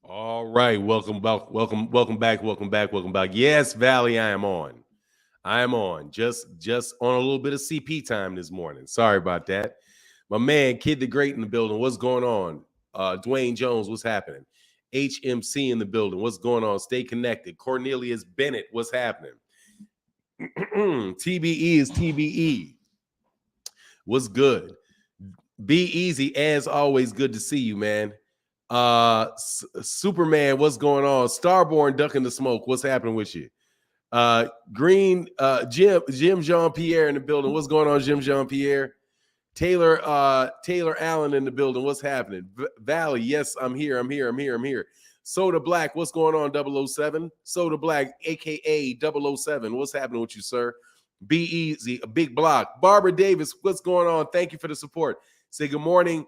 All right, welcome back, welcome back. Yes, Valley, I am on. I am on. Just on a little bit of CP time this morning. Sorry about that. My man, Kid the Great in the building. What's going on? Dwayne Jones, what's happening? HMC in the building. What's going on? Stay connected. Cornelius Bennett, what's happening? TBE is TBE. What's good? Be easy as always. Good to see you, man. Superman, what's going on? Starborn ducking the smoke. What's happening with you? Green, Jim Jean Pierre in the building. What's going on, Jim Jean Pierre? Taylor Allen in the building. What's happening? Valley, yes, I'm here. Soda Black, what's going on, 007? Soda Black, aka 007. What's happening with you, sir? Be easy, a big block. Barbara Davis, what's going on? Thank you for the support. Say good morning.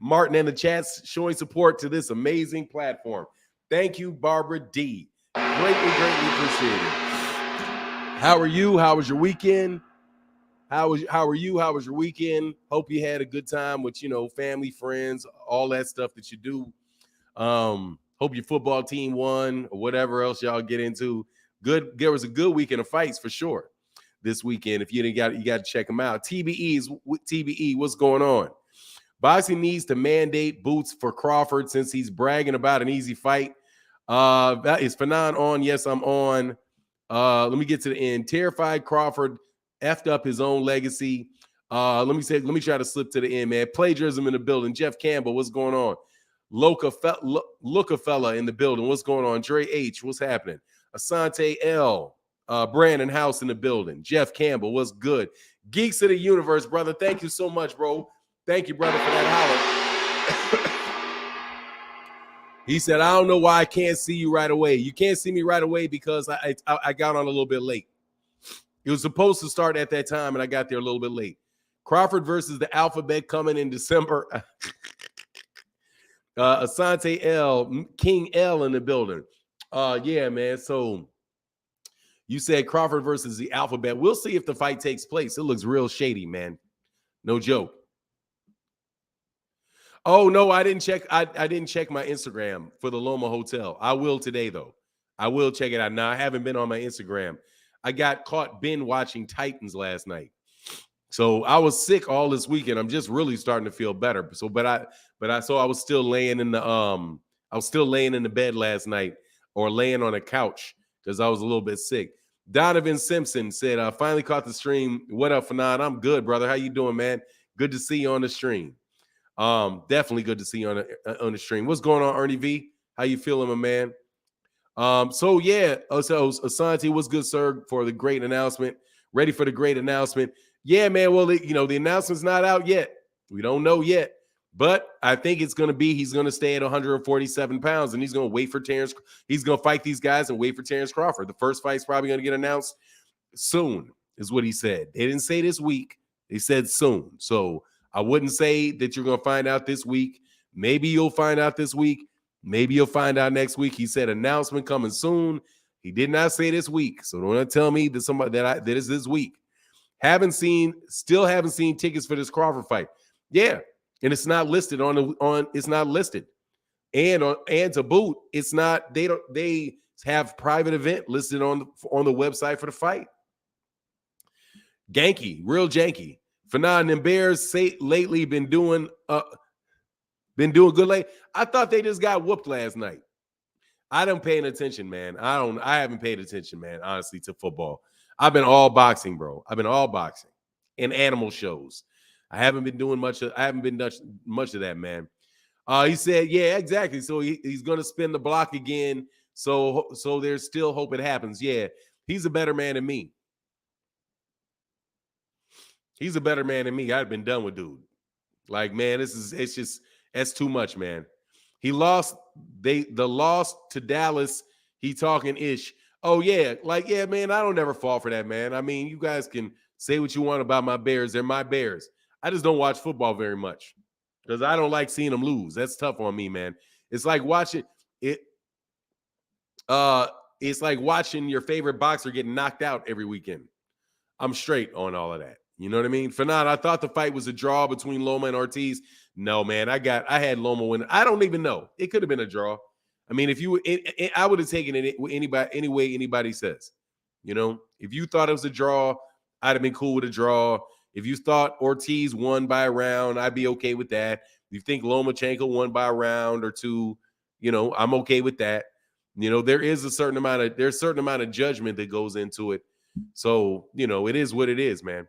Martin in the chats showing support to this amazing platform. Thank you, Barbara D. Greatly appreciated. How are you? How was your weekend? How are you? How was your weekend? Hope you had a good time with, family, friends, all that stuff that you do. Hope your football team won or whatever else y'all get into. Good. There was a good weekend of fights for sure this weekend. If you didn't got to check them out. TBE, what's going on? Boxing needs to mandate boots for Crawford since he's bragging about an easy fight. Is Fannon on? Yes, I'm on. Let me get to the end. Terrified Crawford effed up his own legacy. Let me try to slip to the end, man. Plagiarism in the building. Jeff Campbell, what's going on? Lookafella in the building. What's going on? Dre H, what's happening? Asante L. Brandon House in the building. Jeff Campbell, what's good? Geeks of the Universe, brother. Thank you so much, bro. Thank you, brother, for that holler. He said, I don't know why I can't see you right away. You can't see me right away because I got on a little bit late. It was supposed to start at that time, and I got there a little bit late. Crawford versus the Alphabet coming in December. Asante L, King L in the building. Yeah, man. So you said Crawford versus the Alphabet. We'll see if the fight takes place. It looks real shady, man. No joke. Oh no, I didn't check. I didn't check my Instagram for the Loma Hotel. I will today though. I will check it out. Now I haven't been on my Instagram. I got caught binge watching Titans last night, so I was sick all this weekend. I'm just really starting to feel better. So, I was still laying in the bed last night or laying on a couch because I was a little bit sick. Donovan Simpson said, "I finally caught the stream. What up, Fanon? I'm good, brother. How you doing, man? Good to see you on the stream." Definitely good to see you on the stream. What's going on, Ernie V? How you feeling, my man? So Asante, what's good, sir, for the great announcement? Ready for the great announcement? Yeah, man. Well, the announcement's not out yet. We don't know yet, but I think it's going to be he's going to stay at 147 pounds, and he's going to wait for Terence. He's going to fight these guys and wait for Terence Crawford. The first fight's probably going to get announced soon, is what he said. They didn't say this week. They said soon. So I wouldn't say that you're going to find out this week. Maybe you'll find out this week. Maybe you'll find out next week. He said announcement coming soon. He did not say this week. So don't tell me that somebody that is this week. Still haven't seen tickets for this Crawford fight. Yeah, and it's not listed it's not listed. And to boot, it's not, they have private event listed on the website for the fight. Real janky. Fanon and Bears say lately been doing good late. I thought they just got whooped last night. I don't paying attention, man. I haven't paid attention, man, honestly, to football. I've been all boxing, bro. I've been all boxing and animal shows. I haven't been doing much of that, man. He said, yeah, exactly. So he's gonna spin the block again. So there's still hope it happens. Yeah, he's a better man than me. He's a better man than me. I'd been done with dude. Like, man, that's too much, man. He lost. The loss to Dallas. He talking ish. Oh yeah, man. I don't ever fall for that, man. I mean, you guys can say what you want about my Bears. They're my Bears. I just don't watch football very much because I don't like seeing them lose. That's tough on me, man. It's like watching it. It's like watching your favorite boxer get knocked out every weekend. I'm straight on all of that. You know what I mean? Fanad, I thought the fight was a draw between Loma and Ortiz. No, man, I had Loma win. I don't even know. It could have been a draw. I mean, if you, I would have taken it with anybody, any way anybody says. You know, if you thought it was a draw, I'd have been cool with a draw. If you thought Ortiz won by a round, I'd be okay with that. If you think Lomachenko won by a round or two, you know, I'm okay with that. You know, there's a certain amount of judgment that goes into it. So, you know, it is what it is, man.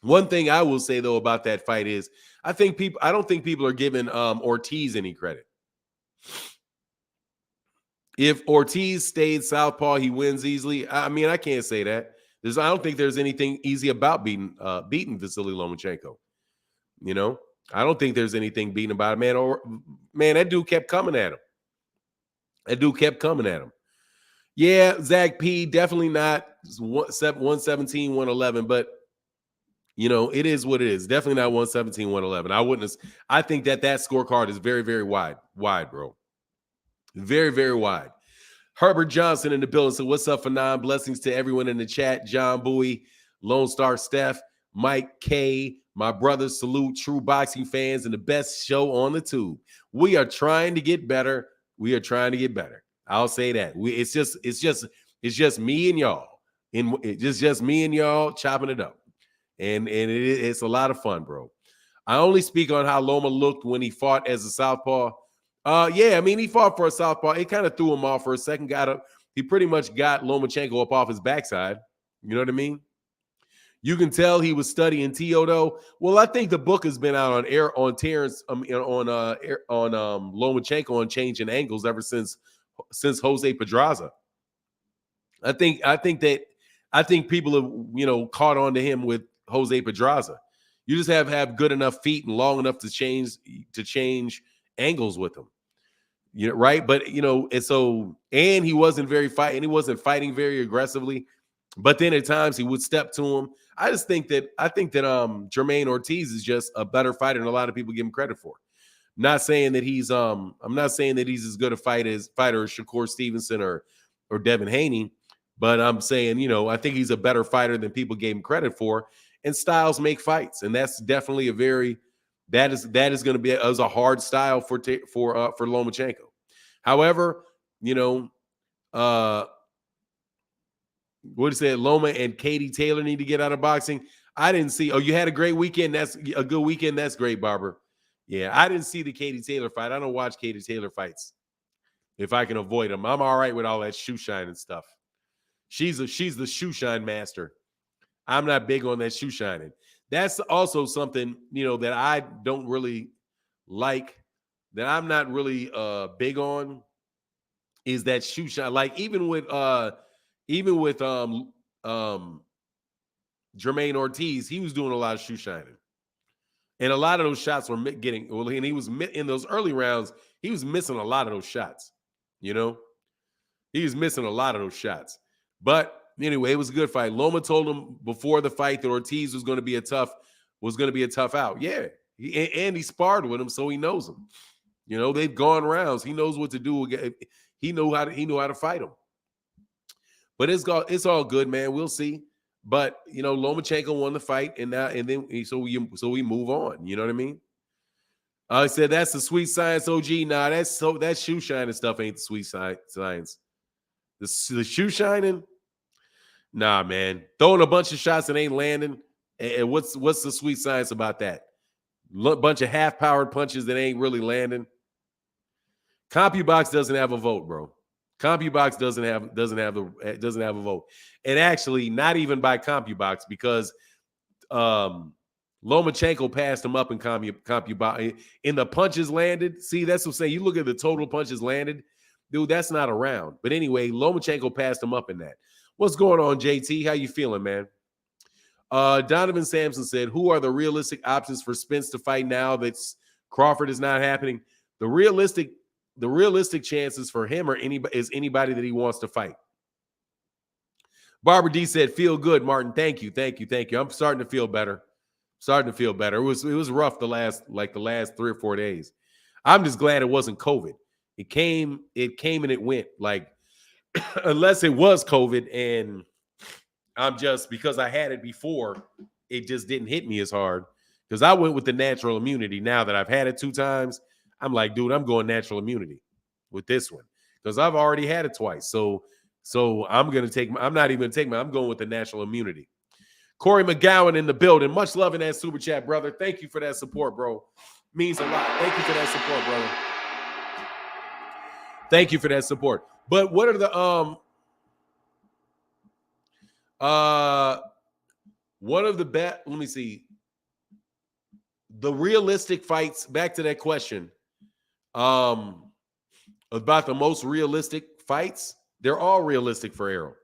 One thing I will say though about that fight is I don't think people are giving Ortiz any credit. If Ortiz stayed southpaw, he wins easily. I mean, I can't say that. I don't think there's anything easy about beating Vasily Lomachenko. You know, I don't think there's anything beating about it, man. That dude kept coming at him. Yeah, Zach P, definitely not 117, 111, but you know, it is what it is. Definitely not 117, 111. I think that scorecard is very, very wide, bro. Very, very wide. Herbert Johnson in the building. So what's up, Fannon? Blessings to everyone in the chat. John Bowie, Lone Star Steph, Mike K, my brothers. Salute true boxing fans and the best show on the tube. We are trying to get better. I'll say that. It's just me and y'all. It's just me and y'all chopping it up. And it's a lot of fun, bro. I only speak on how Loma looked when he fought as a southpaw. Yeah, I mean, he fought for a southpaw. It kind of threw him off for a second. He pretty much got Lomachenko up off his backside. You know what I mean? You can tell he was studying Teodo. Well, I think the book has been out on Terence Lomachenko on changing angles ever since Jose Pedraza. I think people have, you know, caught on to him with Jose Pedraza. You just have good enough feet and long enough to change angles with him. You know, right? But you know, and he wasn't fighting very aggressively. But then at times he would step to him. I think that Jermaine Ortiz is just a better fighter than a lot of people give him credit for. I'm not saying that he's as good a fighter as Shakur Stevenson or Devin Haney, but I'm saying, you know, I think he's a better fighter than people gave him credit for. And styles make fights, and that's definitely that is going to be a hard style for Lomachenko. However, you know, what is it? Loma and Katie Taylor need to get out of boxing. I didn't see. Oh, you had a great weekend. That's a good weekend. That's great, Barber. Yeah, I didn't see the Katie Taylor fight. I don't watch Katie Taylor fights if I can avoid them. I'm all right with all that shoe shine and stuff. She's the shoe shine master. I'm not big on that shoe shining. That's also something, you know, that I don't really like, that I'm not really big on, is that shoe shine. Like even with Jermaine Ortiz, he was doing a lot of shoe shining. And a lot of those shots were getting, well, and he was in those early rounds, he was missing a lot of those shots. You know, he was missing a lot of those shots. But anyway, it was a good fight. Loma told him before the fight that Ortiz was going to be a tough out. Yeah, and he sparred with him, so he knows him. You know, they've gone rounds. He knows what to do. He knew how to fight him. But it's all good, man. We'll see. But you know, Lomachenko won the fight, and we move on. You know what I mean? I said that's the sweet science, OG. Nah, that shoe shining stuff ain't the sweet science. The shoe shining, nah, man. Throwing a bunch of shots and ain't landing. And what's the sweet science about that? Bunch of half-powered punches that ain't really landing. CompuBox doesn't have a vote, bro. CompuBox doesn't have a vote. And actually, not even by CompuBox, because Lomachenko passed him up in CompuBox. In the punches landed. See, that's what I'm saying. You look at the total punches landed, dude, that's not a round. But anyway, Lomachenko passed him up in that. What's going on, JT? How you feeling, man? Donovan Sampson said, who are the realistic options for Spence to fight now that Crawford is not happening? The realistic chances for him is anybody that he wants to fight. Barbara D said, feel good, Martin. Thank you. I'm starting to feel better. It was rough the last 3 or 4 days. I'm just glad it wasn't COVID. It came and it went. Like, unless it was COVID and I'm just, because I had it before, it just didn't hit me as hard. Because I went with the natural immunity. Now that I've had it 2 times, I'm like, dude, I'm going natural immunity with this one. Because I've already had it twice. So I'm going to take I'm not even going to take I'm going with the natural immunity. Corey McGowan in the building. Much love in that super chat, brother. Thank you for that support, bro. Means a lot. Thank you for that support, brother. Thank you for that support. But what are the one of the let me see. The realistic fights, back to that question. About the most realistic fights, they're all realistic for Errol.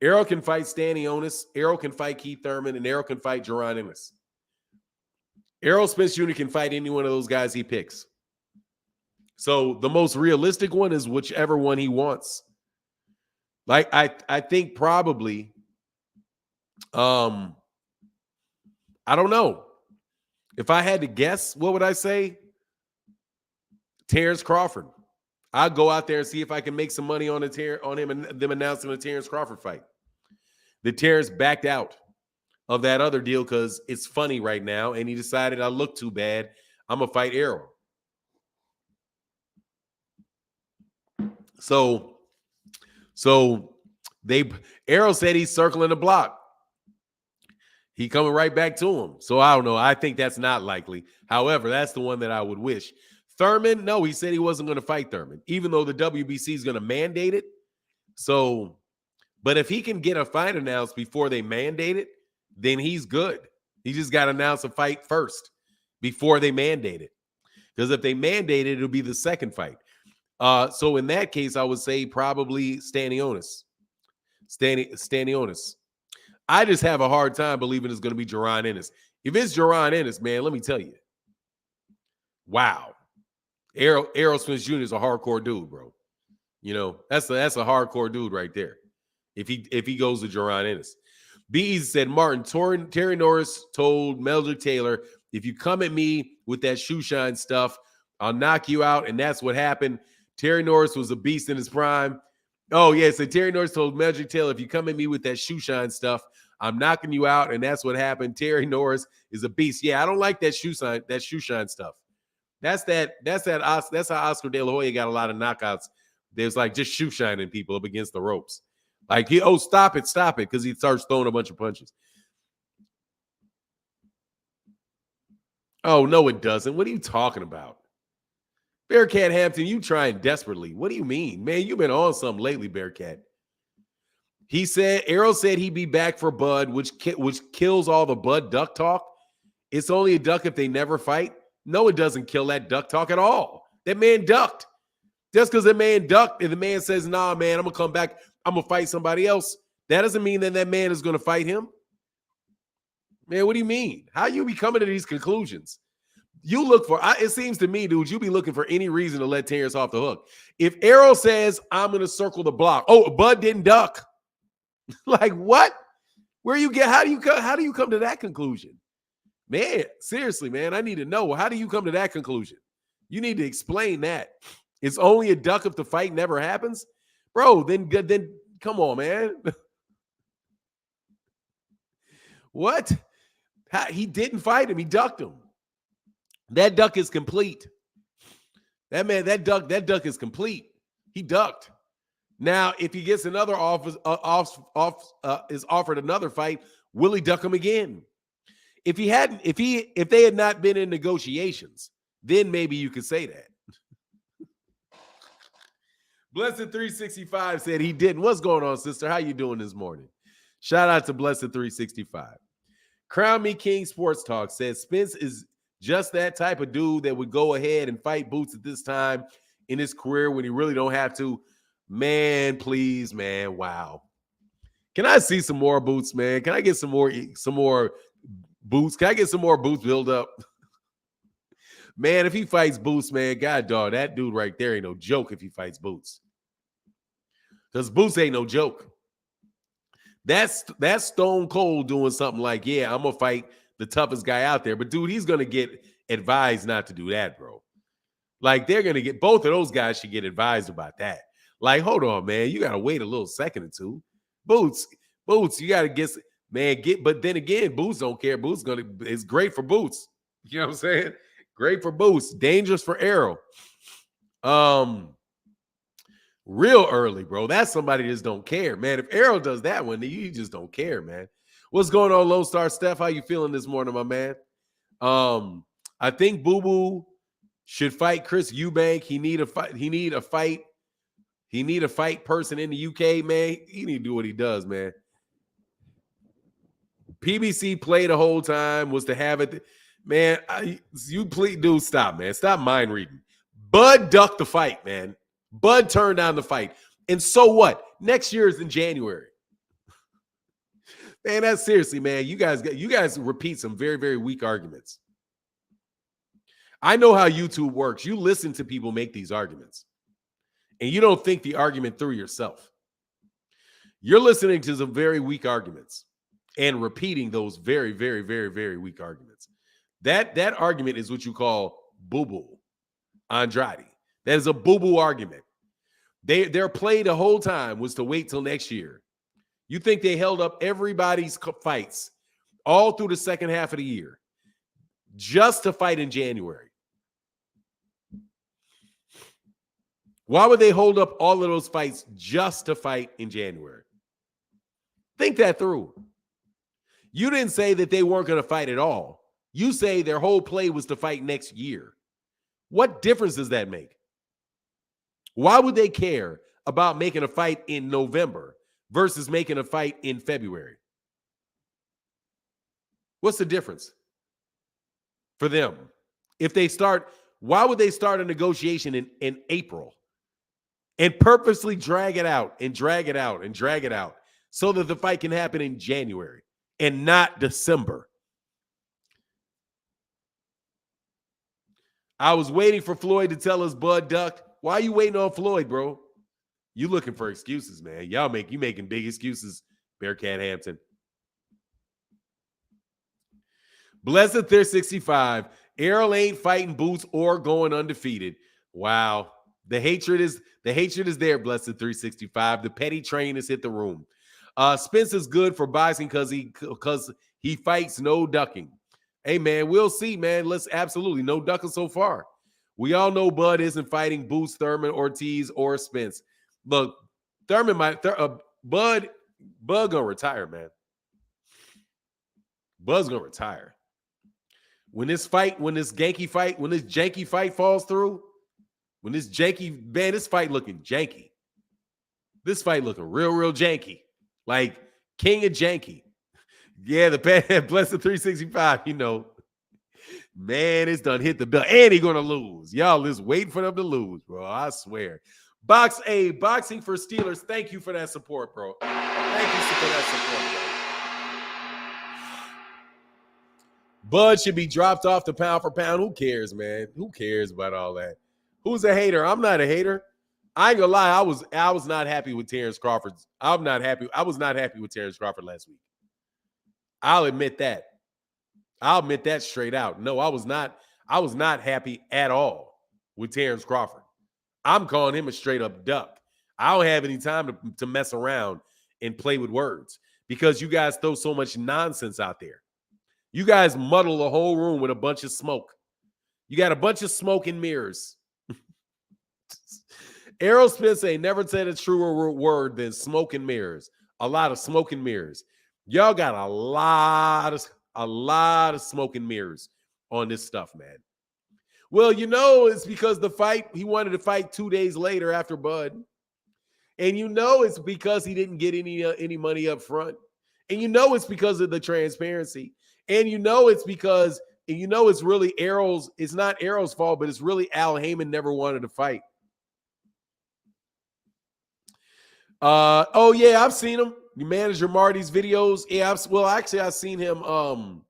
Errol can fight Stanionis, Errol can fight Keith Thurman, and Errol can fight Jermall Ennis. Errol Spence Jr. can fight any one of those guys he picks. So the most realistic one is whichever one he wants. Like I think probably, I don't know. If I had to guess, what would I say? Terence Crawford. I'll go out there and see if I can make some money on him and them announcing a Terence Crawford fight. The Terence backed out of that other deal because it's funny right now, and he decided I look too bad. I'm gonna fight Errol. So Errol said he's circling the block. He coming right back to him. So I don't know. I think that's not likely. However, that's the one that I would wish. Thurman, no, he said he wasn't going to fight Thurman, even though the WBC is going to mandate it. So, but if he can get a fight announced before they mandate it, then he's good. He just got to announce a fight first before they mandate it. Because if they mandate it, it'll be the second fight. So in that case, I would say probably Stanionis. Stanionis. I just have a hard time believing it's going to be Jermall Ennis. If it's Jermall Ennis, man, let me tell you. Wow. Errol Spence Jr. is a hardcore dude, bro. You know, that's a hardcore dude right there. If he goes to Jermall Ennis. B Easy said, Martin, Terry Norris told Meldrick Taylor, if you come at me with that shoe shine stuff, I'll knock you out. And that's what happened. Terry Norris was a beast in his prime. Oh, yeah. So Terry Norris told Meldrick Taylor, if you come at me with that shoe shine stuff, I'm knocking you out. And that's what happened. Terry Norris is a beast. Yeah, I don't like that shoe shine stuff. That's how Oscar De La Hoya got a lot of knockouts. There's like just shoe shining people up against the ropes. Like, stop it, because he starts throwing a bunch of punches. Oh, no, it doesn't. What are you talking about? Bearcat Hampton, you trying desperately. What do you mean? Man, you've been on something lately, Bearcat. Errol said he'd be back for Bud, which kills all the Bud duck talk. It's only a duck if they never fight. No, it doesn't kill that duck talk at all. That man ducked. Just because the man ducked and the man says, nah, man, I'm going to come back. I'm going to fight somebody else. That doesn't mean that man is going to fight him. Man, what do you mean? How you be coming to these conclusions? You look for, it seems to me, dude, you be looking for any reason to let Terence off the hook. If Errol says, I'm going to circle the block. Oh, Bud didn't duck. Like, what? How do you come to that conclusion? Man, seriously, man, I need to know. How do you come to that conclusion? You need to explain that. It's only a duck if the fight never happens? Bro, then come on, man. What? He didn't fight him. He ducked him. That duck is complete. That duck is complete. He ducked. Now, if he gets another is offered another fight, will he duck him again? If they had not been in negotiations, then maybe you could say that. Blessed 365 said he didn't. What's going on, sister? How you doing this morning? Shout out to Blessed 365. Crown Me King Sports Talk says Spence is just that type of dude that would go ahead and fight Boots at this time in his career when he really don't have to. Man, please, man. Wow. Can I see some more Boots, man? Can I get some more Boots? Can I get some more Boots build up? Man, if he fights Boots, man, God dog, that dude right there ain't no joke if he fights Boots. Because Boots ain't no joke. That's Stone Cold doing something like, yeah, I'm going to fight the toughest guy out there. But, dude, he's going to get advised not to do that, bro. Like, they're going to get – both of those guys should get advised about that. Like, hold on, man. You got to wait a little second or two. Boots, you got to get – Man, but then again, Boots don't care. Boots it's great for Boots. You know what I'm saying? Great for Boots. Dangerous for Errol. Real early, bro. That's somebody that just don't care, man. If Errol does that one, then you just don't care, man. What's going on, Lone Star Steph? How you feeling this morning, my man? I think Boo Boo should fight Chris Eubank. He need a fight. He need a fight person in the UK, man. He need to do what he does, man. PBC play the whole time was to have it. Man, you please do stop, man. Stop mind reading. Bud ducked the fight, man. Bud turned down the fight. And so what? Next year is in January. Man, that's seriously, man. You guys repeat some very, very weak arguments. I know how YouTube works. You listen to people make these arguments, and you don't think the argument through yourself. You're listening to some very weak arguments and repeating those very, very, very, very weak arguments. That argument is what you call boo-boo, Andrade. That is a boo-boo argument. Their play the whole time was to wait till next year. You think they held up everybody's fights all through the second half of the year just to fight in January? Why would they hold up all of those fights just to fight in January? Think that through. You didn't say that they weren't going to fight at all. You say their whole play was to fight next year. What difference does that make? Why would they care about making a fight in November versus making a fight in February? What's the difference for them? Why would they start a negotiation in April and purposely drag it out and drag it out and drag it out so that the fight can happen in January and not December? I was waiting for Floyd to tell us Bud ducked. Why are you waiting on Floyd, bro? You looking for excuses, man. You making big excuses, Bearcat Hampton. Blessed They're 65. Errol ain't fighting Boots or going undefeated. Wow. The hatred is there, Blessed 365. The petty train has hit the room. Spence is good for boxing because he fights no ducking. Hey, man, we'll see, man. Let's absolutely no ducking so far. We all know Bud isn't fighting Boots, Thurman, Ortiz, or Spence. Look, Thurman Bud gonna retire, man. Bud's gonna retire. When this janky fight falls through, this fight looking janky. This fight looking real janky. Like king of janky. Yeah, the Blessed 365, man, it's done hit the bell. And he gonna lose. Y'all just waiting for them to lose, bro. I swear. Boxing for Steelers. Thank you for that support, bro. Thank you for that support, bro. Bud should be dropped off the pound for pound. Who cares, man? Who cares about all that? Who's a hater? I'm not a hater. I ain't gonna lie. I was not happy with Terence Crawford. I was not happy with Terence Crawford last week. I'll admit that. I'll admit that straight out. No, I was not happy at all with Terence Crawford. I'm calling him a straight up duck. I don't have any time to mess around and play with words because you guys throw so much nonsense out there. You guys muddle the whole room with a bunch of smoke. You got a bunch of smoke and mirrors. Errol Spence ain't never said a truer word than smoke and mirrors. A lot of smoke and mirrors. Y'all got a lot of smoke and mirrors on this stuff, man. Well, it's because he wanted to fight 2 days later after Bud. And it's because he didn't get any money up front. And it's because of the transparency. And it's because, it's really it's not Errol's fault, but it's really Al Heyman never wanted to fight. Oh yeah, I've seen him. You manager Marty's videos. Yeah, I've seen him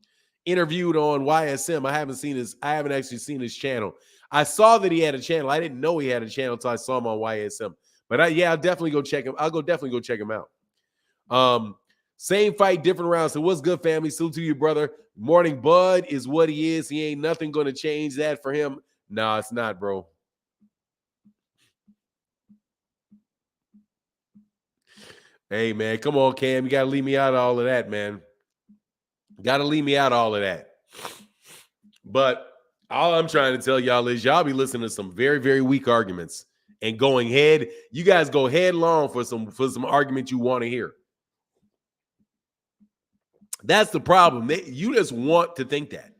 interviewed on YSM. I haven't actually seen his channel. I saw that he had a channel. I didn't know he had a channel until I saw him on YSM. But I'll definitely go check him. Definitely go check him out. Same fight, different rounds. So what's good, family? Salute to you, brother. Morning Bud is what he is. He ain't nothing going to change that for him. No, it's not, bro. Hey, man, come on, Cam. You got to leave me out of all of that, man. Got to leave me out of all of that. But all I'm trying to tell y'all is y'all be listening to some very, very weak arguments and going head. You guys go headlong for some argument you want to hear. That's the problem. You just want to think that.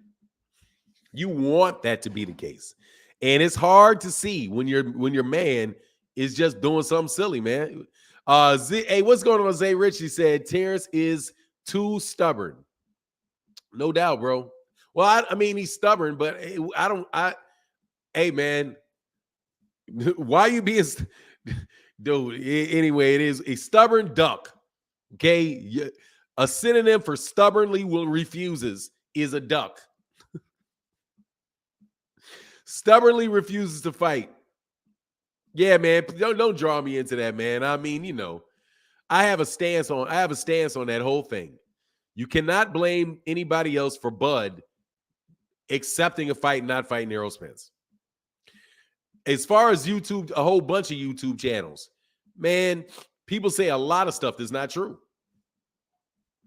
You want that to be the case. And it's hard to see when your man is just doing something silly, man. Hey, what's going on? Zay Richie said Terence is too stubborn. No doubt, bro. Well, I mean, he's stubborn, but hey, man, why you being, dude? Anyway, it is a stubborn duck. Okay, a synonym for stubbornly refuses is a duck. Stubbornly refuses to fight. Yeah, man, don't draw me into that, man. I mean, I have a stance on that whole thing. You cannot blame anybody else for Bud accepting a fight and not fighting Errol Spence. As far as YouTube, a whole bunch of YouTube channels, man, people say a lot of stuff that's not true.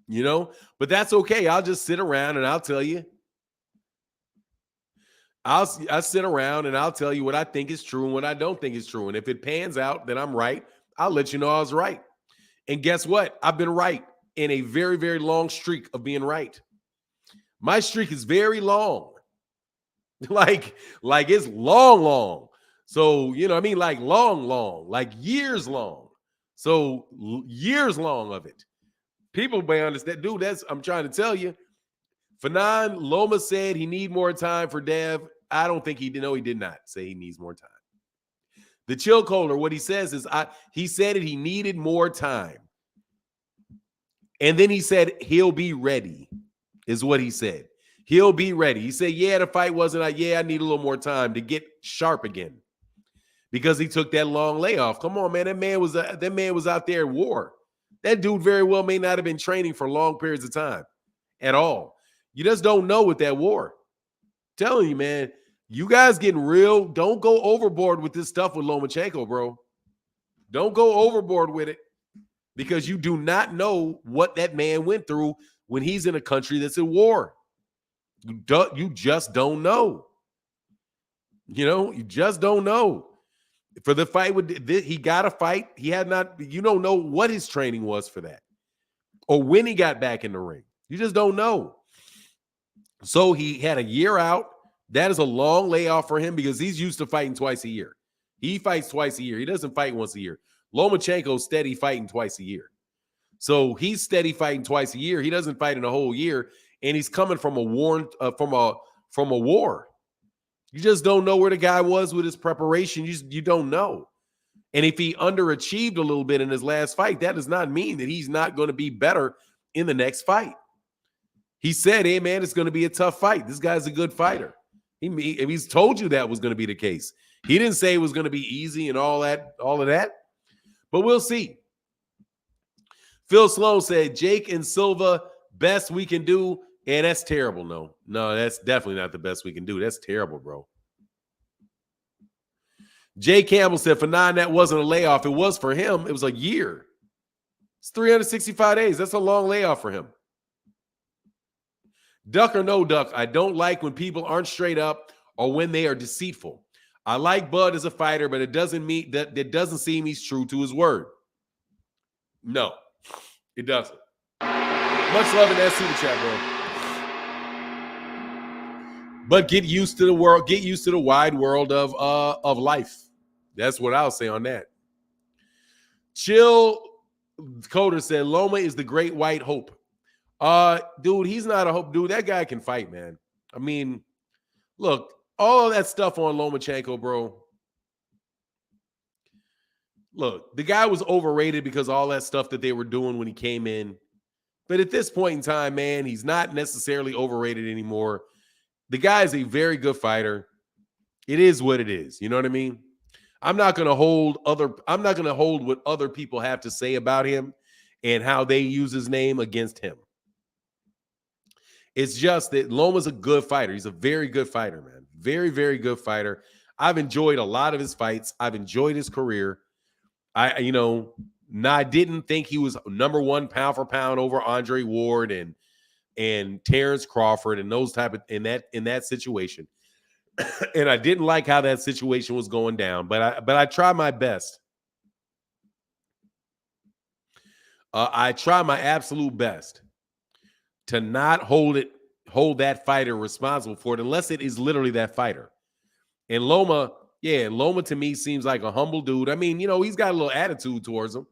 But that's okay. I'll just sit around and I'll tell you. I'll sit around and I'll tell you what I think is true and what I don't think is true. And if it pans out, then I'm right. I'll let you know I was right. And guess what? I've been right in a very, very long streak of being right. My streak is very long. like it's long. So, I mean, like long, like years long. So years long of it. People may understand. Dude, I'm trying to tell you. Fannon, Loma said he need more time for Dev. I don't think he did. No, he did not say he needs more time. The chill caller, what he says is he said it, he needed more time. And then he said he'll be ready, is what he said. He'll be ready. He said, yeah, the fight wasn't, I need a little more time to get sharp again. Because he took that long layoff. Come on, man. That man was out there at war. That dude very well may not have been training for long periods of time at all. You just don't know with that war. I'm telling you, man, you guys getting real. Don't go overboard with this stuff with Lomachenko, bro. Don't go overboard with it because you do not know what that man went through when he's in a country that's at war. You just don't know. You just don't know. For the fight he got a fight. He had not. You don't know what his training was for that, or when he got back in the ring. You just don't know. So he had a year out. That is a long layoff for him because he's used to fighting twice a year. He fights twice a year. He doesn't fight once a year. Lomachenko's steady fighting twice a year. So he's steady fighting twice a year. He doesn't fight in a whole year, and he's coming from a war. From a war. You just don't know where the guy was with his preparation. You don't know. And if he underachieved a little bit in his last fight, that does not mean that he's not going to be better in the next fight. He said, hey, man, it's going to be a tough fight. This guy's a good fighter. He's told you that was going to be the case. He didn't say it was going to be easy and all of that. But we'll see. Phil Sloan said, Jake and Silva, best we can do. And that's terrible. No, that's definitely not the best we can do. That's terrible, bro. Jay Campbell said, for Fannon, that wasn't a layoff. It was for him. It was a year. It's 365 days. That's a long layoff for him. Duck or no duck, I don't like when people aren't straight up or when they are deceitful. I like Bud as a fighter, but it doesn't mean that doesn't seem he's true to his word. No, it doesn't. Much love in that super chat, bro. But get used to the world. Get used to the wide world of life. That's what I'll say on that. Chill Coder said, Loma is the great white hope. Dude, he's not a hope. Dude, that guy can fight, man. I mean, look, all of that stuff on Lomachenko, bro. Look, the guy was overrated because of all that stuff that they were doing when he came in. But at this point in time, man, he's not necessarily overrated anymore. The guy is a very good fighter. It is what it is. You know what I mean? I'm not going to hold what other people have to say about him and how they use his name against him. It's just that Loma's a good fighter. He's a very good fighter, man. Very, very good fighter. I've enjoyed a lot of his fights. I've enjoyed his career. I didn't think he was number one pound for pound over Andre Ward and and Terence Crawford and those type of in that situation. And I didn't like how that situation was going down, but I try my best. I try my absolute best to not hold that fighter responsible for it unless it is literally that fighter. And Loma to me seems like a humble dude. I mean, he's got a little attitude towards him.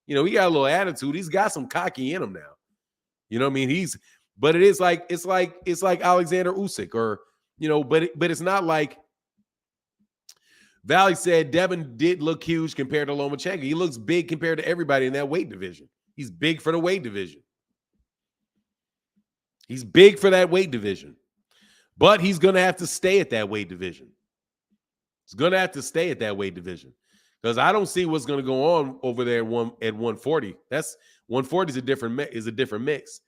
He got a little attitude. He's got some cocky in him now. You know what I mean? But it's like Alexander Usyk or, but it's not like Valley said Devin did look huge compared to Lomachenko. He looks big compared to everybody in that weight division. He's big for the weight division. He's big for that weight division. But he's going to have to stay at that weight division. He's going to have to stay at that weight division. Because I don't see what's going to go on over there at 140. That's 140 is a different mix.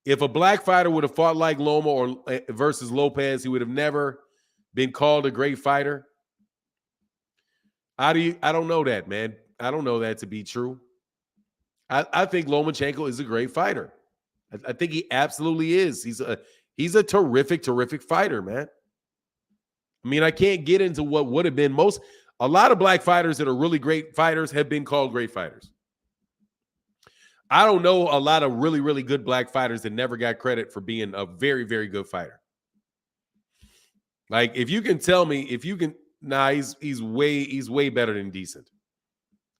If a black fighter would have fought like Loma or versus Lopez, he would have never been called a great fighter. I don't know that, man. I don't know that to be true. I think Lomachenko is a great fighter. I think he absolutely is. He's a terrific fighter, man. I mean, I can't get into what would have been a lot of black fighters that are really great fighters have been called great fighters. I don't know a lot of really, really good black fighters that never got credit for being a very, very good fighter. Like, if you can tell me, he's way better than decent.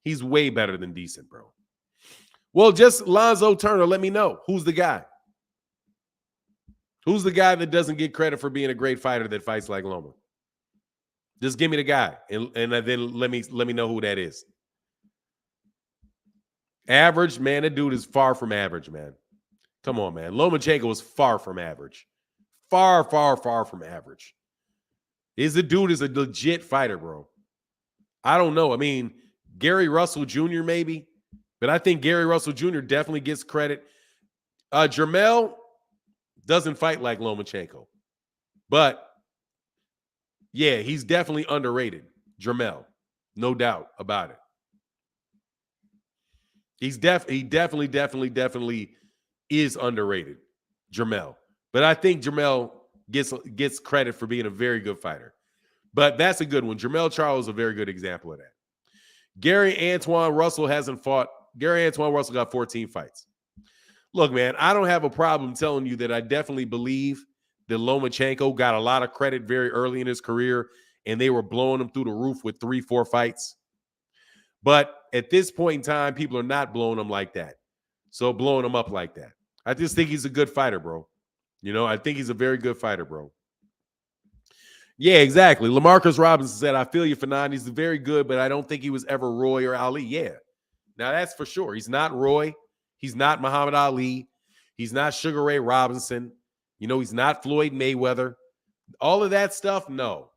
He's way better than decent, bro. Well, just Lonzo Turner, let me know. Who's the guy? Who's the guy that doesn't get credit for being a great fighter that fights like Loma? Just give me the guy, and then let me know who that is. Average, man, that dude is far from average, man. Come on, man. Lomachenko was far from average. Far from average. The dude is a legit fighter, bro. I don't know. I mean, Gary Russell Jr. maybe, but I think Gary Russell Jr. definitely gets credit. Jermall doesn't fight like Lomachenko, but yeah, he's definitely underrated. Jermall, no doubt about it. He definitely is underrated, Jermall. But I think Jermall gets credit for being a very good fighter. But that's a good one. Jermall Charlo is a very good example of that. Gary Antoine Russell hasn't fought. Gary Antoine Russell got 14 fights. Look, man, I don't have a problem telling you that I definitely believe that Lomachenko got a lot of credit very early in his career, and they were blowing him through the roof with 3-4 fights. But at this point in time, people are not blowing him like that. So blowing him up like that. I just think he's a good fighter, bro. I think he's a very good fighter, bro. Yeah, exactly. LaMarcus Robinson said, I feel you, Fannon. He's very good, but I don't think he was ever Roy or Ali. Yeah. Now, that's for sure. He's not Roy. He's not Muhammad Ali. He's not Sugar Ray Robinson. He's not Floyd Mayweather. All of that stuff, no.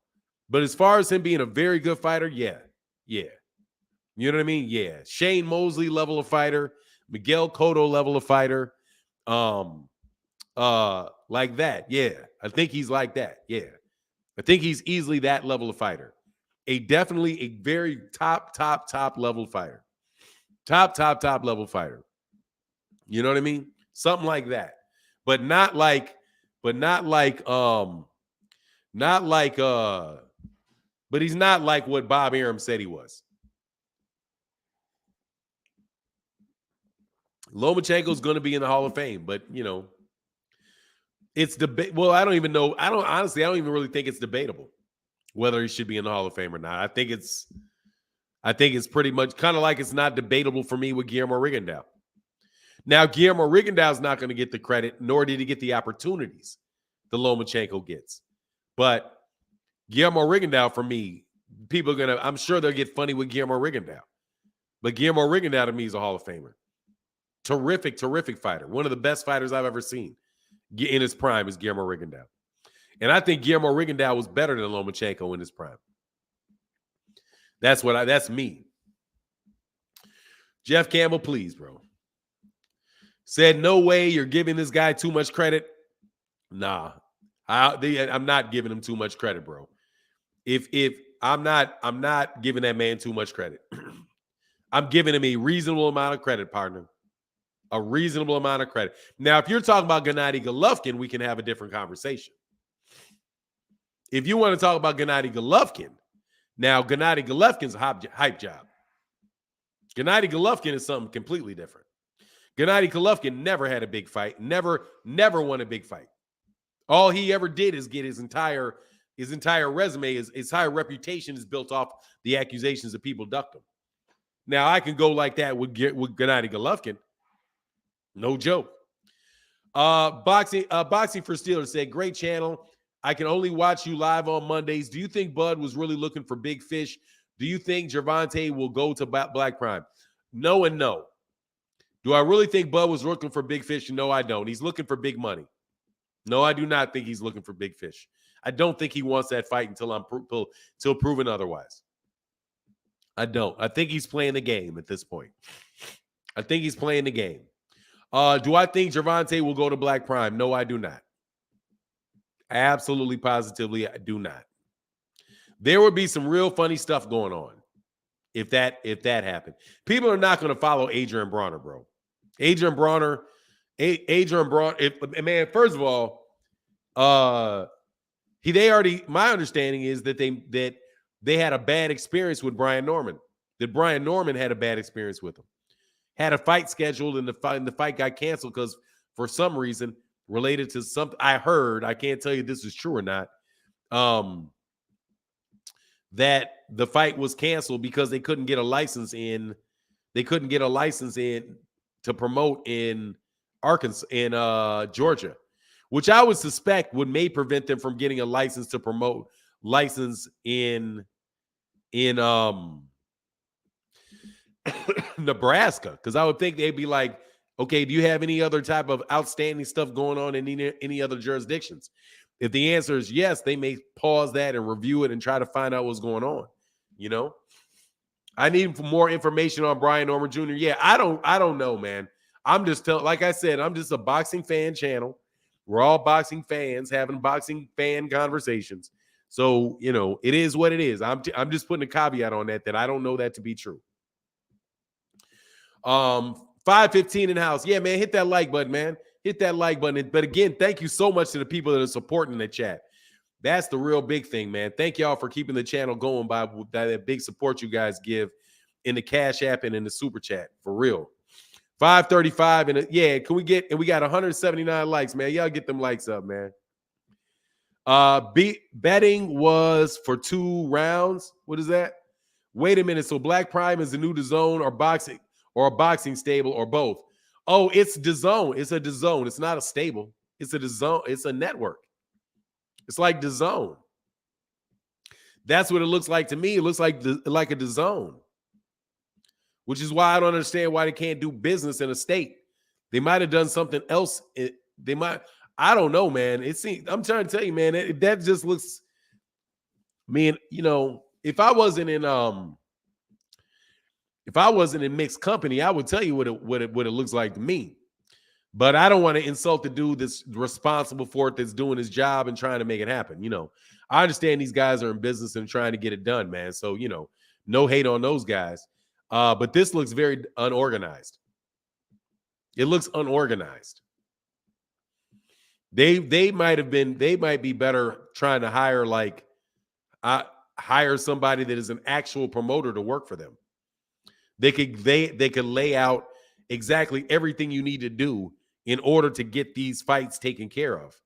But as far as him being a very good fighter, yeah. You know what I mean? Yeah. Shane Mosley level of fighter. Miguel Cotto level of fighter. Like that. Yeah. I think he's like that. Yeah. I think he's easily that level of fighter. Definitely a very top level fighter. Top level fighter. You know what I mean? Something like that. But not like but he's not like what Bob Arum said he was. Lomachenko's going to be in the Hall of Fame, but it's debate. Well, I don't even know. I don't even really think it's debatable whether he should be in the Hall of Fame or not. I think it's pretty much kind of like it's not debatable for me with Guillermo Rigondeaux. Now, Guillermo Rigondeaux is not going to get the credit, nor did he get the opportunities the Lomachenko gets. But Guillermo Rigondeaux, for me, I'm sure they'll get funny with Guillermo Rigondeaux. But Guillermo Rigondeaux to me is a Hall of Famer. Terrific fighter. One of the best fighters I've ever seen in his prime is Guillermo Rigondeaux. And I think Guillermo Rigondeaux was better than Lomachenko in his prime. That's me. Jeff Campbell, please, bro. Said, no way, you're giving this guy too much credit. Nah, I'm not giving him too much credit, bro. If I'm not giving that man too much credit. I'm giving him a reasonable amount of credit, partner. A reasonable amount of credit. Now, if you're talking about Gennady Golovkin, we can have a different conversation. If you want to talk about Gennady Golovkin, now Gennady Golovkin's a hype job. Gennady Golovkin is something completely different. Gennady Golovkin never had a big fight, never won a big fight. All he ever did is get his entire resume, his entire reputation is built off the accusations that people ducked him. Now, I can go like that with Gennady Golovkin. No joke. Boxing for Steelers said, great channel. I can only watch you live on Mondays. Do you think Bud was really looking for big fish? Do you think Gervonta will go to Black Prime? No and no. Do I really think Bud was looking for big fish? No, I don't. He's looking for big money. No, I do not think he's looking for big fish. I don't think he wants that fight until proven otherwise. I don't. I think he's playing the game at this point. I think he's playing the game. Do I think Gervonta will go to Black Prime? No, I do not. Absolutely, positively, I do not. There would be some real funny stuff going on if that happened. People are not going to follow Adrian Bronner, bro. Adrian Bronner. Man, first of all, my understanding is that they had a bad experience with Brian Norman. That Brian Norman had a bad experience with him. Had a fight scheduled and the fight got canceled because for some reason related to something I heard, I can't tell you if this is true or not, that the fight was canceled because they couldn't get a license in. They couldn't get a license in to promote in Arkansas, in Georgia, which I would suspect may prevent them from getting a license to promote in Nebraska, because I would think they'd be like, okay, do you have any other type of outstanding stuff going on in any other jurisdictions? If the answer is yes, they may pause that and review it and try to find out what's going on. You know, I need more information on Brian Norman Jr. Yeah, I don't know, man. I'm just like I said, I'm just a boxing fan channel. We're all boxing fans having boxing fan conversations. So, you know, it is what it is. I'm just putting a caveat on that I don't know that to be true. 515 in the house. Yeah, man, hit that like button, man. Hit that like button. But again, thank you so much to the people that are supporting the chat. That's the real big thing, man. Thank y'all for keeping the channel going by that big support you guys give in the Cash App and in the Super Chat. For real. 535 and yeah, we got 179 likes, man. Y'all get them likes up, man. Betting was for 2 rounds. What is that? Wait a minute. So Black Prime is the new DAZN or boxing or a boxing stable or both? Oh, it's DAZN. It's a DAZN. It's not a stable. It's a DAZN. It's a network. It's like DAZN. That's what it looks like to me. It looks like a DAZN, which is why I don't understand why they can't do business in a state. They might have done something else. I don't know, man. I'm trying to tell you, man, that just looks, man, you know, if I wasn't in mixed company, I would tell you what it looks like to me. But I don't want to insult the dude that's responsible for it, that's doing his job and trying to make it happen. You know, I understand these guys are in business and trying to get it done, man. So, you know, no hate on those guys. But this looks very unorganized. It looks unorganized. They might be better trying to hire somebody that is an actual promoter to work for them. They could lay out exactly everything you need to do in order to get these fights taken care of.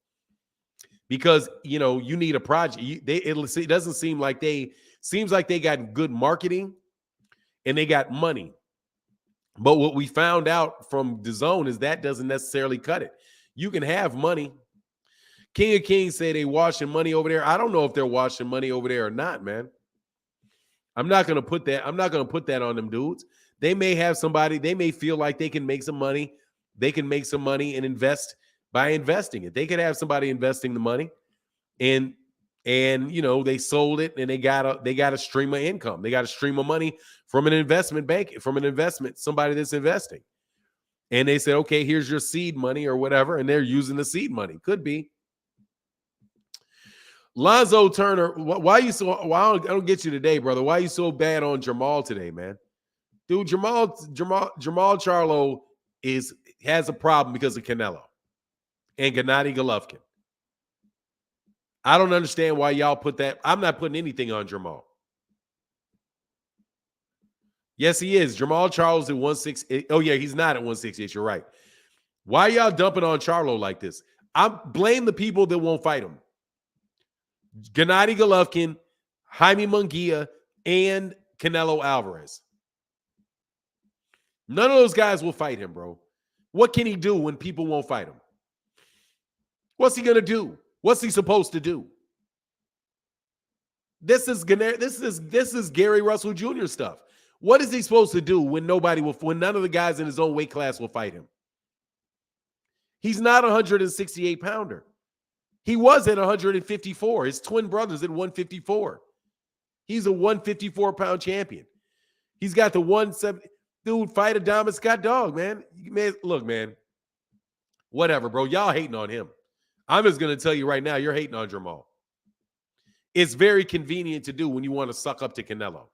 Because, you know, you need a project. It doesn't seem like seems like they got good marketing and they got money. But what we found out from DAZN is that doesn't necessarily cut it. You can have money. King of Kings say they washing money over there. I don't know if they're washing money over there or not, man. I'm not going to put that on them dudes. They may have somebody, they may feel like they can make some money. They can make some money and invest by investing it. They could have somebody investing the money and you know, they sold it and they got a stream of income. They got a stream of money from an investment bank, somebody that's investing. And they said, okay, here's your seed money or whatever. And they're using the seed money. Could be. Lonzo Turner, I don't get you today, brother. Why are you so bad on Jermall today, man? Dude, Jermall Charlo has a problem because of Canelo and Gennady Golovkin. I don't understand why y'all put that. I'm not putting anything on Jermall. Yes, he is. Jermall Charlo at 168. Oh, yeah, he's not at 168. You're right. Why y'all dumping on Charlo like this? I blame the people that won't fight him. Gennady Golovkin, Jaime Munguia, and Canelo Alvarez. None of those guys will fight him, bro. What can he do when people won't fight him? What's he going to do? What's he supposed to do? This is Gary Russell Jr. stuff. What is he supposed to do when none of the guys in his own weight class will fight him? He's not a 168 pounder. He was at 154. His twin brothers at 154. He's a 154 pound champion. He's got the 170. Dude, fight Adamas Scott Dog, man. Look, man. Whatever, bro. Y'all hating on him. I'm just going to tell you right now, you're hating on Jermall. It's very convenient to do when you want to suck up to Canelo.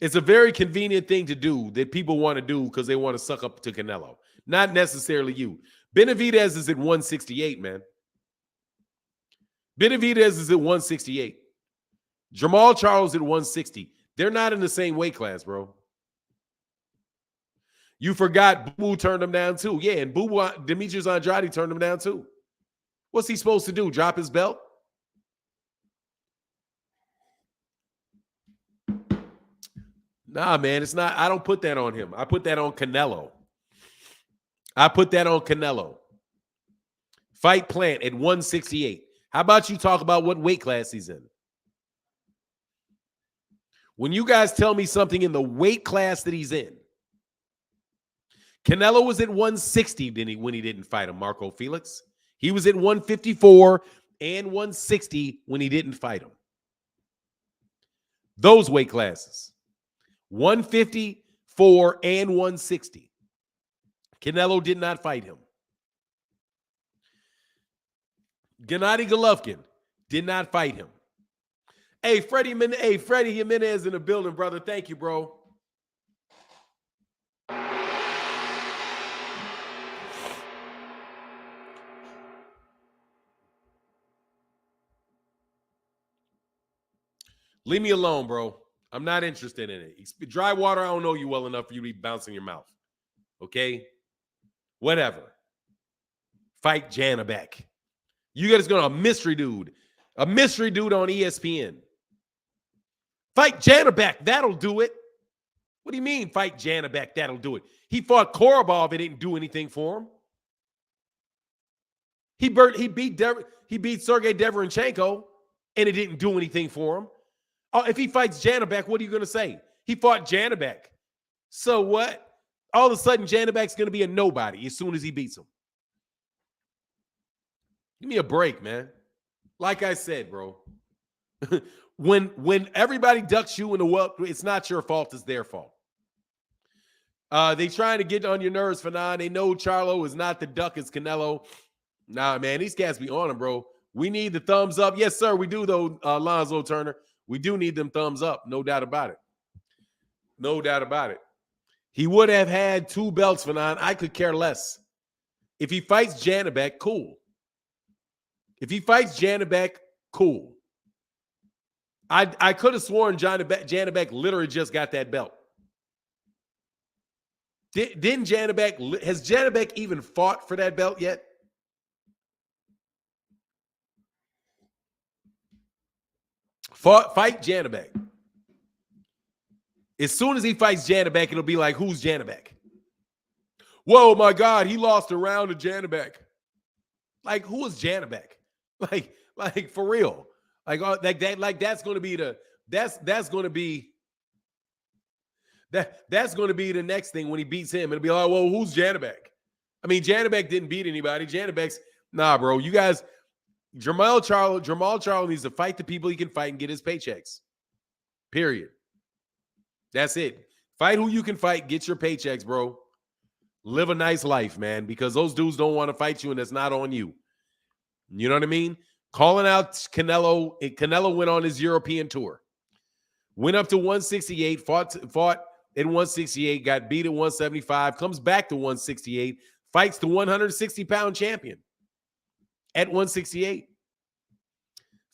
It's a very convenient thing to do that people want to do because they want to suck up to Canelo. Not necessarily you. Benavidez is at 168, man. Benavidez is at 168. Jermall Charlo's at 160. They're not in the same weight class, bro. You forgot Boo turned him down too. Yeah, and Demetrius Andrade turned him down too. What's he supposed to do? Drop his belt? Nah, man, it's not. I don't put that on him. I put that on Canelo. Fight Plant at 168. How about you talk about what weight class he's in? When you guys tell me something in the weight class that he's in, Canelo was at 160 when he didn't fight him, Marco Felix. He was at 154 and 160 when he didn't fight him. Those weight classes, 154 and 160. Canelo did not fight him. Gennady Golovkin did not fight him. Hey, Freddie Jimenez in the building, brother. Thank you, bro. Leave me alone, bro. I'm not interested in it. Dry water, I don't know you well enough for you to be bouncing your mouth. Okay? Whatever. Fight Janabek. You guys going to a mystery dude on ESPN. Fight Janabek. That'll do it. What do you mean fight Janabek? That'll do it. He fought Korobov. It didn't do anything for him. He beat Sergey Deverenchenko, and it didn't do anything for him. Oh, if he fights Janabek, what are you going to say? He fought Janabek. So what? All of a sudden, Janabek's going to be a nobody as soon as he beats him. Give me a break, man. Like I said, bro. When everybody ducks you in the world, it's not your fault, it's their fault. They trying to get on your nerves, Fannon. They know Charlo is not the duck as Canelo. Nah, man, these cats be on him, bro. We need the thumbs up. Yes, sir, we do, though, Lonzo Turner. We do need them thumbs up. No doubt about it. No doubt about it. He would have had 2 belts, Fannon. I could care less. If he fights Janabek, cool. If he fights Janabek, cool. I could have sworn Janabek literally just got that belt. Has Janabek even fought for that belt yet? Fight Janabek. As soon as he fights Janabek, it'll be like, who's Janabek? Whoa, my God, he lost a round to Janabek. Like, who is Janabek? Like for real. That's going to be the next thing when he beats him. It'll be like, well, who's Janabek? I mean, Janabek didn't beat anybody. Janabek's bro. You guys, Jermall Charlo needs to fight the people he can fight and get his paychecks. Period. That's it. Fight who you can fight, get your paychecks, bro. Live a nice life, man, because those dudes don't want to fight you, and it's not on you. You know what I mean? Calling out Canelo went on his European tour. Went up to 168, fought at 168, got beat at 175, comes back to 168, fights the 160-pound champion at 168.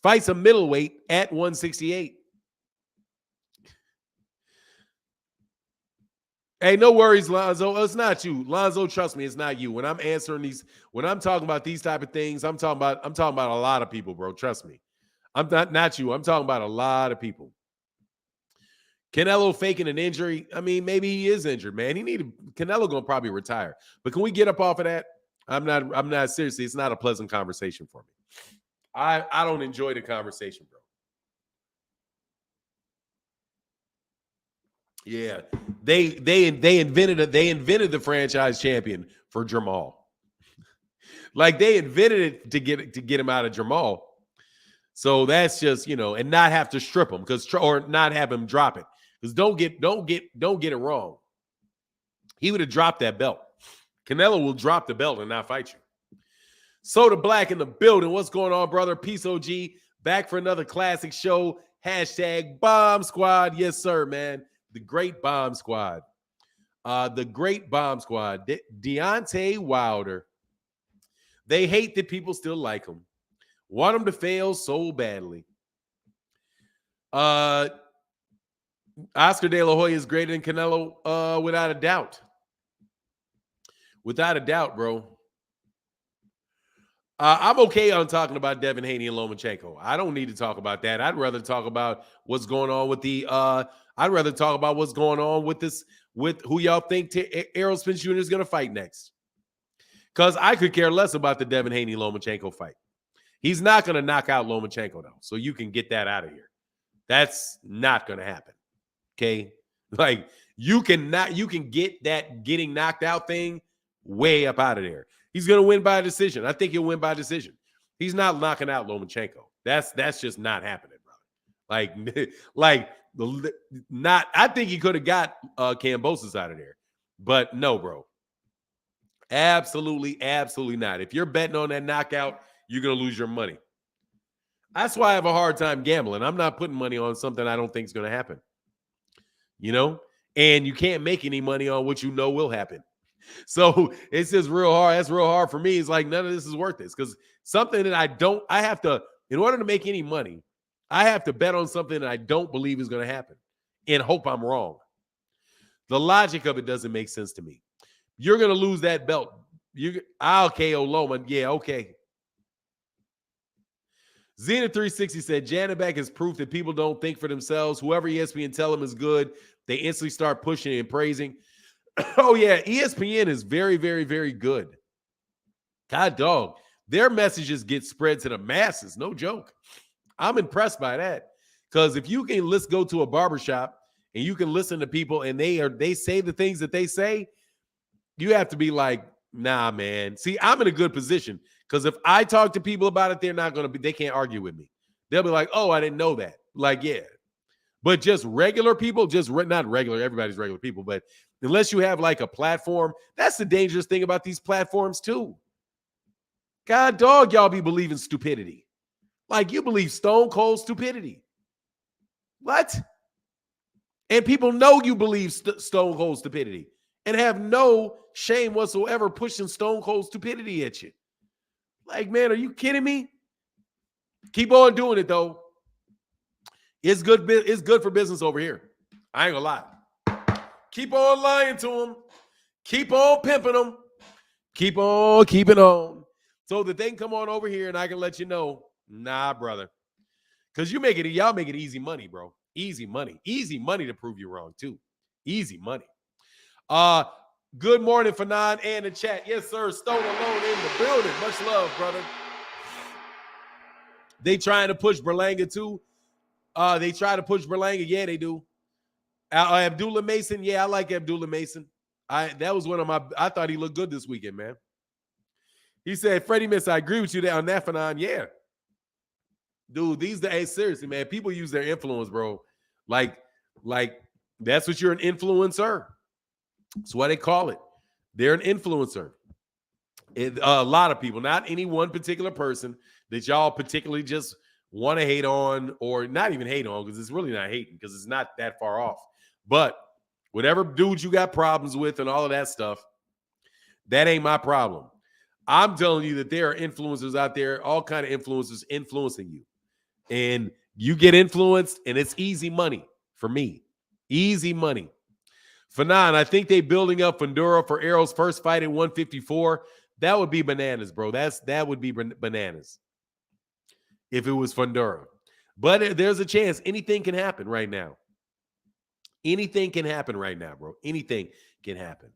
Fights a middleweight at 168. Hey, no worries, Lonzo. It's not you. Lonzo, trust me, it's not you. When I'm answering these, when I'm talking about these type of things, I'm talking about a lot of people, bro. Trust me. I'm not you. I'm talking about a lot of people. Canelo faking an injury. I mean, maybe he is injured, man. Canelo gonna probably retire. But can we get up off of that? I'm not seriously, it's not a pleasant conversation for me. I don't enjoy the conversation, bro. Yeah, they invented the franchise champion for Jermall. Like they invented it to get him out of Jermall. So that's just, and not have to strip him or not have him drop it. Because don't get it wrong. He would have dropped that belt. Canelo will drop the belt and not fight you. Soda Black in the building. What's going on, brother? Peace OG. Back for another classic show. Hashtag Bomb Squad. Yes, sir, man. The great Bomb Squad. The great Bomb Squad. Deontay Wilder. They hate that people still like him. Want him to fail so badly. Oscar De La Hoya is greater than Canelo, without a doubt. Without a doubt, bro. I'm okay on talking about Devin, Haney, and Lomachenko. I don't need to talk about that. I'd rather talk about what's going on with with who y'all think Errol Spence Jr. is going to fight next. Because I could care less about the Devin, Haney, Lomachenko fight. He's not going to knock out Lomachenko, though. So you can get that out of here. That's not going to happen. Okay? Like, you can get that getting knocked out thing way up out of there. He's going to win by a decision. I think he'll win by decision. He's not knocking out Lomachenko. That's just not happening, brother. I think he could have got Kambosos out of there. But no, bro. Absolutely, absolutely not. If you're betting on that knockout, you're going to lose your money. That's why I have a hard time gambling. I'm not putting money on something I don't think is going to happen. And you can't make any money on what you know will happen. So it's just real hard. That's real hard for me. It's like none of this is worth this because something that I have to, in order to make any money, I have to bet on something that I don't believe is going to happen and hope I'm wrong. The logic of it doesn't make sense to me. You're going to lose that belt. I'll KO Loma. Yeah, okay. Xena 360 said, Janabek is proof that people don't think for themselves. Whoever ESPN tell them is good, they instantly start pushing and praising. Oh, yeah, ESPN is very, very, very good. God dog, their messages get spread to the masses. No joke. I'm impressed by that. Because if you can go to a barbershop and you can listen to people and they say the things that they say, you have to be like, nah, man. See, I'm in a good position. Because if I talk to people about it, they can't argue with me. They'll be like, oh, I didn't know that. Like, yeah. But just regular people, not regular, everybody's regular people, but unless you have like a platform, that's the dangerous thing about these platforms too. God dog, y'all be believing stupidity. Like you believe stone cold stupidity. What? And people know you believe stone cold stupidity and have no shame whatsoever pushing stone cold stupidity at you. Like, man, are you kidding me? Keep on doing it though. It's good. It's good for business over here. I ain't gonna lie. Keep on lying to them. Keep on pimping them. Keep on keeping on. So that they can come on over here and I can let you know, nah, brother. Because y'all make it easy money, bro. Easy money. Easy money to prove you wrong, too. Easy money. Good morning, Fannon and the chat. Yes, sir. Stone Alone in the building. Much love, brother. They trying to push Berlanga, too. They try to push Berlanga. Yeah, they do. Abdullah Mason. Yeah, I like Abdullah Mason. That was one of my. I thought he looked good this weekend, man. He said, Freddie Miss, I agree with you on that, Fannon. Yeah. Dude, these days, seriously, man, people use their influence, bro. Like that's what you're an influencer. That's why they call it. They're an influencer. A lot of people, not any one particular person that y'all particularly just want to hate on or not even hate on because it's really not hating because it's not that far off. But Whatever dudes you got problems with and all of that stuff, that ain't my problem. I'm telling you that there are influencers out there, all kind of influencers influencing you. And you get influenced, and it's easy money for me. Easy money. Fannon, I think they building up Fundora for Errol's first fight at 154. That would be bananas, bro. That would be bananas if it was Fundora. But there's a chance. Anything can happen right now. Anything can happen right now, bro. Anything can happen.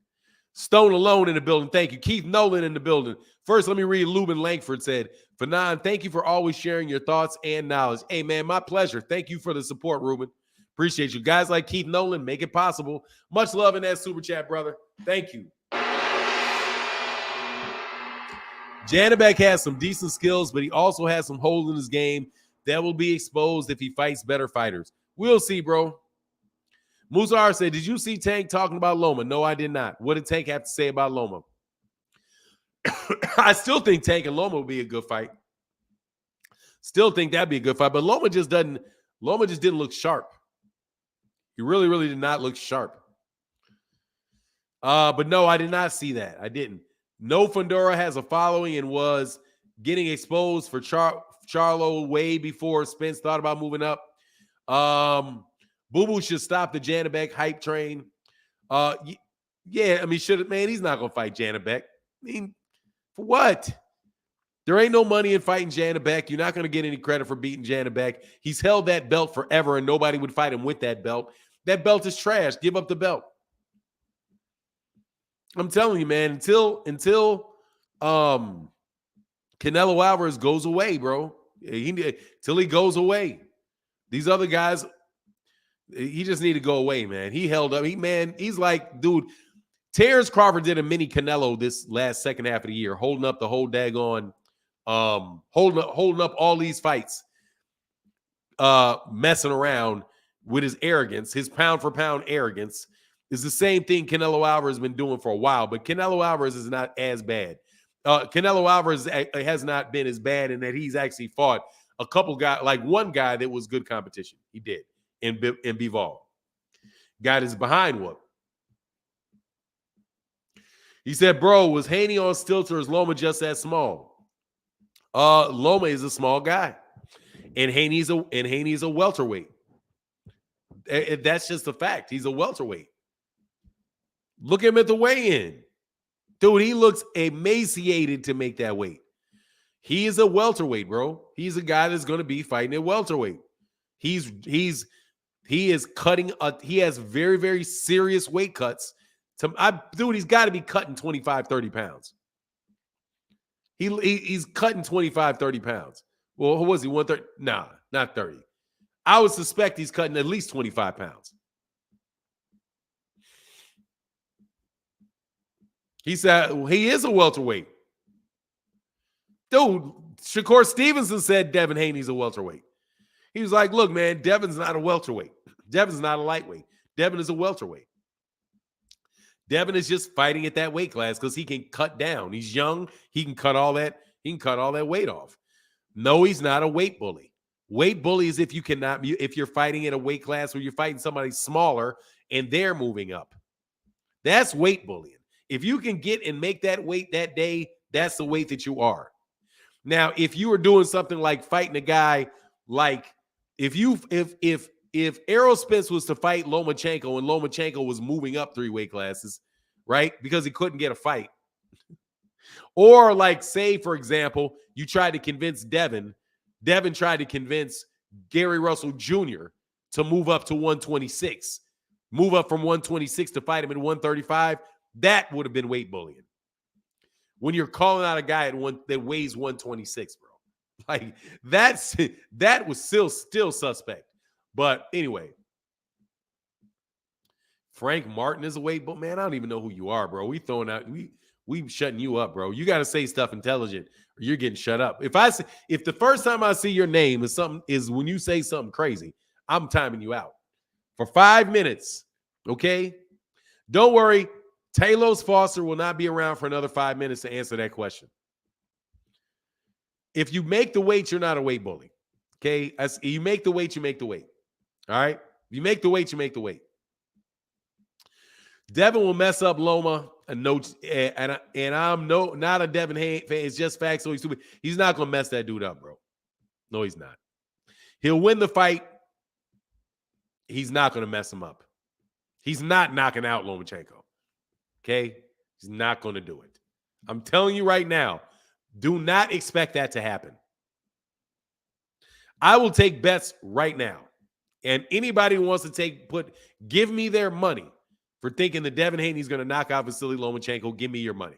Stone Alone in the building. Thank you. Keith Nolan in the building. First, let me read. Lubin Langford said, Fannon, thank you for always sharing your thoughts and knowledge. Hey, man, my pleasure. Thank you for the support, Ruben. Appreciate you. Guys like Keith Nolan, make it possible. Much love in that super chat, brother. Thank you. Janibek has some decent skills, but he also has some holes in his game that will be exposed if he fights better fighters. We'll see, bro. Musar said, did you see Tank talking about Loma? No, I did not. What did Tank have to say about Loma? I still think Tank and Loma would be a good fight. Still think that'd be a good fight, but Loma just didn't look sharp. He really, really did not look sharp. But no, I did not see that. I didn't. No, Fundora has a following and was getting exposed for Charlo way before Spence thought about moving up. Boo Boo should stop the Janibek hype train. Yeah, I mean, he's not gonna fight Janibek. I mean, for what? There ain't no money in fighting Janibek. You're not gonna get any credit for beating Janibek. He's held that belt forever, and nobody would fight him with that belt. That belt is trash. Give up the belt. I'm telling you, man, until Canelo Alvarez goes away, bro. Till he goes away. These other guys, he just need to go away, man. He held up. He's like, dude, Terence Crawford did a mini Canelo this last second half of the year, holding up the whole daggone, holding up all these fights, messing around with his arrogance, his pound for pound arrogance. Is the same thing Canelo Alvarez has been doing for a while, but Canelo Alvarez is not as bad. Canelo Alvarez has not been as bad in that he's actually fought a couple guys, like one guy that was good competition. He did in Bivol. Got his behind whoop. He said, bro, was Haney on stilts or is Loma just that small? Loma is a small guy. And Haney's a welterweight. That's just a fact. He's a welterweight. Look at him at the weigh-in. Dude, he looks emaciated to make that weight. He is a welterweight, bro. He's a guy that's going to be fighting at welterweight. He is cutting. He has very, very serious weight cuts. Dude, he's got to be cutting 25, 30 pounds. He's cutting 25, 30 pounds. Well, who was he? 130? Nah, not 30. I would suspect he's cutting at least 25 pounds. He said he is a welterweight. Dude, Shakur Stevenson said Devin Haney's a welterweight. He was like, look, man, Devin's not a welterweight. Devin's not a lightweight. Devin is a welterweight. Devin is just fighting at that weight class because he can cut down. He's young. He can cut all that. He can cut all that weight off. No, he's not a weight bully. Weight bully is if you're fighting in a weight class where you're fighting somebody smaller and they're moving up. That's weight bullying. If you can get and make that weight that day, that's the weight that you are. Now, if you were doing something like fighting a guy like if Errol Spence was to fight Lomachenko and Lomachenko was moving up 3 weight classes, right? Because he couldn't get a fight. Or like, say, for example, you tried to convince Devin tried to convince Gary Russell Jr. to move up to 126, move up from 126 to fight him at 135. That would have been weight bullying. When you're calling out a guy that weighs 126, bro. Like that was still suspect. But anyway, Frank Martin is a weight bully. Man, I don't even know who you are, bro. We shutting you up, bro. You got to say stuff intelligent or you're getting shut up. If the first time I see your name is when you say something crazy, I'm timing you out for 5 minutes. Okay? Don't worry. Talos Foster will not be around for another 5 minutes to answer that question. If you make the weight, you're not a weight bully. Okay? You make the weight, you make the weight. All right? You make the weight, you make the weight. Devin will mess up Loma. And I'm not a Devin fan. It's just facts. So he's stupid. He's not gonna mess that dude up, bro. No, he's not. He'll win the fight. He's not gonna mess him up. He's not knocking out Lomachenko. Okay, he's not gonna do it. I'm telling you right now. Do not expect that to happen. I will take bets right now, and anybody who wants to give me their money for thinking that Devin Haney is going to knock out Vasily Lomachenko. Give me your money.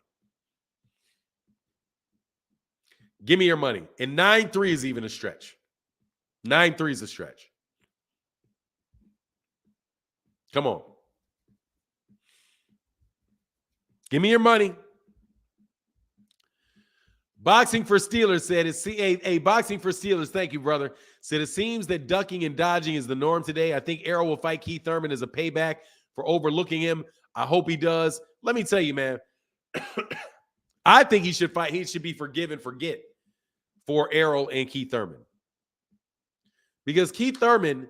Give me your money. And 9-3 is even a stretch. 9-3 is a stretch. Come on. Give me your money. Boxing for Steelers said, Boxing for Steelers, thank you, brother. Said it seems that ducking and dodging is the norm today. I think Errol will fight Keith Thurman as a payback for overlooking him. I hope he does. Let me tell you, man. I think he should fight. He should be forgive and forget for Errol and Keith Thurman. Because Keith Thurman,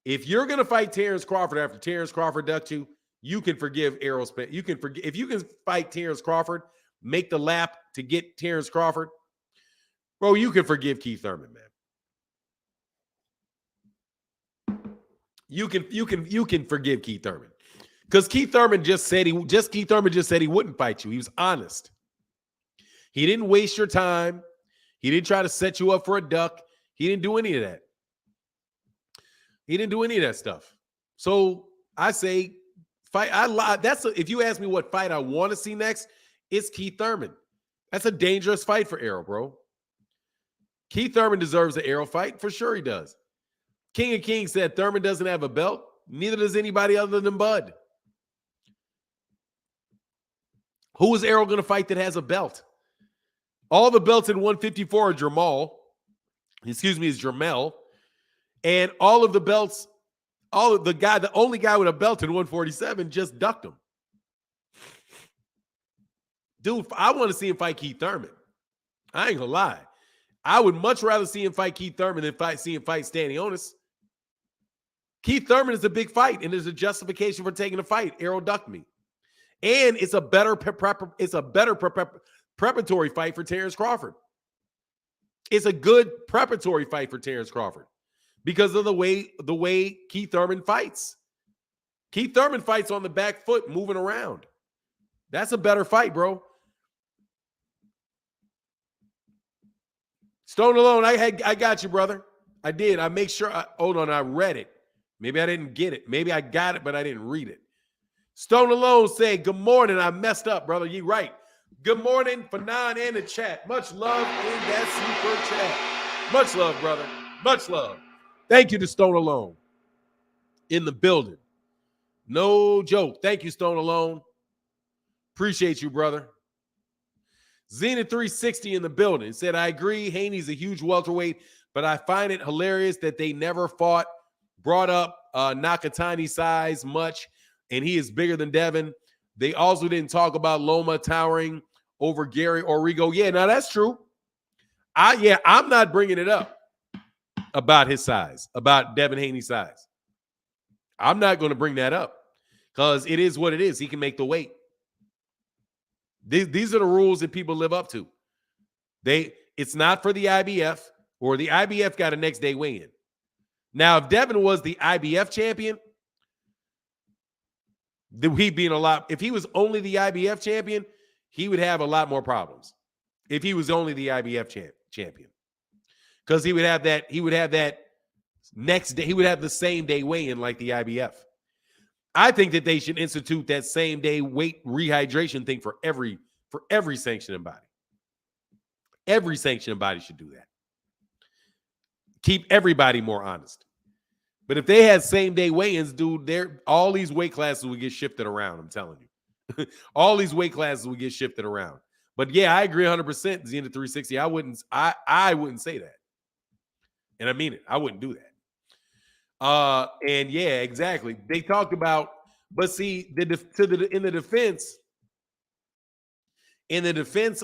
if you're going to fight Terence Crawford after Terence Crawford ducked you, you can forgive Errol Spence. You can forgive if you can fight Terence Crawford, make the lap to get Terence Crawford, bro. You can forgive Keith Thurman, man. You can forgive Keith Thurman because Keith Thurman just said he wouldn't fight you. He was honest. He didn't waste your time. He didn't try to set you up for a duck. He didn't do any of that. He didn't do any of that stuff. So I say, fight. If you ask me what fight I want to see next, it's Keith Thurman. That's a dangerous fight for Errol, bro. Keith Thurman deserves an Errol fight. For sure he does. King of Kings said Thurman doesn't have a belt. Neither does anybody other than Bud. Who is Errol going to fight that has a belt? All the belts in 154 are Jermall. Is Jermall. And all of the belts, the only guy with a belt in 147 just ducked him. Dude, I want to see him fight Keith Thurman. I ain't gonna lie. I would much rather see him fight Keith Thurman than see him fight Stanionis. Keith Thurman is a big fight, and there's a justification for taking a fight. Errol ducked me. And it's a better preparatory fight for Terence Crawford. It's a good preparatory fight for Terence Crawford because of the way Keith Thurman fights. Keith Thurman fights on the back foot, moving around. That's a better fight, bro. Stone Alone, I got you, brother. I did. I make sure. Hold on, I read it. Maybe I didn't get it. Maybe I got it, but I didn't read it. Stone Alone said, good morning. I messed up, brother. You right. Good morning, Fannon and the chat. Much love in that super chat. Much love, brother. Much love. Thank you to Stone Alone in the building. No joke. Thank you, Stone Alone. Appreciate you, brother. Zenith 360 in the building said, I agree. Haney's a huge welterweight, but I find it hilarious that they never brought up Nakatani's size much, and he is bigger than Devin. They also didn't talk about Loma towering over Gary Origo. Yeah, now that's true. I'm not bringing it up about his size, about Devin Haney's size. I'm not going to bring that up because it is what it is. He can make the weight. These are the rules that people live up to. It's not for the IBF, or the IBF got a next day weigh-in. Now, if Devin was the IBF champion, he'd be in a lot. If he was only the IBF champion, he would have a lot more problems. If he was only the IBF champion, because he would have that next day. He would have the same day weigh-in like the IBF. I think that they should institute that same day weight rehydration thing for every sanctioning body. Every sanctioning body should do that. Keep everybody more honest. But if they had same day weigh-ins, dude, all these weight classes would get shifted around. I'm telling you, all these weight classes would get shifted around. But yeah, I agree 100%. Zenith 360. I wouldn't say that, and I mean it. I wouldn't do that. And yeah, exactly. They talked about, but see, in the defense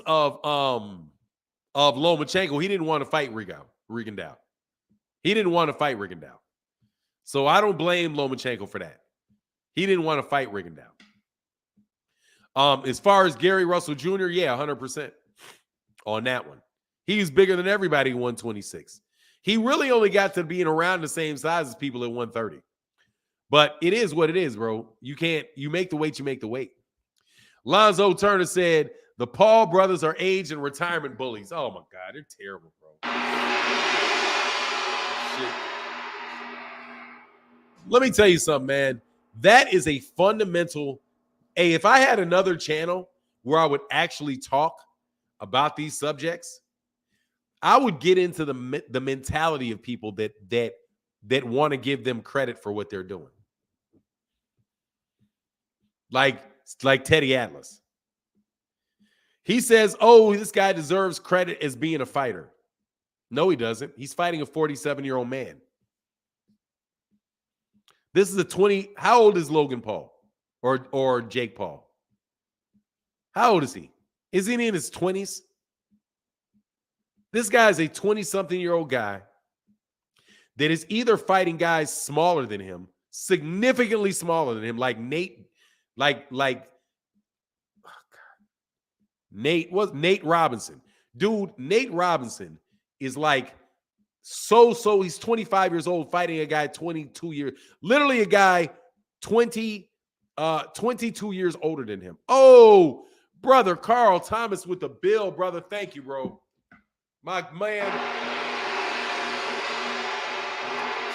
of Lomachenko, he didn't want to fight Rigondeaux. He didn't want to fight Rigondeaux. So I don't blame Lomachenko for that. He didn't want to fight Rigondeaux. As far as Gary Russell Jr., yeah, 100% on that one. He's bigger than everybody at 126. He really only got to being around the same size as people at 130. But it is what it is, bro. You make the weight, you make the weight. Lonzo Turner said, the Paul brothers are age and retirement bullies. Oh, my God. They're terrible, bro. Shit. Let me tell you something, man. That is a fundamental. Hey, if I had another channel where I would actually talk about these subjects, I would get into the mentality of people that want to give them credit for what they're doing. Like Teddy Atlas. He says, oh, this guy deserves credit as being a fighter. No, he doesn't. He's fighting a 47-year-old man. This is a 20. How old is Logan Paul or Jake Paul? How old is he? Is he in his 20s? This guy is a 20-something-year-old guy that is either fighting guys smaller than him, significantly smaller than him, like Nate, Nate Robinson. Dude, Nate Robinson is like so he's 25 years old fighting a guy 22 years, literally a guy 22 years older than him. Oh, brother Carl Thomas with the bill, brother. Thank you, bro. My man.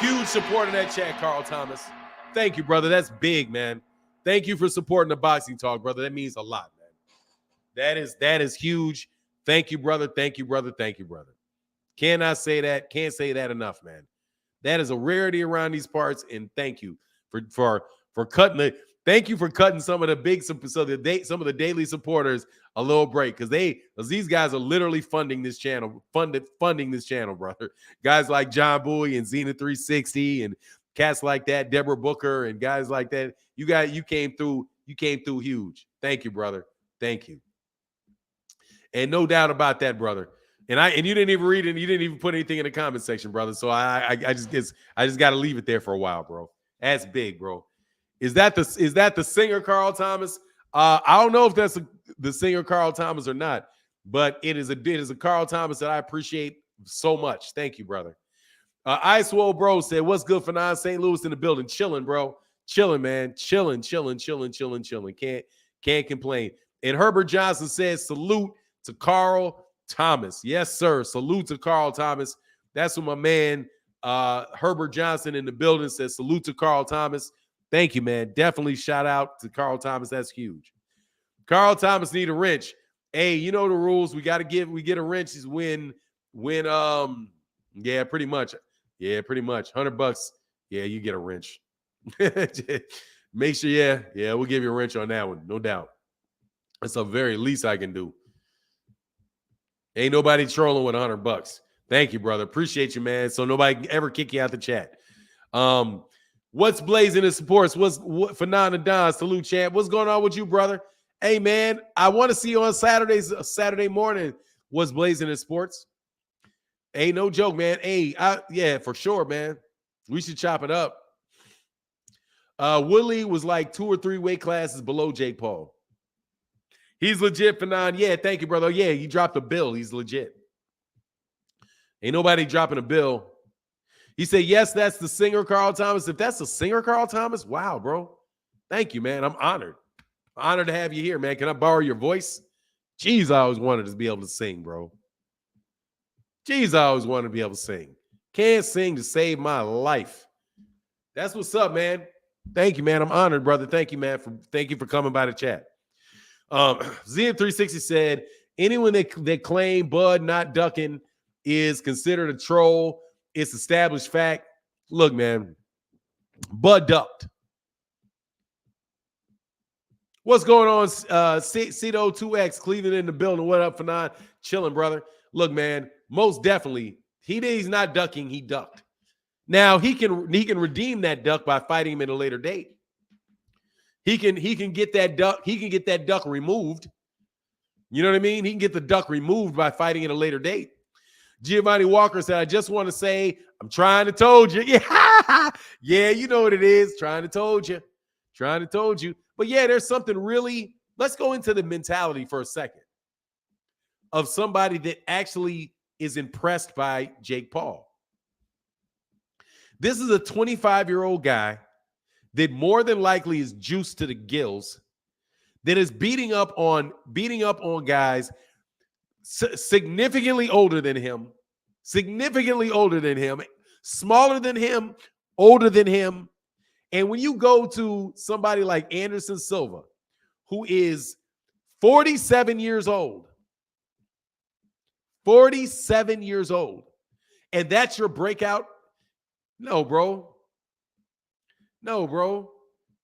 Huge support in that chat, Carl Thomas. Thank you, brother. That's big, man. Thank you for supporting the Boxing Talk, brother. That means a lot, man. That is huge. Thank you, brother. Thank you, brother. Thank you, brother. Cannot say that. Can't say that enough, man. That is a rarity around these parts, and thank you for cutting the. Thank you for cutting some of the daily supporters a little break because these guys are literally funding this channel, funding this channel, brother. Guys like John Bowie and Zenith 360 and cats like that, Deborah Booker and guys like that. You came through huge. Thank you, brother. Thank you. And no doubt about that, brother. And you didn't even read it. You didn't even put anything in the comment section, brother. So I just got to leave it there for a while, bro. That's big, bro. Is that the singer Carl Thomas? I don't know if that's the singer Carl Thomas or not, but it is a Carl Thomas that I appreciate so much. Thank you, brother. Ice Swole Bro said, "What's good for non St. Louis in the building? Chilling, bro. Chilling, man. Chilling. Can't complain." And Herbert Johnson says, "Salute to Carl Thomas." Yes, sir. Salute to Carl Thomas. That's what my man Herbert Johnson in the building says. Salute to Carl Thomas. Thank you, man. Definitely shout out to Carl Thomas. That's huge. Carl Thomas need a wrench. Hey, you know the rules. We get a wrench is when yeah, pretty much. Yeah, pretty much. $100. Yeah, you get a wrench. Make sure, yeah, we'll give you a wrench on that one. No doubt. That's the very least I can do. Ain't nobody trolling with $100. Thank you, brother. Appreciate you, man. So nobody can ever kick you out the chat. What's blazing in sports? What's Fannon and Don? Salute, champ. What's going on with you, brother? Hey, man, I want to see you on Saturday morning. What's blazing in sports? Hey, no joke, man. Hey, yeah, for sure, man. We should chop it up. Woodley was like 2 or 3 weight classes below Jake Paul. He's legit, Fannon. Yeah, thank you, brother. Yeah, he dropped a bill. He's legit. Ain't nobody dropping a bill. He said, yes, that's the singer, Carl Thomas. If that's the singer, Carl Thomas, wow, bro. Thank you, man. I'm honored. Honored to have you here, man. Can I borrow your voice? Jeez, I always wanted to be able to sing, bro. Jeez, I always wanted to be able to sing. Can't sing to save my life. That's what's up, man. Thank you, man. I'm honored, brother. Thank you, man. Thank you for coming by the chat. ZM360 said, anyone that claim Bud not ducking is considered a troll. It's established fact. Look, man, Bud ducked. What's going on? Cito 2X, Cleveland in the building. What up, Fannon? Chilling, brother. Look, man, most definitely, he's not ducking. He ducked. Now he can redeem that duck by fighting him at a later date. He can get that duck. He can get that duck removed. You know what I mean? He can get the duck removed by fighting at a later date. Giovanni Walker said, I just want to say, I'm trying to told you. Yeah, yeah, you know what it is. Trying to told you. But yeah, there's something really Let's go into the mentality for a second of somebody that actually is impressed by Jake Paul. This is a 25-year-old guy that more than likely is juiced to the gills, that is beating up on guys significantly older than him, smaller than him, older than him. And when you go to somebody like Anderson Silva, who is 47 years old, and that's your breakout? No, bro.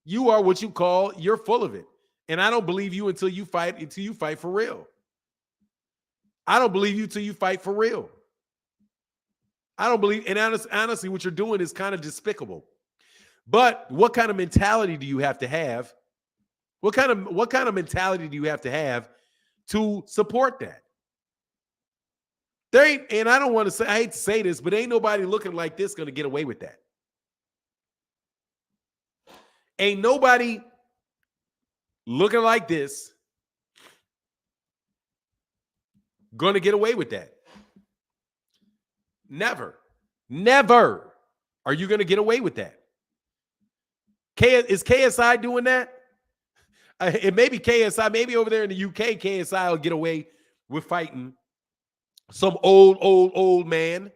You are what you call, you're full of it. And I don't believe you until you fight for real. I don't believe you till you fight for real. I don't believe, and honestly, what you're doing is kind of despicable. But what kind of mentality do you have to have? What kind of mentality do you have to have to support that? There ain't, and I don't want to say, I hate to say this, but ain't nobody looking like this going to get away with that. Ain't nobody looking like this going to get away with that. Never are you going to get away with that. Is KSI doing that? It may be KSI, maybe over there in the UK, KSI will get away with fighting some old man.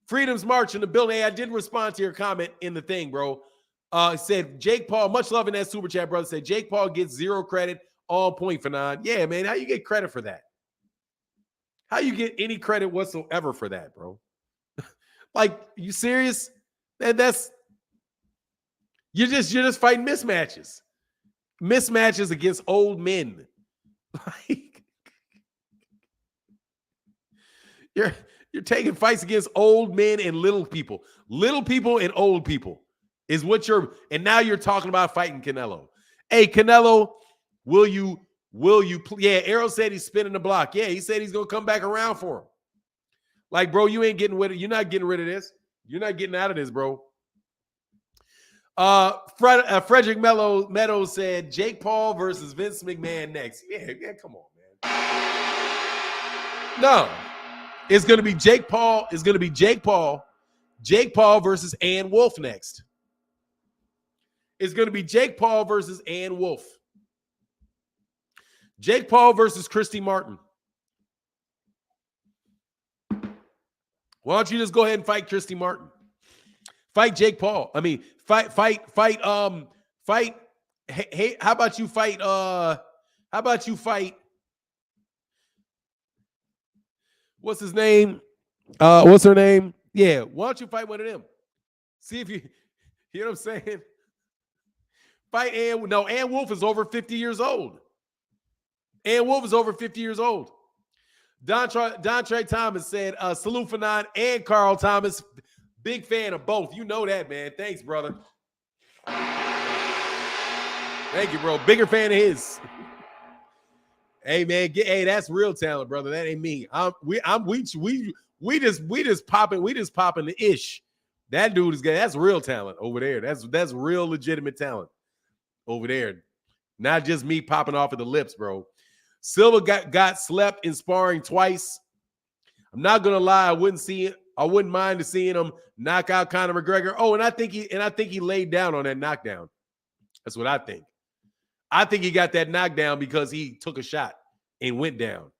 Freedom's March in the building. Hey, I did respond to your comment in the thing, bro. Said Jake Paul, much love in that super chat, brother. Said Jake Paul gets 0 credit, all point, Fannon. Yeah, man, how you get credit for that? How you get any credit whatsoever for that, bro? Like, you serious? That's you're just fighting mismatches against old men. Like, you're taking fights against old men and little people and old people is what and now you're talking about fighting Canelo. Hey, Canelo, will you yeah, Errol said he's spinning the block. Yeah, he said he's going to come back around for him. Like, bro, you ain't getting with it. You're not getting rid of this. You're not getting out of this, bro. Frederick Meadows said Jake Paul versus Vince McMahon next. Yeah, come on, man. No. It's going to be Jake Paul. It's going to be Jake Paul versus Ann Wolfe next. It's going to be Jake Paul versus Ann Wolfe. Jake Paul versus Christy Martin. Why don't you just go ahead and fight Christy Martin? Fight Jake Paul. I mean, fight. Hey, how about you fight? What's his name? What's her name? Yeah. Why don't you fight one of them? See if you know what I'm saying? Fight Ann. No, Ann Wolfe is over 50 years old. Ann Wolfe is over 50 years old. Dontre Thomas said, salute Fannon and Carl Thomas. Big fan of both. You know that, man. Thanks, brother. Thank you, bro. Bigger fan of his. Hey, man. Hey, that's real talent, brother. That ain't me. We just popping the ish. That dude is good. That's real talent over there. That's real legitimate talent over there. Not just me popping off of the lips, bro. Silva got slept in sparring twice. I'm not gonna lie, I wouldn't mind seeing him knock out Conor McGregor. Oh, and I think he laid down on that knockdown. That's what I think. I think he got that knockdown because he took a shot and went down.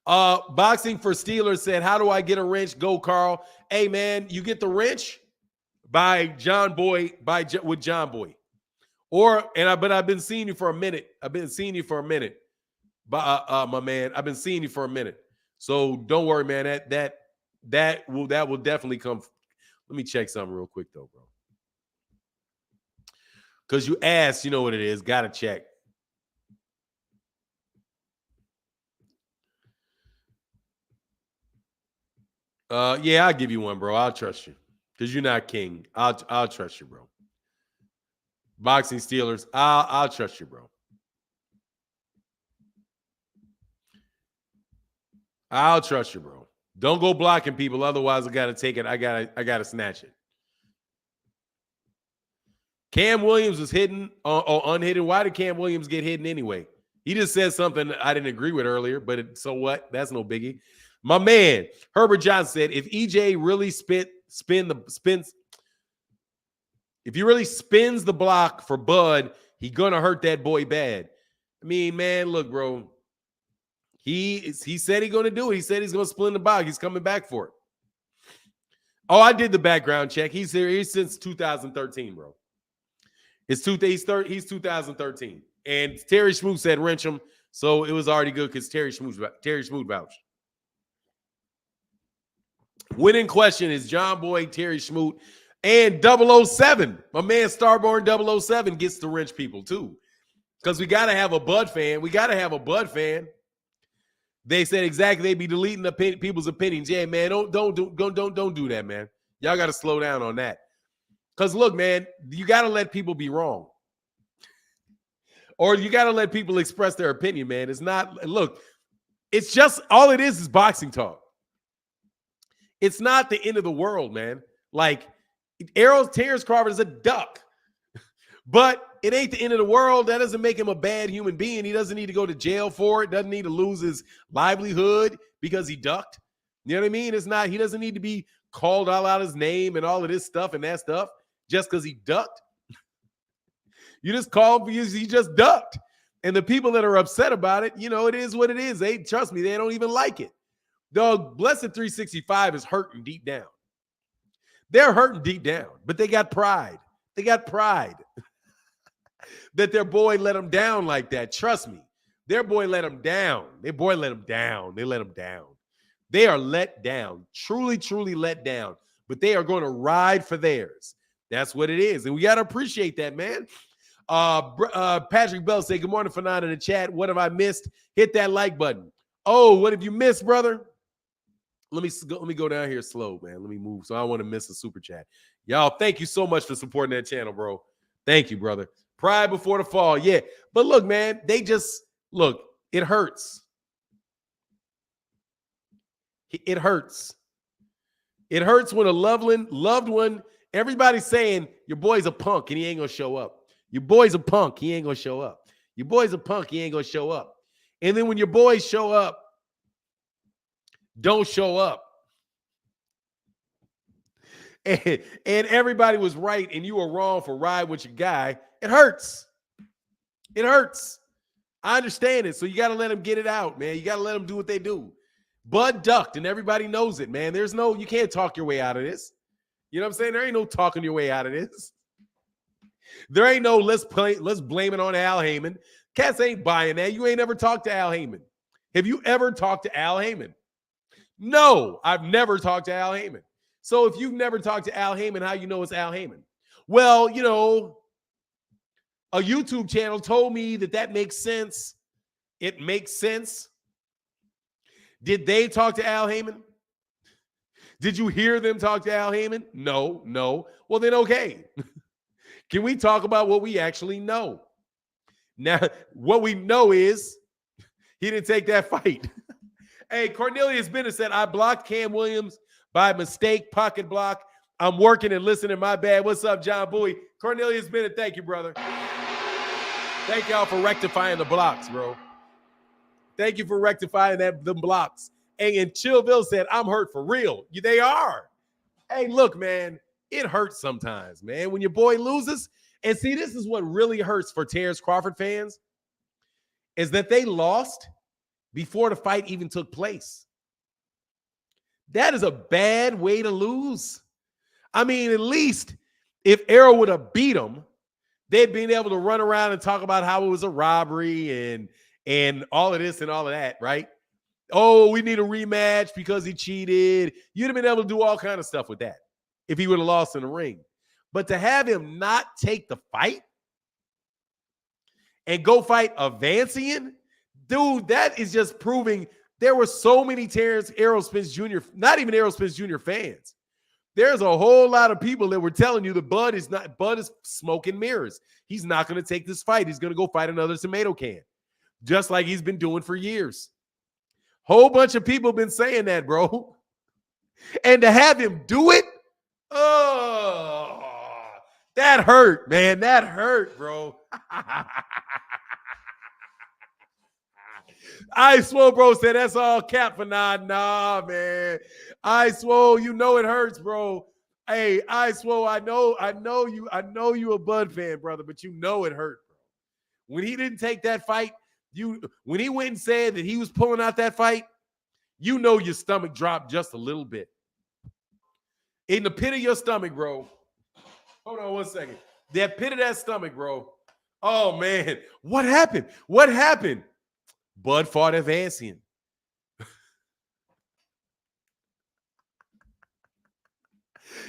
Boxing for Steelers said, how do I get a wrench? Go, Carl. Hey, man, you get the wrench with John Boy. But I've been seeing you for a minute. My man. I've been seeing you for a minute. So don't worry, man. That will definitely come. Let me check something real quick though, bro. Because you asked, you know what it is. Gotta check. Yeah, I'll give you one, bro. I'll trust you. Because you're not king. I'll trust you, bro. Boxing Steelers, I'll trust you, bro. I'll trust you, bro. Don't go blocking people, otherwise I gotta take it. I gotta snatch it. Cam Williams was hidden or unhidden. Why did Cam Williams get hidden anyway? He just said something I didn't agree with earlier, but so what? That's no biggie. My man, Herbert Johnson said, if EJ really if he really spins the block for Bud, he gonna hurt that boy bad. I mean, man, look, bro. He said he's gonna do it. He said he's gonna split the block. He's coming back for it. Oh, I did the background check. He's here since 2013, bro. He's 2013. And Terry Smoot said wrench him, so it was already good because Terry Smoot vouched. Winning question is John Boy, Terry Smoot, and 007. My man Starborn 007 gets to wrench people too. Because we got to have a Bud fan. They said exactly they be deleting people's opinions. Yeah, man, don't do that, man. Y'all got to slow down on that. Because look, man, you got to let people be wrong. Or you got to let people express their opinion, man. It's not, look, it's just, all it is boxing talk. It's not the end of the world, man. Like, Terence Crawford is a duck. But it ain't the end of the world. That doesn't make him a bad human being. He doesn't need to go to jail for it. Doesn't need to lose his livelihood because he ducked. You know what I mean? It's not, he doesn't need to be called all out his name and all of this stuff and that stuff just because he ducked. You just call him because he just ducked. And the people that are upset about it, you know, it is what it is. They, trust me, they don't even like it. Dog, Blessed 365 is hurting deep down. They're hurting deep down, but they got pride. They got pride that their boy let them down like that. Trust me, their boy let them down. Their boy let them down. They let them down. They are let down, truly, truly let down, but they are going to ride for theirs. That's what it is. And we got to appreciate that, man. Patrick Bell say, good morning, Fannon in the chat. What have I missed? Hit that like button. Oh, what have you missed, brother? Let me go down here slow, man. Let me move. So I don't want to miss a super chat. Y'all, thank you so much for supporting that channel, bro. Thank you, brother. Pride before the fall. Yeah. But look, man, look, it hurts. It hurts. It hurts when a loved one, everybody's saying your boy's a punk and he ain't going to show up. Your boy's a punk. He ain't going to show up. Your boy's a punk. He ain't going to show up. And then when your boys show up, don't show up. And everybody was right and you were wrong for riding with your guy. It hurts. It hurts. I understand it. So you got to let them get it out, man. You got to let them do what they do. Bud ducked and everybody knows it, man. You can't talk your way out of this. You know what I'm saying? There ain't no talking your way out of this. There ain't no let's blame it on Al Heyman. Cats ain't buying that. You ain't ever talked to Al Heyman. Have you ever talked to Al Heyman? No, I've never talked to Al Heyman. So if you've never talked to Al Heyman, how you know it's Al Heyman? Well, you know, a YouTube channel told me that makes sense. It makes sense. Did they talk to Al Heyman? Did you hear them talk to Al Heyman? No. Well, then okay. Can we talk about what we actually know? Now, what we know is he didn't take that fight. Hey, Cornelius Bennett said, I blocked Cam Williams by mistake, pocket block. I'm working and listening. My bad. What's up, John Bowie? Cornelius Bennett, thank you, brother. Thank y'all for rectifying the blocks, bro. Thank you for rectifying them blocks. And Chillville said, I'm hurt for real. They are. Hey, look, man, it hurts sometimes, man, when your boy loses. And see, this is what really hurts for Terence Crawford fans is that they lost before the fight even took place. That is a bad way to lose. I mean, at least if Errol would have beat him, they'd been able to run around and talk about how it was a robbery and all of this and all of that, right? Oh, we need a rematch because he cheated. You'd have been able to do all kind of stuff with that if he would have lost in the ring. But to have him not take the fight and go fight Avancian, dude, that is just proving there were so many Errol Spence Jr., not even Errol Spence Jr. fans. There's a whole lot of people that were telling you Bud is smoke and mirrors. He's not going to take this fight. He's going to go fight another tomato can, just like he's been doing for years. Whole bunch of people been saying that, bro. And to have him do it, oh, That hurt, man. That hurt, bro. I swore, bro, said that's all cap for nah, man. I swore, you know it hurts, bro. Hey, I swore, I know you a Bud fan, brother, but you know it hurt, bro. When he didn't take that fight, when he went and said that he was pulling out that fight, you know your stomach dropped just a little bit. In the pit of your stomach, bro. Hold on 1 second. That pit of that stomach, bro. Oh, man. What happened? What happened? Bud fought Evancian.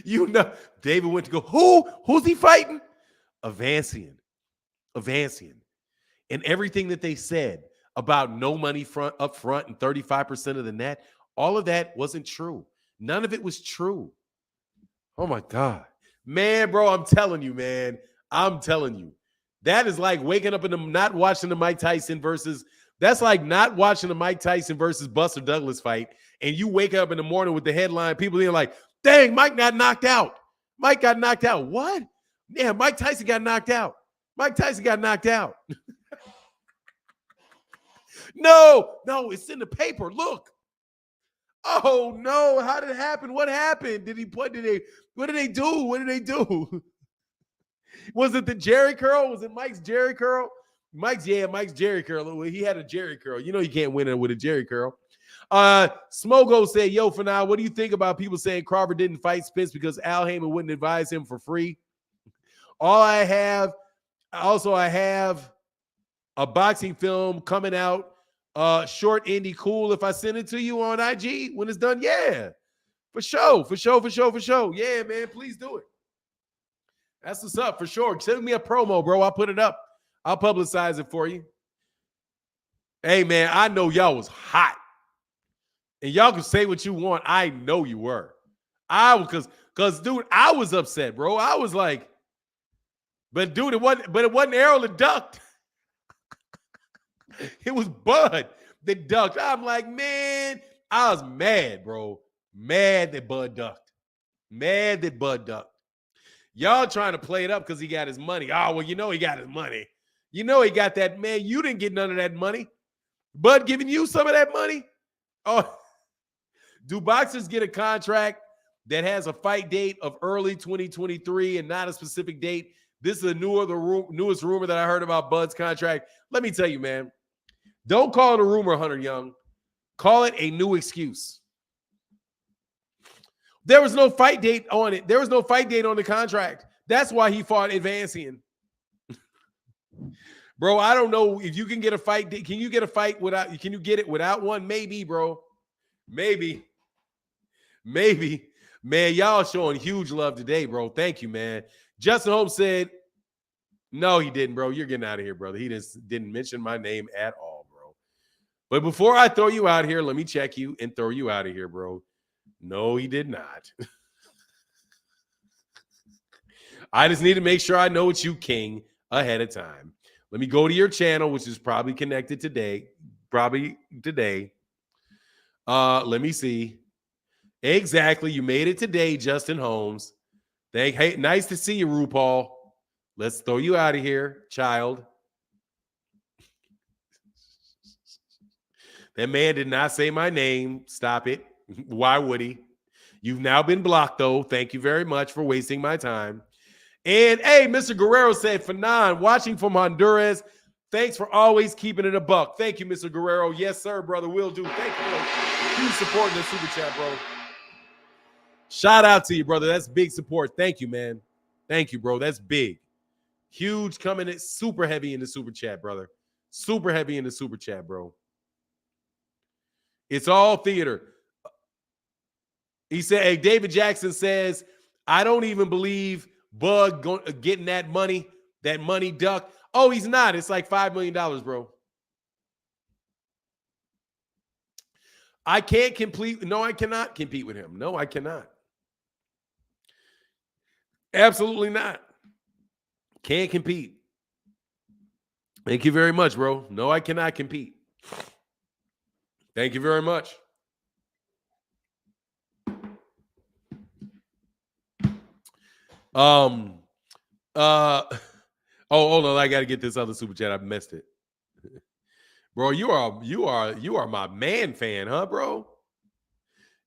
You know, David went to go, who's he fighting? Evancian. And everything that they said about no money up front and 35% of the net, all of that wasn't true. None of it was true. Oh, my God. Man, bro, I'm telling you, man. I'm telling you. That is like waking up and not watching the Mike Tyson versus – that's like not watching the Mike Tyson versus Buster Douglas fight, and you wake up in the morning with the headline, people being like, dang, Mike got knocked out. Mike got knocked out. What? Yeah, Mike Tyson got knocked out. Mike Tyson got knocked out. No, it's in the paper. Look. Oh, no. How did it happen? What happened? What did they do? Was it the Jerry curl? Was it Mike's Jerry curl? Mike's Jerry curl. He had a Jerry curl. You know you can't win it with a Jerry curl. Smogo said, yo, for now, what do you think about people saying Crawford didn't fight Spence because Al Heyman wouldn't advise him for free? I have a boxing film coming out, short indie cool. If I send it to you on IG when it's done, yeah, for sure. Yeah, man, please do it. That's what's up, for sure. Send me a promo, bro. I'll put it up. I'll publicize it for you. Hey, man, I know y'all was hot. And y'all can say what you want. I know you were. Because, dude, I was upset, bro. I was like, but, dude, it wasn't Errol that ducked. It was Bud that ducked. I'm like, man, I was mad, bro. Mad that Bud ducked. Y'all trying to play it up because he got his money. Oh, well, you know he got his money. You know he got that, man. You didn't get none of that money. Bud giving you some of that money? Oh, do boxers get a contract that has a fight date of early 2023 and not a specific date? This is the newest rumor that I heard about Bud's contract. Let me tell you, man, don't call it a rumor, Hunter Young. Call it a new excuse. There was no fight date on it. There was no fight date on the contract. That's why he fought Evancian. Bro, I don't know if you can get a fight. Can you get a fight without? Can you get it without one? Maybe, bro. Maybe. Man, y'all showing huge love today, bro. Thank you, man. Justin Holmes said, no, he didn't, bro. You're getting out of here, brother. He just didn't mention my name at all, bro. But before I throw you out here, let me check you and throw you out of here, bro. No, he did not. I just need to make sure I know it's you, King, ahead of time. Let me go to your channel, which is probably connected today. Let me see. Exactly. You made it today, Justin Holmes. Hey, nice to see you, RuPaul. Let's throw you out of here, child. That man did not say my name. Stop it. Why would he? You've now been blocked, though. Thank you very much for wasting my time. And, hey, Mr. Guerrero said, Fannon, watching from Honduras. Thanks for always keeping it a buck. Thank you, Mr. Guerrero. Yes, sir, brother. Will do. Thank you for huge support in the super chat, bro. Shout out to you, brother. That's big support. Thank you, man. Thank you, bro. That's big. Huge coming in, super heavy in the super chat, brother. Super heavy in the super chat, bro. It's all theater. He said, hey, David Jackson says, I don't even believe Bud getting that money duck. Oh, he's not. It's like $5 million, bro. I can't compete. No, I cannot compete with him. No, I cannot. Absolutely not. Can't compete. Thank you very much, bro. No, I cannot compete. Thank you very much. Oh, hold on. I got to get this other super chat. I missed it. Bro, you are my man fan, huh, bro?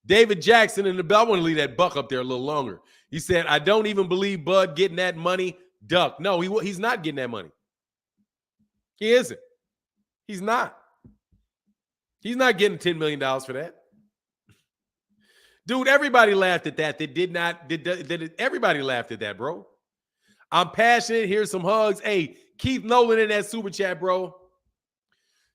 David Jackson in the bell. I want to leave that buck up there a little longer. He said, I don't even believe Bud getting that money. Duck. No, he's not getting that money. He isn't. He's not. He's not getting $10 million for that. Dude, everybody laughed at that. Everybody laughed at that, bro. I'm passionate. Here's some hugs. Hey, Keith Nolan in that super chat, bro.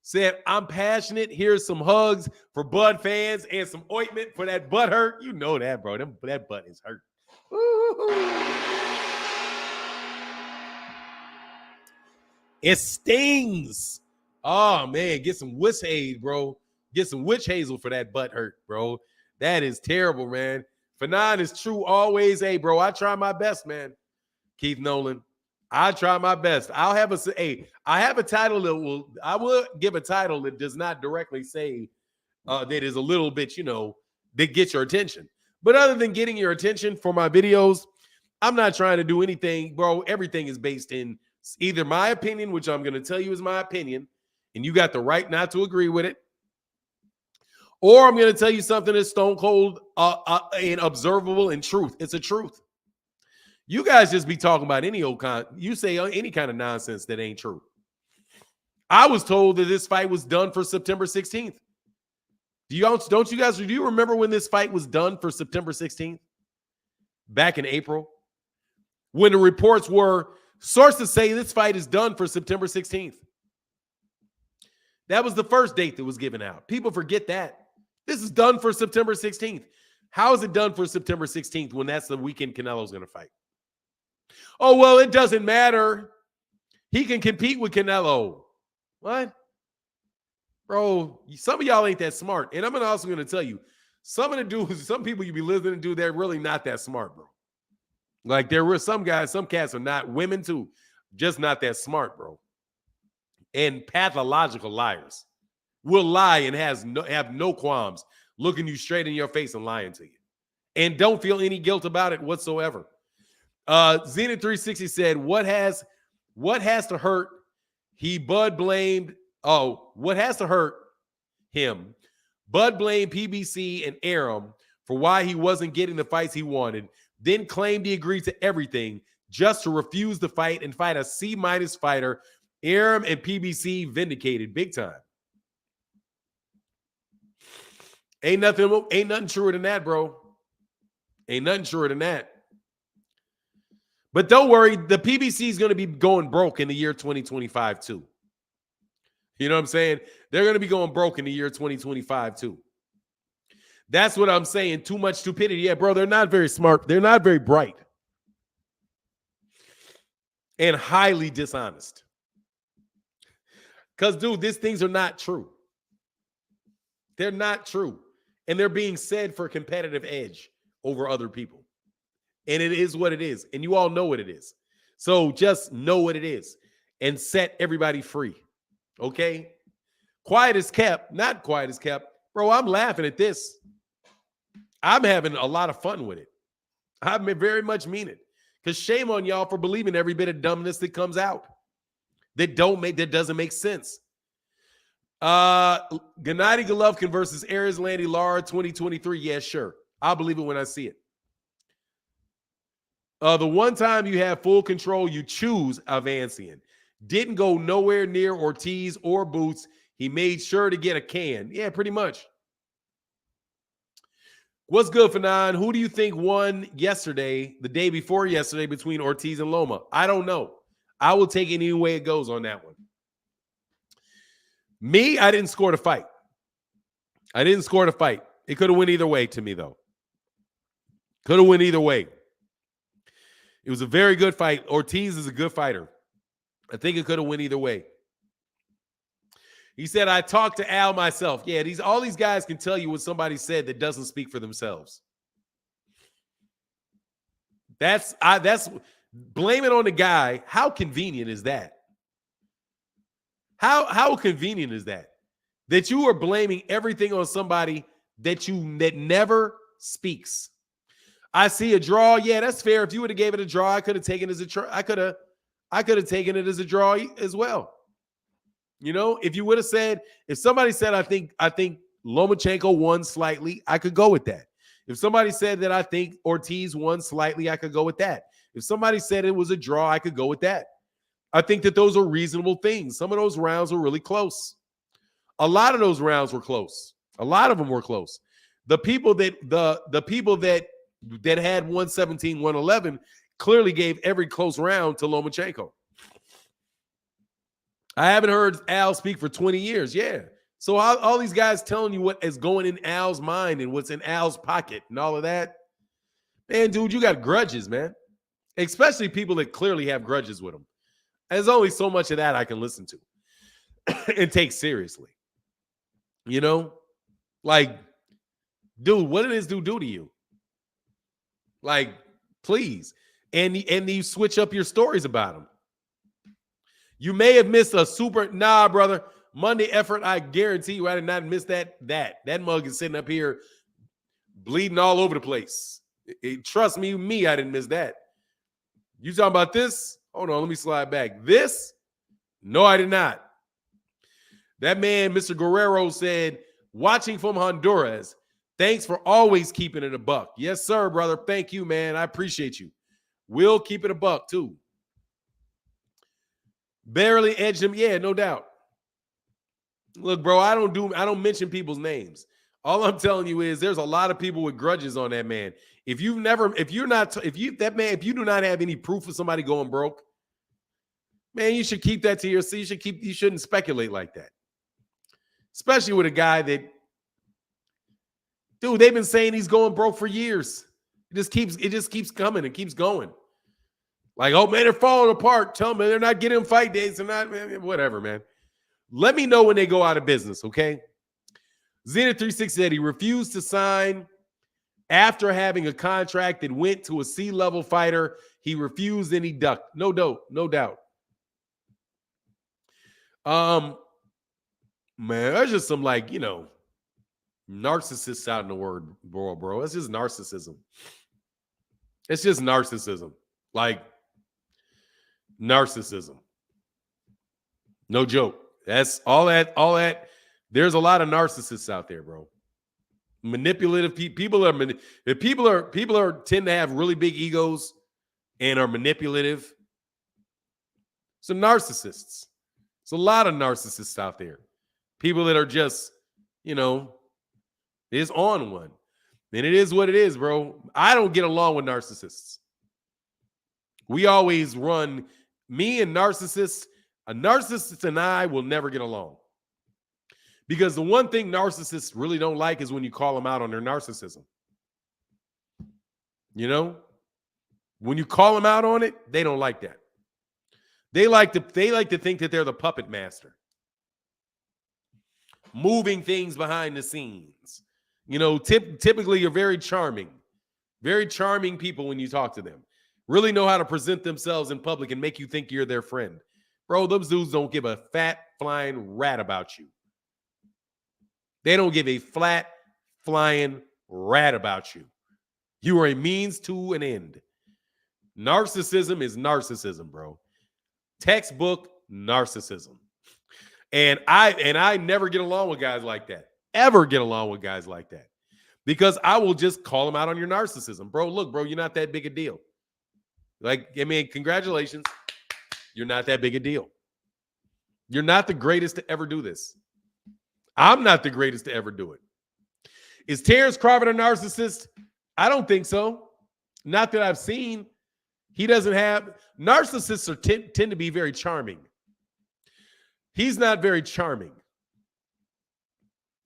Said, I'm passionate. Here's some hugs for Bud fans and some ointment for that butt hurt. You know that, bro. That butt is hurt. Woo-hoo. It stings. Oh, man. Get some witch hazel, bro. Get some witch hazel for that butt hurt, bro. That is terrible, man. Fannon is true always. Hey, bro, I try my best, man. Keith Nolan. I try my best. I have a title that I will give a title that does not directly say that is a little bit, that gets your attention. But other than getting your attention for my videos, I'm not trying to do anything, bro. Everything is based in either my opinion, which I'm going to tell you is my opinion, and you got the right not to agree with it, or I'm going to tell you something that's stone cold and observable and truth. It's a truth. You guys just be talking about any old you say any kind of nonsense that ain't true. I was told that this fight was done for September 16th. Do you remember when this fight was done for September 16th? Back in April? When the reports were, sources say this fight is done for September 16th. That was the first date that was given out. People forget that. This is done for September 16th. How is it done for September 16th when that's the weekend Canelo's going to fight? Oh, well, it doesn't matter. He can compete with Canelo. What? Bro, some of y'all ain't that smart. And I'm also going to tell you, some people you be listening to, they're really not that smart, bro. Like there were some cats are not, women too, just not that smart, bro. And pathological liars will lie and have no qualms looking you straight in your face and lying to you. And don't feel any guilt about it whatsoever. Zenith 360 said, what has to hurt? Bud blamed. Oh, what has to hurt him? Bud blamed PBC and Aram for why he wasn't getting the fights he wanted, then claimed he agreed to everything just to refuse the fight and fight a C- fighter. Aram and PBC vindicated big time. Ain't nothing truer than that, bro. Ain't nothing truer than that. But don't worry, the PBC is going to be going broke in the year 2025 too. You know what I'm saying? They're going to be going broke in the year 2025 too. That's what I'm saying. Too much stupidity. Yeah, bro, they're not very smart. They're not very bright. And highly dishonest. Because, dude, these things are not true. They're not true. And they're being said for competitive edge over other people. And it is what it is. And you all know what it is. So just know what it is and set everybody free. Okay? Quiet as kept, not quiet as kept. Bro, I'm laughing at this. I'm having a lot of fun with it. I very much mean it. Because shame on y'all for believing every bit of dumbness that comes out. That doesn't make sense. Gennady Golovkin versus Aries Landy Lara 2023. Yeah, sure. I'll believe it when I see it. The one time you have full control, you choose Avancian. Didn't go nowhere near Ortiz or Boots. He made sure to get a can. Yeah, pretty much. What's good, Fannon? Who do you think won yesterday, the day before yesterday, between Ortiz and Loma? I don't know. I will take it any way it goes on that one. Me, I didn't score the fight. It could have went either way to me, though. Could have went either way. It was a very good fight. Ortiz is a good fighter. I think it could have went either way. He said, I talked to Al myself. Yeah, all these guys can tell you what somebody said that doesn't speak for themselves. That's blame it on the guy. How convenient is that? How convenient is that? That you are blaming everything on somebody that never speaks. I see a draw. Yeah, that's fair. If you would have gave it a draw, I could have taken it as a draw. I could have taken it as a draw as well. You know, if you would have said, if somebody said, I think Lomachenko won slightly, I could go with that. If somebody said that I think Ortiz won slightly, I could go with that. If somebody said it was a draw, I could go with that. I think that those are reasonable things. Some of those rounds were really close. A lot of those rounds were close. A lot of them were close. The people that had 117, 111 clearly gave every close round to Lomachenko. I haven't heard Al speak for 20 years. Yeah. So all these guys telling you what is going in Al's mind and what's in Al's pocket and all of that. Man, dude, you got grudges, man. Especially people that clearly have grudges with them. There's only so much of that I can listen to and take seriously. You know? Like, dude, what did this dude do to you? Like, please. And you switch up your stories about him. You may have missed a super, nah, brother. Monday effort, I guarantee you I did not miss that. That mug is sitting up here bleeding all over the place. Trust me, I didn't miss that. You talking about this? Hold on, let me slide back. This? No, I did not. That man, Mr. Guerrero, said, watching from Honduras, thanks for always keeping it a buck. Yes, sir, brother. Thank you, man. I appreciate you. We'll keep it a buck, too. Barely edged him. Yeah, no doubt. Look, bro, I don't mention people's names. All I'm telling you is there's a lot of people with grudges on that man. If you do not have any proof of somebody going broke, man, you should keep that to yourself. You shouldn't speculate like that. Especially with a guy that, dude, they've been saying he's going broke for years. It just keeps coming and keeps going. Like, oh man, they're falling apart. Tell me they're not getting fight dates. They're not, man, whatever, man. Let me know when they go out of business, okay? Zenith 360 said he refused to sign after having a contract that went to a C-level fighter. He refused and he ducked. No doubt. Man, there's just some, like, you know, narcissists out in the world, bro. It's just narcissism. It's just narcissism. Like, narcissism. No joke. That's all that. There's a lot of narcissists out there, bro. Manipulative people are tend to have really big egos and are manipulative. Some narcissists. It's a lot of narcissists out there. People that are just, you know, is on one. And it is what it is, bro. I don't get along with narcissists. We always run, me and narcissists, a narcissist and I will never get along. Because the one thing narcissists really don't like is when you call them out on their narcissism. You know? When you call them out on it, they don't like that. They like to think that they're the puppet master. Moving things behind the scenes. You know, typically you're very charming people when you talk to them. Really know how to present themselves in public and make you think you're their friend. Bro, those dudes don't give a fat flying rat about you. They don't give a flat flying rat about you. You are a means to an end. Narcissism is narcissism, bro. Textbook narcissism. And I never get along with guys like that. Ever get along with guys like that. Because I will just call them out on your narcissism. Bro, look, bro, you're not that big a deal. Like, I mean, congratulations. You're not that big a deal. You're not the greatest to ever do this. I'm not the greatest to ever do it. Is Terence Crawford a narcissist? I don't think so. Not that I've seen. He doesn't have. Narcissists tend to be very charming. He's not very charming.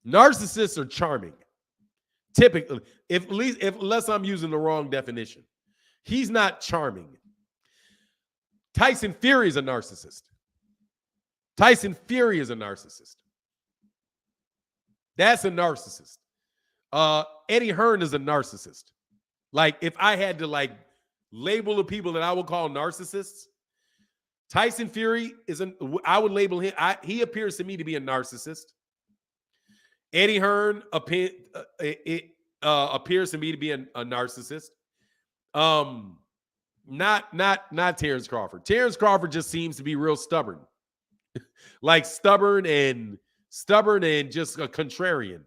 Narcissists are charming. Typically, unless I'm using the wrong definition. He's not charming. Tyson Fury is a narcissist. Tyson Fury is a narcissist. That's a narcissist. Eddie Hearn is a narcissist. Like, if I had to, like, label the people that I would call narcissists, Tyson Fury I would label him, he appears to me to be a narcissist. Eddie Hearn appears to me to be a narcissist. Not Terence Crawford. Terence Crawford just seems to be real stubborn. Like stubborn and just a contrarian,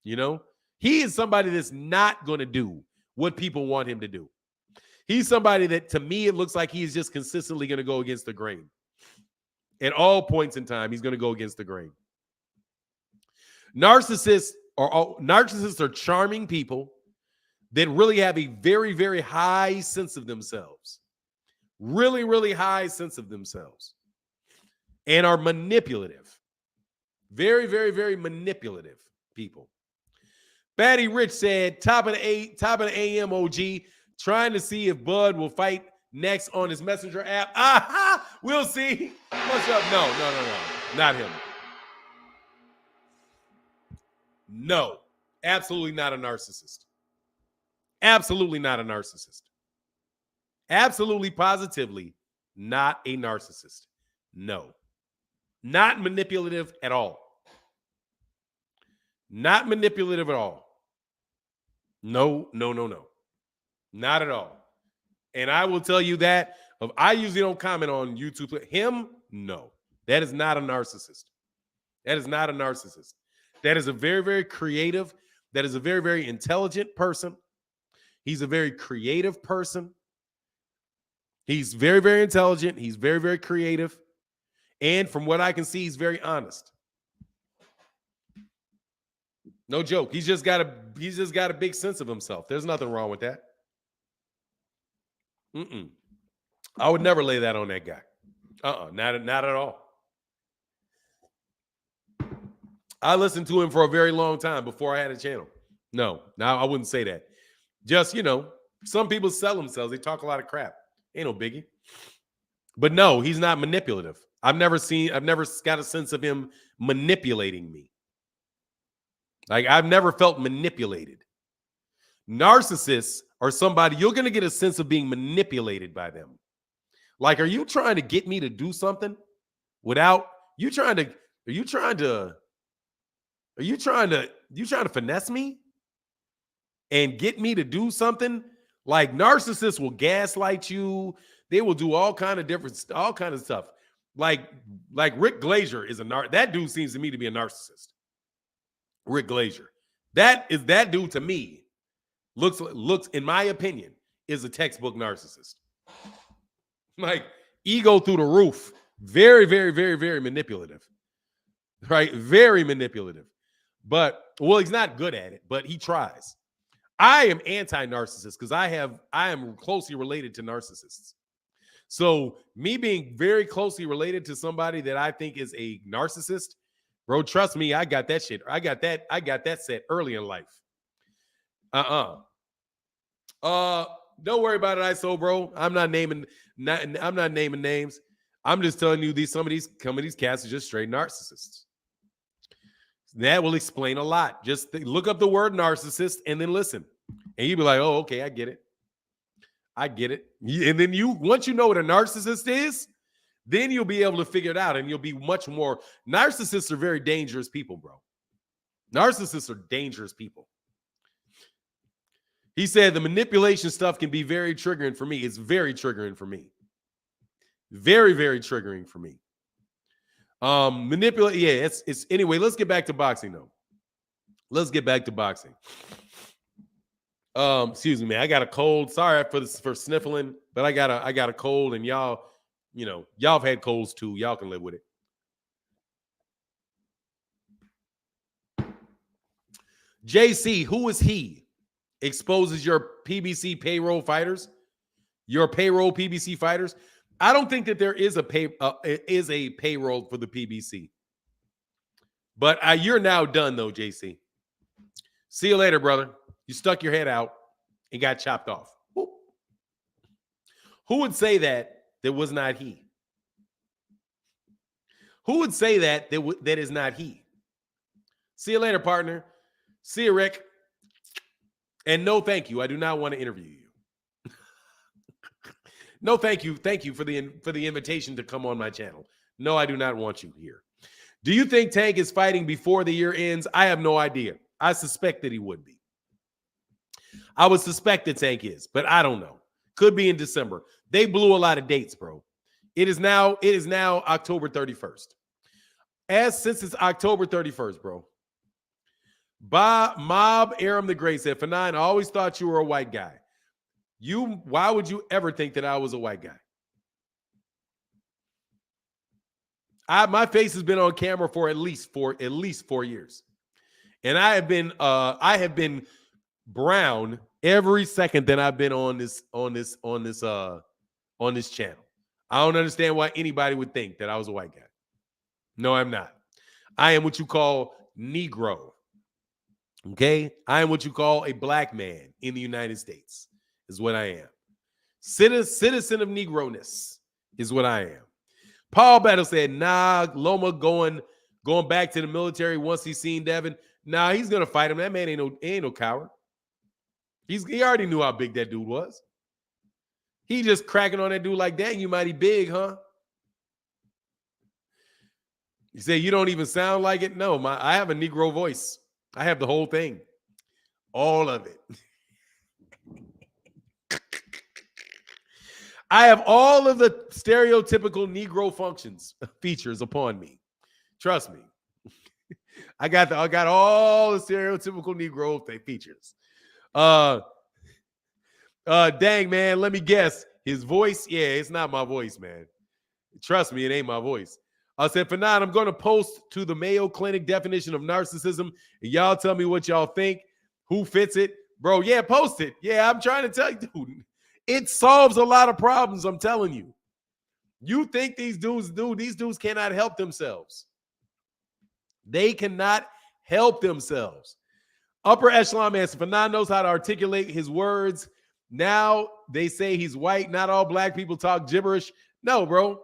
you know? He is somebody that's not going to do what people want him to do. He's somebody that, to me, it looks like he's just consistently going to go against the grain. At all points in time, he's going to go against the grain. Narcissists are charming people that really have a very, very high sense of themselves. Really, really high sense of themselves. And are manipulative. Very, very, very manipulative people. Batty Rich said, top of the AM OG, trying to see if Bud will fight next on his messenger app. Aha! We'll see. What's up? No. Not him. No. Absolutely not a narcissist. Absolutely not a narcissist. Absolutely, positively not a narcissist. No. Not manipulative at all. Not manipulative at all. No. Not at all. And I will tell you that I usually don't comment on YouTube. Him, no. That is not a narcissist. That is not a narcissist. That is a very, very creative, that is a very, very intelligent person. He's a very creative person. He's very, very intelligent. He's very, very creative. And from what I can see, he's very honest. No joke. He's just got a big sense of himself. There's nothing wrong with that. I would never lay that on that guy. Not at all. I listened to him for a very long time before I had a channel. No, I wouldn't say that. Just, some people sell themselves. They talk a lot of crap. Ain't no biggie. But no, he's not manipulative. I've never got a sense of him manipulating me. Like, I've never felt manipulated. Narcissists are somebody, you're going to get a sense of being manipulated by them. Like, are you trying to get me to do something without you trying to finesse me and get me to do something? Like, narcissists will gaslight you. They will do all kind of stuff. Like Rick Glazier is that dude seems to me to be a narcissist. Rick Glazier. That dude to me looks in my opinion is a textbook narcissist. Like, ego through the roof. Very, very, very, very manipulative. Right? Very manipulative. But, well, he's not good at it, but he tries. I am anti-narcissist because I am closely related to narcissists. So me being very closely related to somebody that I think is a narcissist, bro, trust me, I got that shit. I got that set early in life. Don't worry about it, ISO, bro. I'm not naming names. I'm just telling you some of these cats are just straight narcissists. That will explain a lot. Just look up the word narcissist and then listen. And you'll be like, oh, okay, I get it. And then once you know what a narcissist is, then you'll be able to figure it out and you'll be much more. Narcissists are very dangerous people, bro. Narcissists are dangerous people. He said the manipulation stuff can be very triggering for me. It's very triggering for me. Very, very triggering for me. Manipulate. Yeah, it's anyway. Let's get back to boxing though. Let's get back to boxing. Excuse me, man. I got a cold. Sorry for sniffling, but I got a cold, and y'all have had colds too. Y'all can live with it. JC, who is he? Exposes your PBC payroll fighters, your payroll PBC fighters. I don't think that there is a payroll for the PBC. But you're now done though, JC. See you later, brother. You stuck your head out and got chopped off. Whoop. Who would say that was not he? Who would say that is not he? See you later, partner. See you, Rick. And no, thank you. I do not want to interview you. No, thank you. Thank you for the invitation to come on my channel. No, I do not want you here. Do you think Tank is fighting before the year ends? I have no idea. I suspect that he would be. I would suspect that Tank is, but I don't know. Could be in December. They blew a lot of dates, bro. It is now October 31st. Since it's October 31st, bro. Mob Aram the Great said, Fannon, I always thought you were a white guy. Why would you ever think that I was a white guy? My face has been on camera for at least 4 years. And I have been brown every second that I've been on this channel. I don't understand why anybody would think that I was a white guy. No, I'm not. I am what you call Negro. Okay? I am what you call a black man in the United States, is what I am. Citizen of Negroness is what I am. Paul Battle said, nah, Loma going back to the military once he's seen Devin. Nah, he's gonna fight him. That man ain't no coward. He already knew how big that dude was. He just cracking on that dude like, dang, you mighty big, huh? You say you don't even sound like it? No, I have a Negro voice. I have the whole thing. All of it. I have all of the stereotypical Negro features upon me. Trust me. I got all the stereotypical Negro features. Dang, man, let me guess. His voice, yeah, it's not my voice, man. Trust me, it ain't my voice. I said, Fannon, I'm going to post to the Mayo Clinic definition of narcissism. And y'all tell me what y'all think. Who fits it? Bro, yeah, post it. Yeah, I'm trying to tell you, dude. It solves a lot of problems, I'm telling you. You think these dudes cannot help themselves. They cannot help themselves. Upper echelon man, Fannon knows how to articulate his words. Now they say he's white. Not all black people talk gibberish. No, bro.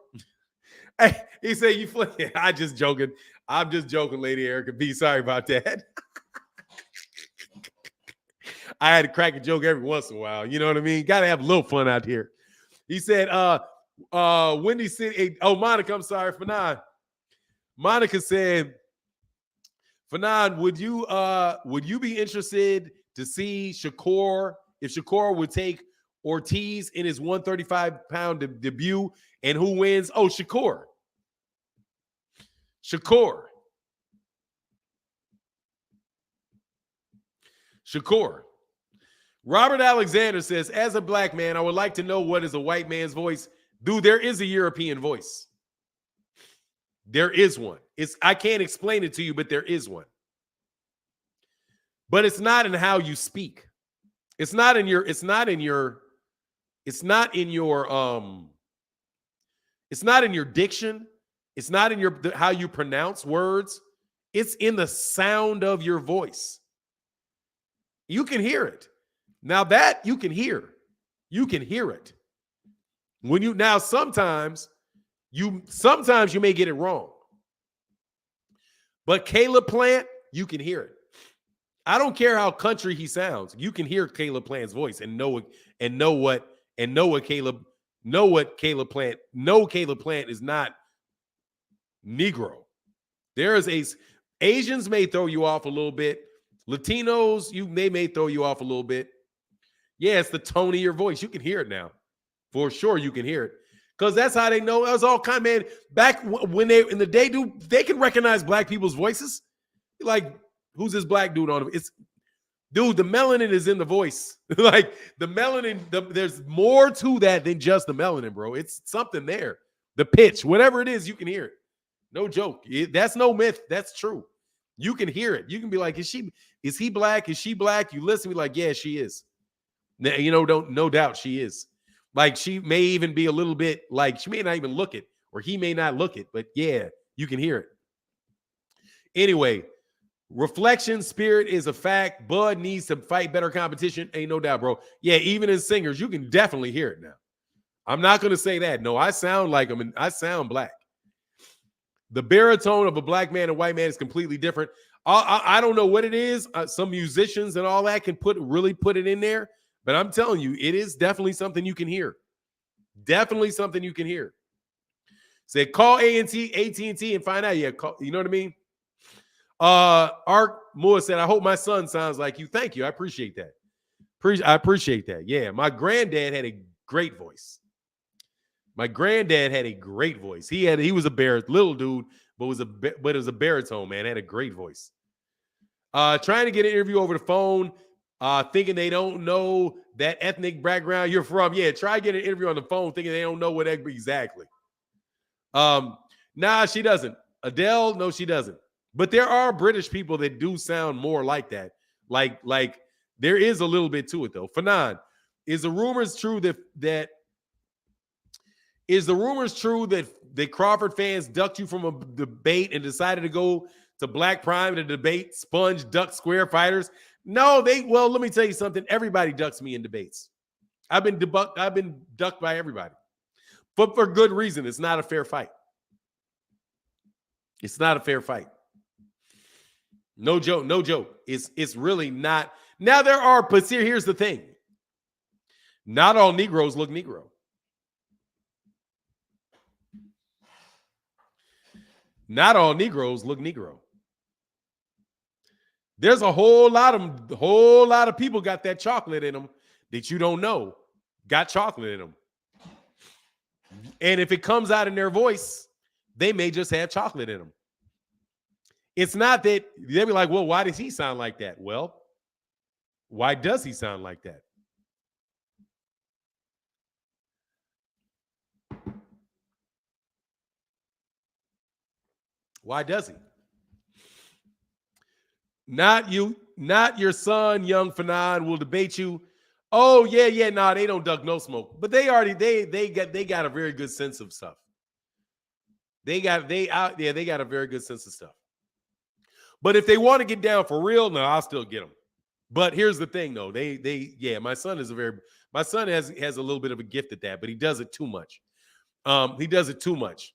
Hey, he said you flip. I'm just joking. I'm just joking, Lady Erica B. Sorry about that. I had to crack a joke every once in a while. You know what I mean? Got to have a little fun out here. He said, Wendy said, Monica, I'm sorry, Fannon. Monica said, Fannon, would you be interested to see Shakur, if Shakur would take Ortiz in his 135-pound debut, and who wins? Oh, Shakur. Robert Alexander says, as a black man, I would like to know what is a white man's voice. Dude, there is a European voice. There is one. I can't explain it to you, but there is one. But it's not in how you speak. It's not in your diction. It's not in how you pronounce words. It's in the sound of your voice. You can hear it. Now that you can hear it. Sometimes you may get it wrong. But Caleb Plant, you can hear it. I don't care how country he sounds. You can hear Caleb Plant's voice and know Caleb Plant is not Negro. Asians may throw you off a little bit. Latinos, they may throw you off a little bit. Yeah, it's the tone of your voice. You can hear it now. For sure, you can hear it. Because that's how they know. It was all kind of, man, back when they can recognize black people's voices. Like, who's this black dude on it? Dude, the melanin is in the voice. Like, the melanin, there's more to that than just the melanin, bro. It's something there. The pitch, whatever it is, you can hear it. No joke. That's no myth. That's true. You can hear it. You can be like, is he black? Is she black? You listen, be like, yeah, she is. No doubt she is. Like, she may even be a little bit like, she may not even look it, or he may not look it, but yeah, you can hear it. Anyway, reflection, spirit is a fact. Bud needs to fight better competition. Ain't no doubt, bro. Yeah, even as singers, you can definitely hear it now. I'm not going to say that. No, I sound like him, and I sound black. The baritone of a black man and white man is completely different. I don't know what it is. Some musicians and all that can really put it in there. But I'm telling you, it is definitely something you can hear. Definitely something you can hear. Say, call AT&T and find out. Yeah, you know what I mean? Art Moore said, I hope my son sounds like you. Thank you. I appreciate that. I appreciate that. Yeah, my granddad had a Great voice. My granddad had a great voice. He was a little dude, but it was a baritone, man. Had a great voice. Trying to get an interview over the phone, thinking they don't know that ethnic background you're from. Yeah, try to get an interview on the phone thinking they don't know what exactly. Nah, she doesn't. Adele, no, she doesn't. But there are British people that do sound more like that. Like there is a little bit to it though. Fannon, is the rumors true that Crawford fans ducked you from a debate and decided to go to Black Prime to debate Sponge Duck Square fighters? No, well, let me tell you something. Everybody ducks me in debates. I've been ducked by everybody. But for good reason. It's not a fair fight. It's not a fair fight. No joke, no joke. It's really not. Now there are, but here's the thing. Not all Negroes look Negro. Not all Negroes look Negro. There's a whole lot of people got that chocolate in them that you don't know got chocolate in them. And if it comes out in their voice, they may just have chocolate in them. It's not that they'll be like, well, why does he sound like that? Well, why does he sound like that? Why does he? Not you, not your son, young Fannon, will debate you. Oh, yeah, nah, they don't duck no smoke. But they got a very good sense of stuff. They got a very good sense of stuff. But if they want to get down for real, no, I'll still get them. But here's the thing, though. My son has a little bit of a gift at that, but he does it too much. He does it too much.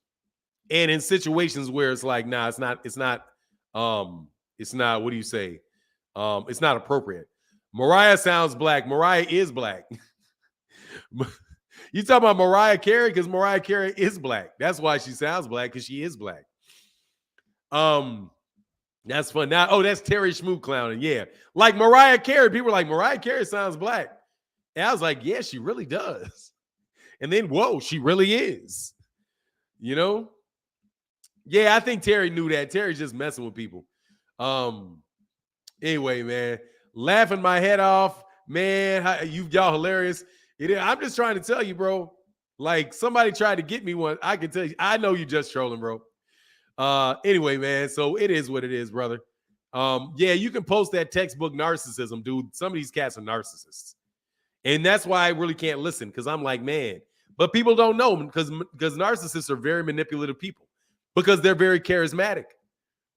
And in situations where it's like, nah, it's not, what do you say? It's not appropriate. Mariah sounds black. Mariah is black. You talking about Mariah Carey? Because Mariah Carey is black. That's why she sounds black, because she is black. That's fun. Now, oh, that's Terry Schmoot clowning. Yeah. Like Mariah Carey. People are like, Mariah Carey sounds black. And I was like, yeah, she really does. And then, whoa, she really is. You know? Yeah, I think Terry knew that. Terry's just messing with people. Anyway, man, laughing my head off, man. Y'all hilarious. I'm just trying to tell you, bro. Like, somebody tried to get me one. I can tell you. I know you just trolling, bro. Anyway, man. So it is what it is, brother. Yeah, you can post that textbook narcissism, dude. Some of these cats are narcissists, and that's why I really can't listen, because I'm like, man. But people don't know, because narcissists are very manipulative people, because they're very charismatic.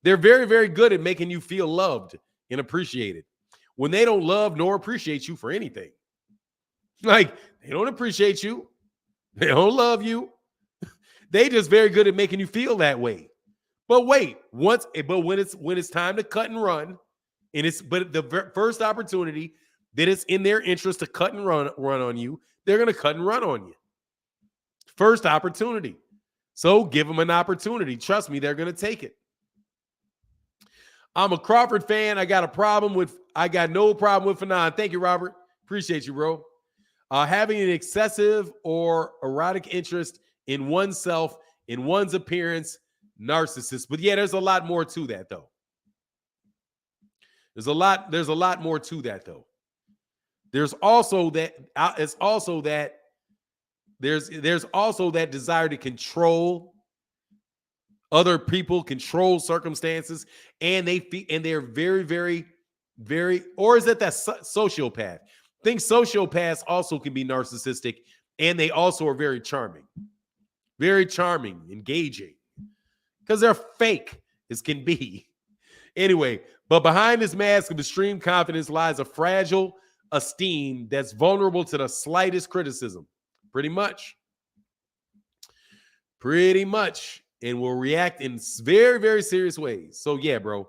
They're very, very good at making you feel loved and appreciated when they don't love nor appreciate you for anything. Like, they don't appreciate you. They don't love you. They just very good at making you feel that way. But wait, when it's time to cut and run, but the first opportunity that it's in their interest to cut and run on you, they're going to cut and run on you. First opportunity. So give them an opportunity. Trust me, they're going to take it. I'm a Crawford fan. I got no problem with Fannon. Thank you, Robert. Appreciate you, bro. Having an excessive or erotic interest in oneself, in one's appearance, narcissist. But yeah, there's a lot more to that, though. There's a lot more to that, though. There's also that desire to control other people, control circumstances, and they're very, very, very, or is that sociopath? I think sociopaths also can be narcissistic, and they also are very charming, engaging, because they're fake as can be. Anyway, but behind this mask of extreme confidence lies a fragile esteem that's vulnerable to the slightest criticism. Pretty much. And will react in very, very serious ways. So yeah, bro.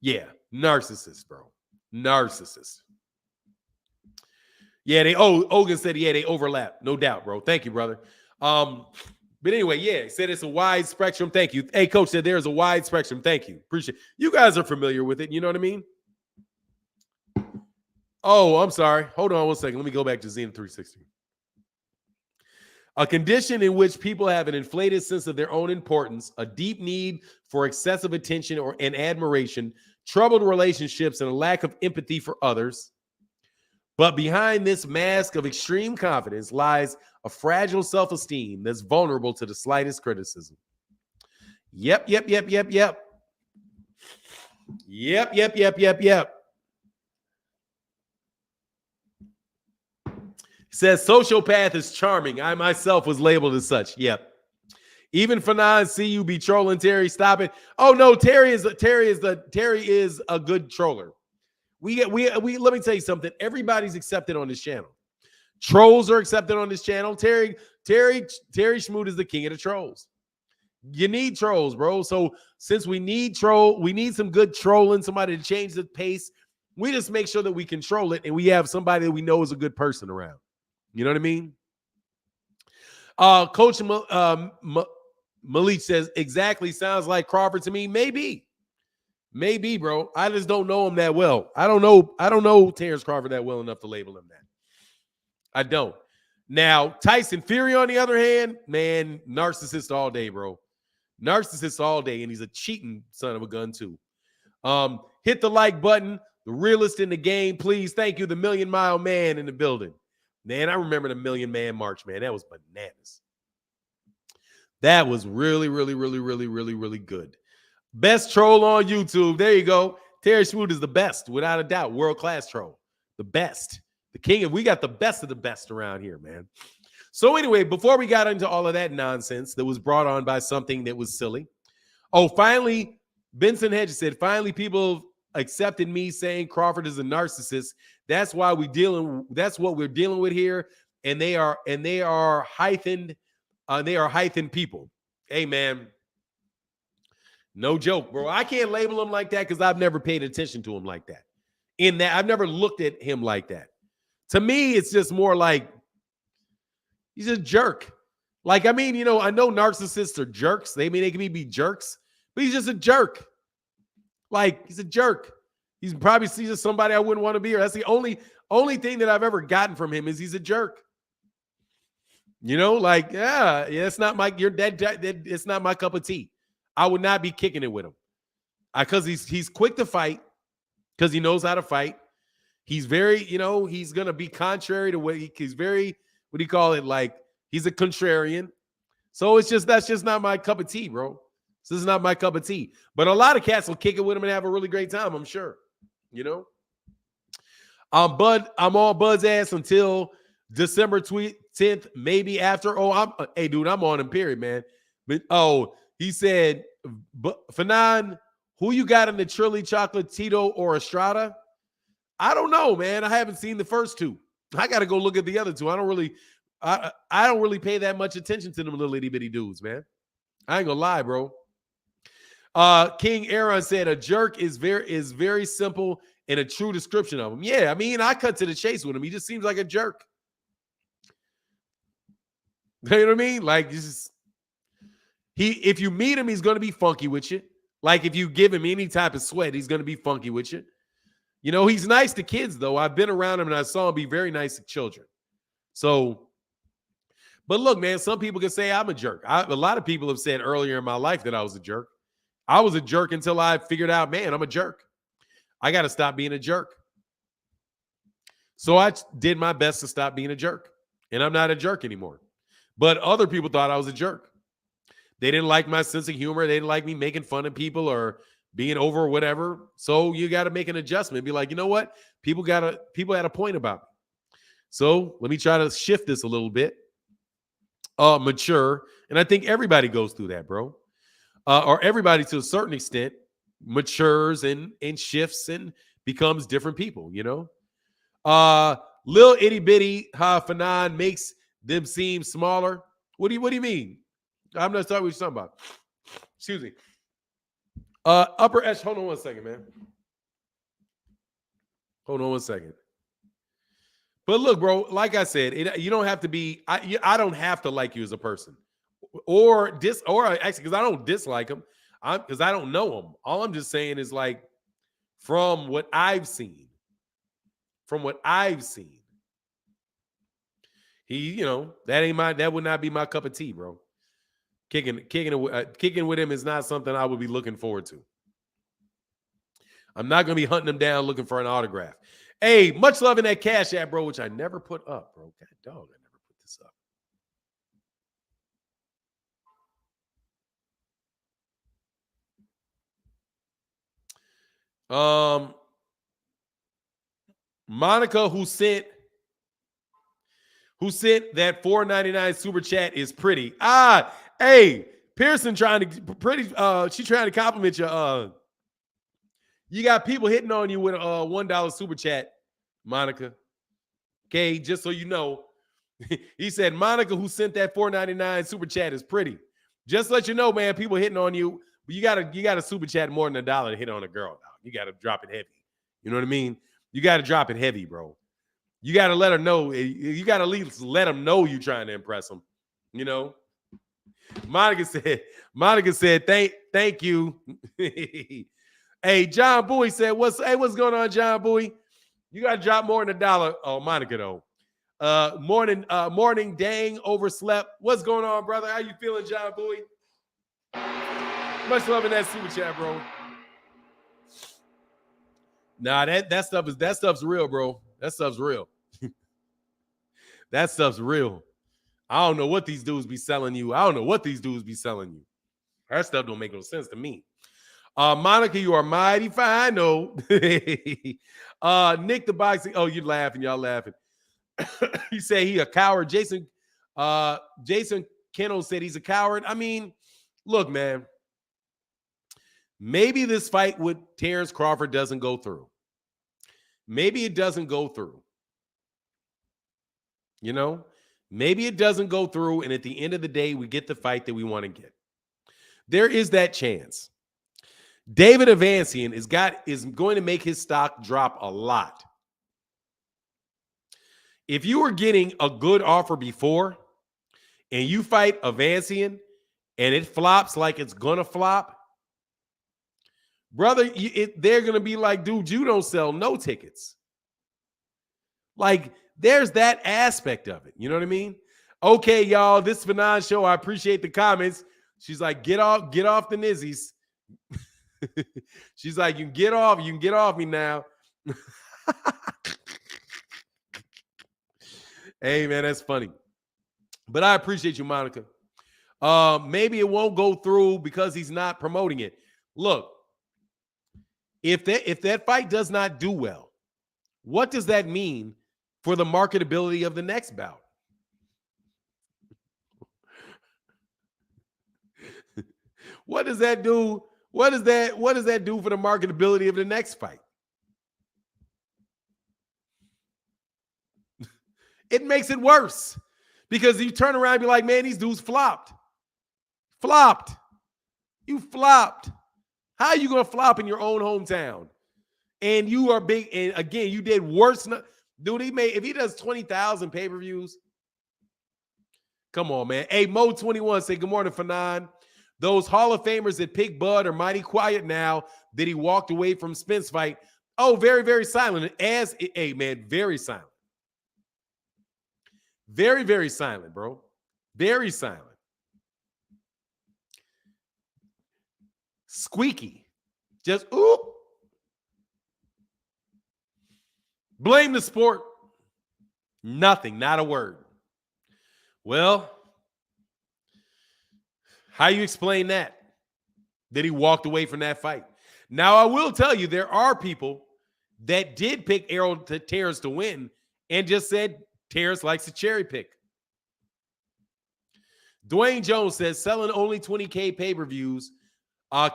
Yeah, narcissist, bro. Narcissist. Yeah, Ogun said, yeah, they overlap. No doubt, bro. Thank you, brother. But anyway, yeah, said it's a wide spectrum. Thank you. Hey, coach said there's a wide spectrum. Thank you. Appreciate it. You guys are familiar with it. You know what I mean? Oh, I'm sorry. Hold on one second. Let me go back to Zenith 360. A condition in which people have an inflated sense of their own importance, a deep need for excessive attention and admiration, troubled relationships, and a lack of empathy for others. But behind this mask of extreme confidence lies a fragile self-esteem that's vulnerable to the slightest criticism. Yep. Says sociopath is charming. I myself was labeled as such. Yep. Even Fannon, see you be trolling Terry. Stop it. Oh no, Terry is a good troller. We let me tell you something. Everybody's accepted on this channel. Trolls are accepted on this channel. Terry Schmoot is the king of the trolls. You need trolls, bro. So since we need some good trolling, somebody to change the pace. We just make sure that we control it and we have somebody that we know is a good person around. You know what I mean? Coach Malik says, exactly, sounds like Crawford to me. Maybe, bro. I just don't know him that well. I don't know Terence Crawford that well enough to label him that. I don't. Now, Tyson Fury, on the other hand, man, narcissist all day, bro. Narcissist all day, and he's a cheating son of a gun, too. Hit the like button. The realest in the game, please. Thank you, the Million Mile Man in the building. Man, I remember the Million Man March, man. That was bananas. That was really, really, really, really, really, really good. Best troll on YouTube. There you go. Terry Schmoot is the best, without a doubt. World-class troll. The best. The king. We got the best of the best around here, man. So anyway, before we got into all of that nonsense that was brought on by something that was silly. Oh, finally, Benson Hedges said, finally people accepted me saying Crawford is a narcissist. That's why that's what we're dealing with here. And they are heightened. They are heightened people. Hey, man. No joke, bro. I can't label him like that because I've never paid attention to him like that. In that, I've never looked at him like that. To me, it's just more like he's a jerk. Like, I mean, I know narcissists are jerks. They can be jerks, but he's just a jerk. Like, he's a jerk. He's just somebody I wouldn't want to be here. That's the only thing that I've ever gotten from him is he's a jerk. Like, yeah, it's not my it's not my cup of tea. I would not be kicking it with him. Because he's quick to fight, because he knows how to fight. He's very, he's gonna be contrary to he's very, what do you call it? Like, he's a contrarian. So that's just not my cup of tea, bro. This is not my cup of tea. But a lot of cats will kick it with him and have a really great time, I'm sure. I'm on Bud's ass until December 10th, maybe after. Hey, dude, I'm on him, period, man. But he said, Fannon, who you got in the Trilly Chocolate, Tito or Estrada? I don't know, man. I haven't seen the first two. I got to go look at the other two. I don't really pay that much attention to them little itty bitty dudes, man. I ain't gonna lie, bro. King Aaron said a jerk is very simple and a true description of him. Yeah, I mean, I cut to the chase with him. He just seems like a jerk. You know what I mean? Like, if you meet him, he's gonna be funky with you. Like, if you give him any type of sweat, he's gonna be funky with you. He's nice to kids, though. I've been around him and I saw him be very nice to children. So, but look, man, some people can say I'm a jerk. A lot of people have said earlier in my life that I was a jerk. I was a jerk until I figured out, man, I'm a jerk. I got to stop being a jerk. So I did my best to stop being a jerk. And I'm not a jerk anymore. But other people thought I was a jerk. They didn't like my sense of humor. They didn't like me making fun of people or being over or whatever. So you got to make an adjustment. Be like, you know what? People had a point about me. So let me try to shift this a little bit. Mature. And I think everybody goes through that, bro. Or everybody to a certain extent matures and shifts and becomes different people, Lil itty bitty Fannon makes them seem smaller. What do you mean? I'm not talking what you're talking about. Excuse me. Upper Esh, hold on one second, man. Hold on one second. But look, bro, like I said, you don't have to be, I don't have to like you as a person. Or actually, because I don't dislike him, because I don't know him. All I'm just saying is, like, from what I've seen, from what I've seen. That would not be my cup of tea, bro. Kicking with him is not something I would be looking forward to. I'm not going to be hunting him down looking for an autograph. Hey, much love in that Cash App, bro, which I never put up, bro. God dog, I never put this up. Monica, who sent that $4.99 super chat is pretty. Hey, Pearson trying to compliment you. You got people hitting on you with a $1 super chat, Monica. Okay, just so you know. He said, Monica, who sent that $4.99 super chat is pretty. Just to let you know, man, people hitting on you. But you gotta super chat more than $1 to hit on a girl. Now. You gotta drop it heavy. You know what I mean? You gotta drop it heavy, bro. You gotta let her know. You gotta at least let them know you're trying to impress them. You know. Monica said, thank you. Hey, John Bowie said, what's going on, John Bowie? You gotta drop more than $1. Oh, Monica though. Morning, dang, overslept. What's going on, brother? How you feeling, John Bowie? Much love in that super chat, bro. Nah, that stuff's real, bro. That stuff's real. That stuff's real. I don't know what these dudes be selling you. That stuff don't make no sense to me. Monica, you are mighty fine. No. Nick the boxing. Oh, you're laughing. Y'all laughing. You say he a coward. Jason Kennel said he's a coward. I mean, look, man. Maybe this fight with Terence Crawford doesn't go through. Maybe it doesn't go through. You know? Maybe it doesn't go through, and at the end of the day, we get the fight that we want to get. There is that chance. David Avancian is going to make his stock drop a lot. If you were getting a good offer before and you fight Avancian and it flops like it's going to flop, brother, they're going to be like, dude, you don't sell no tickets. Like, there's that aspect of it. You know what I mean? Okay, y'all, this is Fannon show. I appreciate the comments. She's like, get off the nizzies. She's like, you can get off me now. Hey, man, that's funny. But I appreciate you, Monica. Maybe it won't go through because he's not promoting it. Look, if that fight does not do well, what does that mean for the marketability of the next bout? What does that do? What does that do for the marketability of the next fight? It makes it worse because you turn around and be like, man, these dudes flopped. You flopped. How are you going to flop in your own hometown? And you are big. And again, you did worse. Dude, if he does 20,000 pay-per-views, come on, man. Hey, Mo21 say, good morning, Fannon. Those Hall of Famers that pick Bud are mighty quiet now that he walked away from Spence fight. Oh, very, very silent. Hey, man, very silent. Very, very silent, bro. Very silent. Squeaky. Just, oop. Blame the sport. Nothing, not a word. Well, how you explain that? That he walked away from that fight. Now, I will tell you, there are people that did pick Terence to win and just said Terence likes to cherry pick. Dwayne Jones says selling only 20K pay-per-views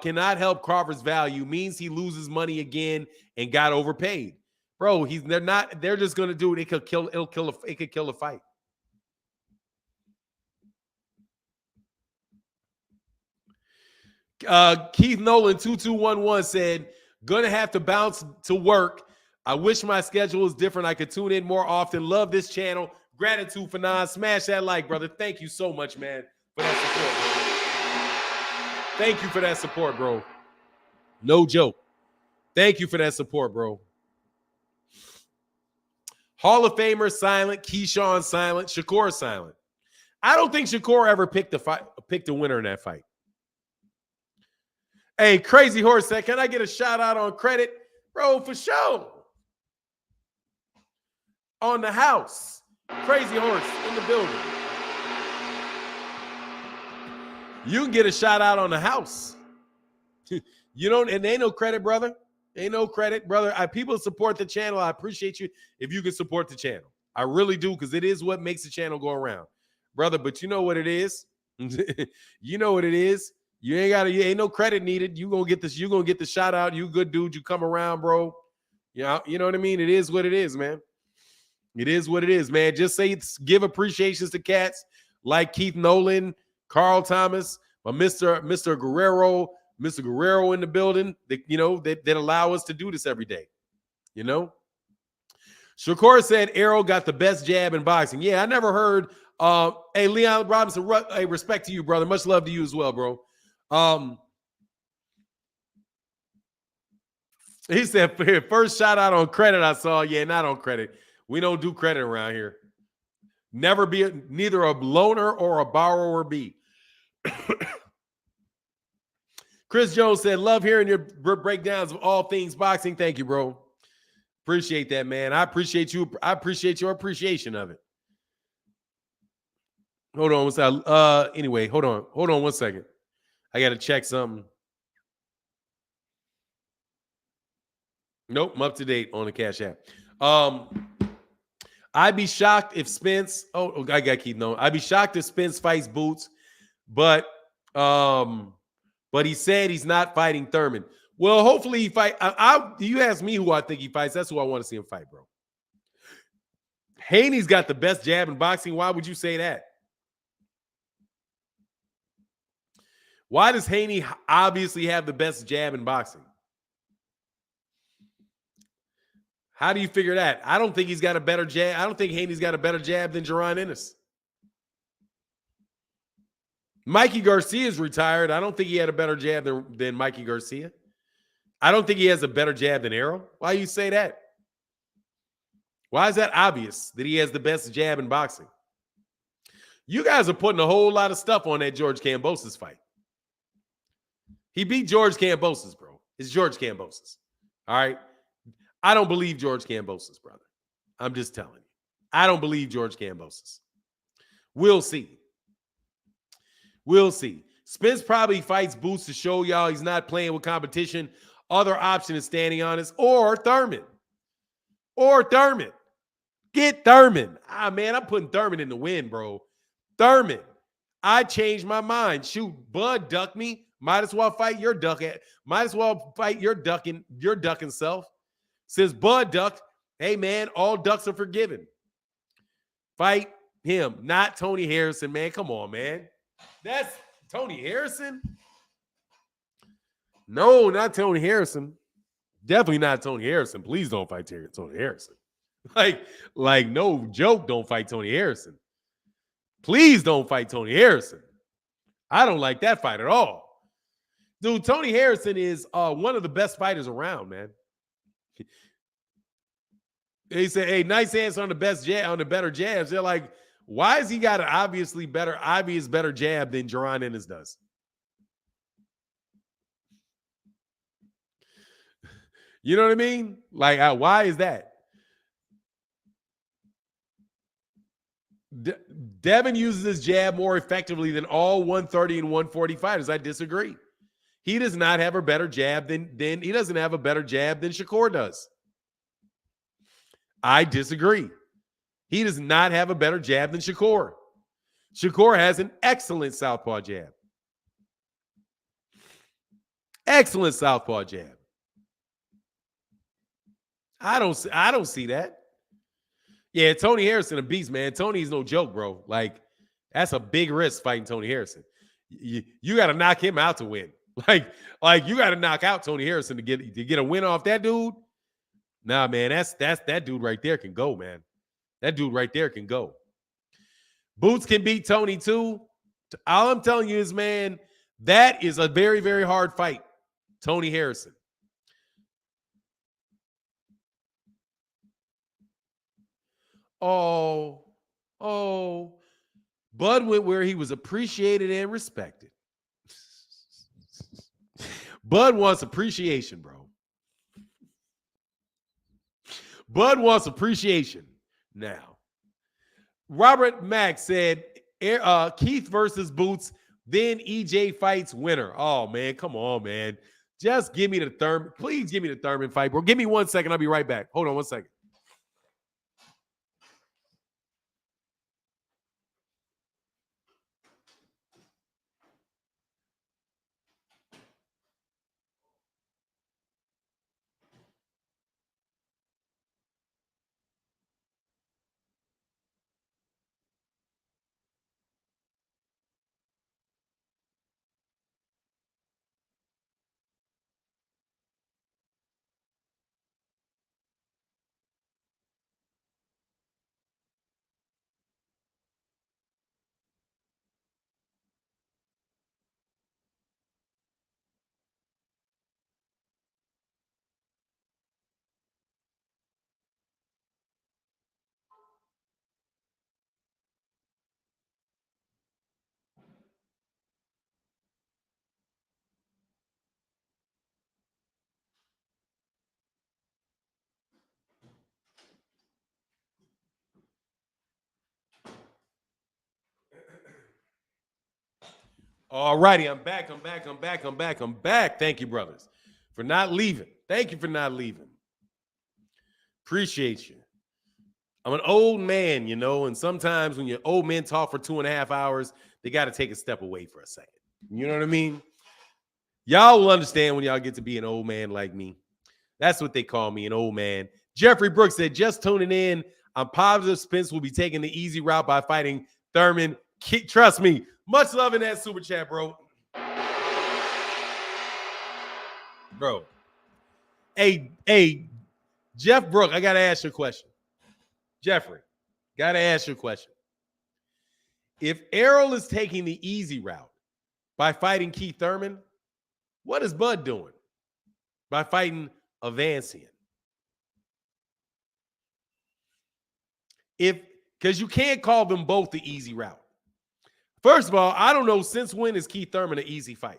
cannot help Crawford's value, means he loses money again and got overpaid. Bro, they're just gonna do it. It could kill a fight. Keith Nolan 2211 said, gonna have to bounce to work. I wish my schedule was different. I could tune in more often. Love this channel. Gratitude for Nas. Smash that like, brother. Thank you so much, man, for that support, bro. Thank you for that support, bro. No joke. Thank you for that support, bro. Hall of Famer silent, Keyshawn silent, Shakur silent. I don't think Shakur ever picked a winner in that fight. Hey, Crazy Horse said, can I get a shout out on credit? Bro, for sure. On the house. Crazy Horse in the building. You can get a shout out on the house. You don't, and ain't no credit, brother. Ain't no credit, brother. People support the channel. I appreciate you if you can support the channel. I really do, because it is what makes the channel go around, brother. But you know what it is. You know what it is. You ain't no credit needed. You gonna get this. You gonna get the shout out. You good dude. You come around, bro. You know what I mean. It is what it is, man. It is what it is, man. Just say give appreciations to cats like Keith Nolan, Carl Thomas, Mr. Guerrero. Mr. Guerrero in the building, that allow us to do this every day. Shakur said Errol got the best jab in boxing. Yeah, I never heard. Hey, Leon Robinson, hey, respect to you, brother. Much love to you as well, bro. He said, first shout out on credit I saw. Yeah, not on credit. We don't do credit around here. Neither a loaner or a borrower be. Chris Jones said, love hearing your breakdowns of all things boxing. Thank you, bro. Appreciate that, man. I appreciate you. I appreciate your appreciation of it. Hold on. What's that? Anyway, hold on. Hold on 1 second. I got to check something. Nope, I'm up to date on the Cash App. I'd be shocked if Spence. I got to keep knowing. I'd be shocked if Spence fights Boots, but he said he's not fighting Thurman. Well, hopefully he fight. You ask me who I think he fights. That's who I want to see him fight, bro. Haney's got the best jab in boxing. Why would you say that? Why does Haney obviously have the best jab in boxing? How do you figure that? I don't think he's got a better jab. I don't think Haney's got a better jab than Jermall Ennis. Mikey Garcia's retired. I don't think he had a better jab than Mikey Garcia. I don't think he has a better jab than Errol. Why do you say that? Why is that obvious that he has the best jab in boxing? You guys are putting a whole lot of stuff on that George Kambosos fight. He beat George Kambosos, bro. It's George Kambosos. All right? I don't believe George Kambosos, brother. I'm just telling you. I don't believe George Kambosos. We'll see. We'll see. Spence probably fights Boots to show y'all he's not playing with competition. Other option is standing honest or Thurman. Or Thurman. Get Thurman. Man, I'm putting Thurman in the win, bro. Thurman. I changed my mind. Shoot, Bud ducked me. Might as well fight your duck. Might as well fight your ducking self. Says Bud ducked. Hey, man, all ducks are forgiven. Fight him, not Tony Harrison, man. Come on, man. That's Tony Harrison? No, not Tony Harrison. Definitely not Tony Harrison. Please don't fight Tony Harrison. Like no joke, don't fight Tony Harrison. Please don't fight Tony Harrison. I don't like that fight at all. Dude, Tony Harrison is one of the best fighters around, man. He said, hey, nice answer on the better jabs. They're like, why has he got an obvious better jab than Jermall Ennis does? You know what I mean? Like, why is that? Devin uses his jab more effectively than all 130 and 140 fighters. I disagree. He does not have a better jab than he doesn't have a better jab than Shakur does. I disagree. He does not have a better jab than Shakur. Shakur has an excellent southpaw jab. Excellent southpaw jab. I don't see that. Yeah, Tony Harrison a beast, man. Tony's no joke, bro. Like, that's a big risk fighting Tony Harrison. You got to knock him out to win. Like you got to knock out Tony Harrison to get a win off that dude. Nah, man, that's that dude right there can go, man. That dude right there can go. Boots can beat Tony too. All I'm telling you is, man, that is a very, very hard fight. Tony Harrison. Oh, Bud went where he was appreciated and respected. Bud wants appreciation, bro. Bud wants appreciation now. Robert Mack said Keith versus Boots, then EJ fights winner. Oh, man, come on, man. Just give me the Thurman. Please give me the Thurman fight, bro. Give me 1 second. I'll be right back. Hold on 1 second. All righty, I'm back. Thank you, brothers, for not leaving. Thank you for not leaving. Appreciate you. I'm an old man, and sometimes when your old men talk for 2.5 hours, they got to take a step away for a second. You know what I mean? Y'all will understand when y'all get to be an old man like me. That's what they call me, an old man. Jeffrey Brooks said, just tuning in. I'm positive Spence will be taking the easy route by fighting Thurman. Trust me. Much love in that super chat, bro. Bro. Hey, Jeff Brook, I got to ask you a question. Jeffrey, got to ask you a question. If Errol is taking the easy route by fighting Keith Thurman, what is Bud doing by fighting Avancian? Because you can't call them both the easy route. First of all, I don't know since when is Keith Thurman an easy fight.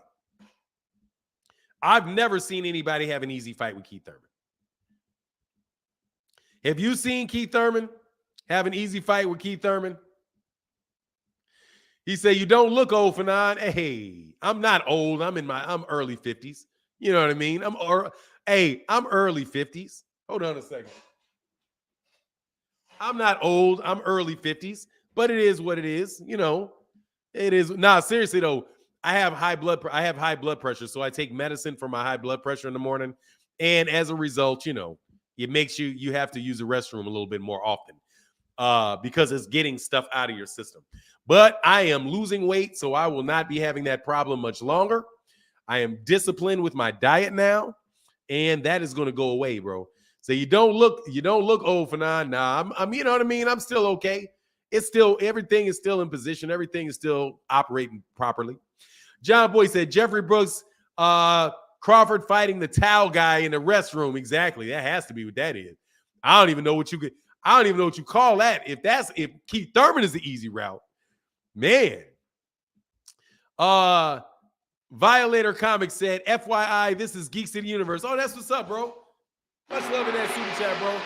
I've never seen anybody have an easy fight with Keith Thurman. Have you seen Keith Thurman have an easy fight with Keith Thurman? He said, you don't look old, Fannon. Hey, I'm not old. I'm early 50s. You know what I mean? I'm early 50s. Hold on a second. I'm not old. I'm early 50s, but it is what it is. It is. Nah, seriously though, I have high blood pressure, so I take medicine for my high blood pressure in the morning, and as a result, it makes you have to use the restroom a little bit more often because it's getting stuff out of your system. But I am losing weight, so I will not be having that problem much longer. I am disciplined with my diet now, and that is going to go away, bro. So you don't look old, Fannon. Nah, I'm you know what I mean? I'm still okay. Everything is still in position. Everything is still operating properly. John Boy said, Jeffrey Brooks, Crawford fighting the towel guy in the restroom. Exactly. That has to be what that is. I don't even know what you call that. If Keith Thurman is the easy route, man. Violator Comics said, FYI, this is Geeks of the Universe. Oh, that's what's up, bro. Much love in that super chat, bro.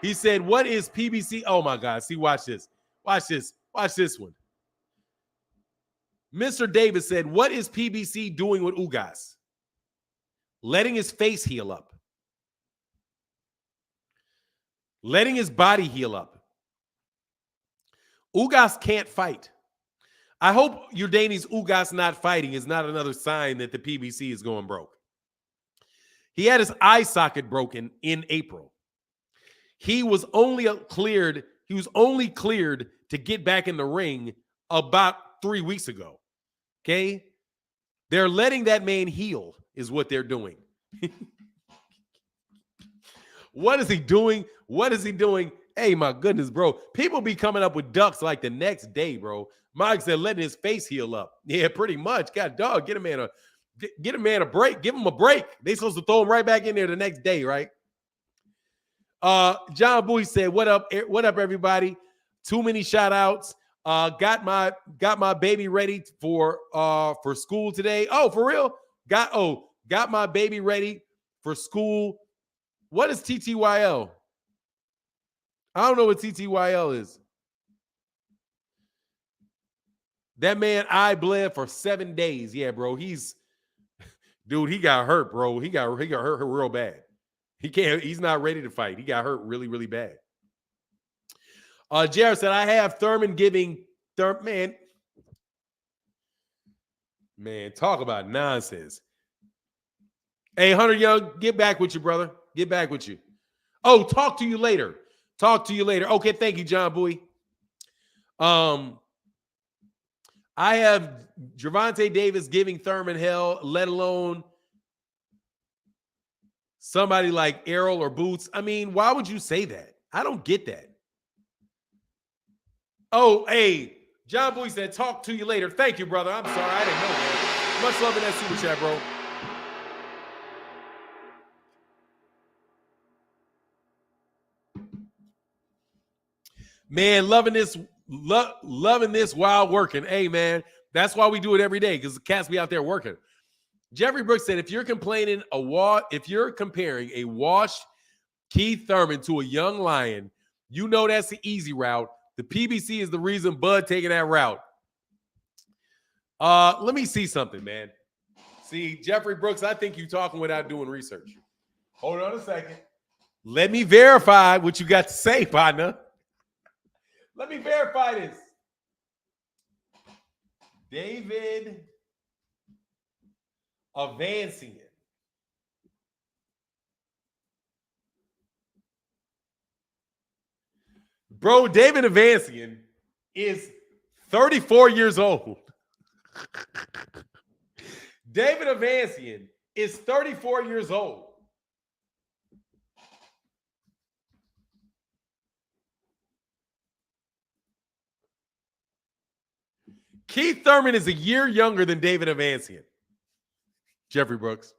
He said, what is PBC? Oh, my God. See, watch this. Watch this one. Mr. Davis said, what is PBC doing with Ugas? Letting his face heal up. Letting his body heal up. Ugas can't fight. I hope Yordani's Ugas not fighting is not another sign that the PBC is going broke. He had his eye socket broken in April. He was only cleared to get back in the ring about 3 weeks ago. Okay? They're letting that man heal is what they're doing. What is he doing? Hey, my goodness, bro. People be coming up with ducks like the next day, bro. Mike said letting his face heal up. Yeah, pretty much. God, dog, get a man a break. Give him a break. They supposed to throw him right back in there the next day, right? John Bowie said, "What up? What up, everybody? Too many shout outs. Got my baby ready for school today. Oh, for real? Got my baby ready for school. What is TTYL? I don't know what TTYL is. That man, I bled for 7 days. Yeah, bro. He got hurt, bro. He got hurt real bad. He's not ready to fight. He got hurt really, really bad. Jared said, I have Thurman giving man, talk about nonsense. Hey, Hunter Young, get back with you, brother. Get back with you. Oh, talk to you later. Okay, thank you, John Bowie. I have Gervonta Davis giving Thurman hell, let alone somebody like Errol or Boots. I mean, why would you say that? I don't get that. Oh, hey, John Bowie said, talk to you later. Thank you, brother. I'm sorry. I didn't know that. Much love in that super chat, bro. Man, loving this while working. Hey, man, that's why we do it every day, because the cats be out there working. Jeffrey Brooks said, if you're comparing a washed Keith Thurman to a young lion, you know that's the easy route. The PBC is the reason Bud taking that route. Let me see something, man. See, Jeffrey Brooks, I think you're talking without doing research. Hold on a second. Let me verify what you got to say, partner. Let me verify this. David Avancian. Bro, David Avancian is 34 years old. David Avancian is 34 years old. Keith Thurman is a year younger than David Avancian. Jeffrey Brooks.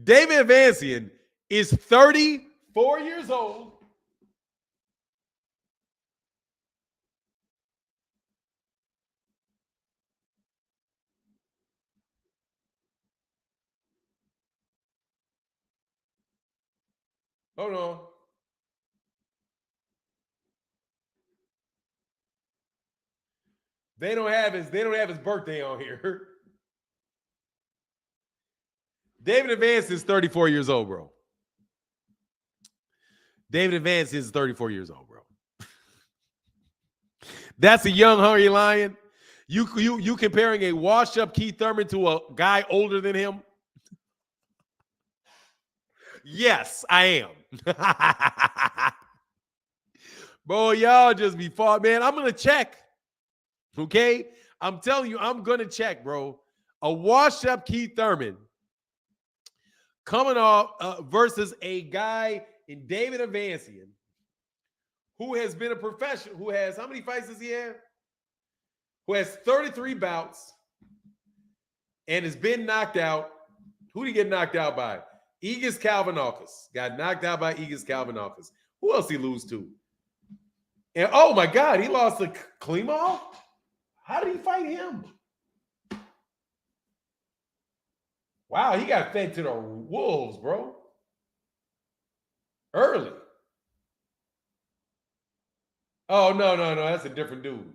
David Avancian is 34 years old. Hold on. They don't have his birthday on here. David Avancian is 34 years old, bro. David Avancian is 34 years old, bro. That's a young hungry lion. You comparing a washed-up Keith Thurman to a guy older than him? Yes, I am. Bro, y'all just be fought, man. I'm gonna check. Okay, I'm telling you, I'm gonna check, bro. A washed-up Keith Thurman coming off versus a guy in David Avancian who has been a professional, who has, how many fights does he have? Who has 33 bouts and has been knocked out. Who did he get knocked out by? Aegis Kalvanakis. Got knocked out by Aegis Kalvanakis. Who else did he lose to? And oh my God, he lost to Klimov? How did he fight him? Wow, he got fed to the wolves, bro. Early. Oh, no. That's a different dude.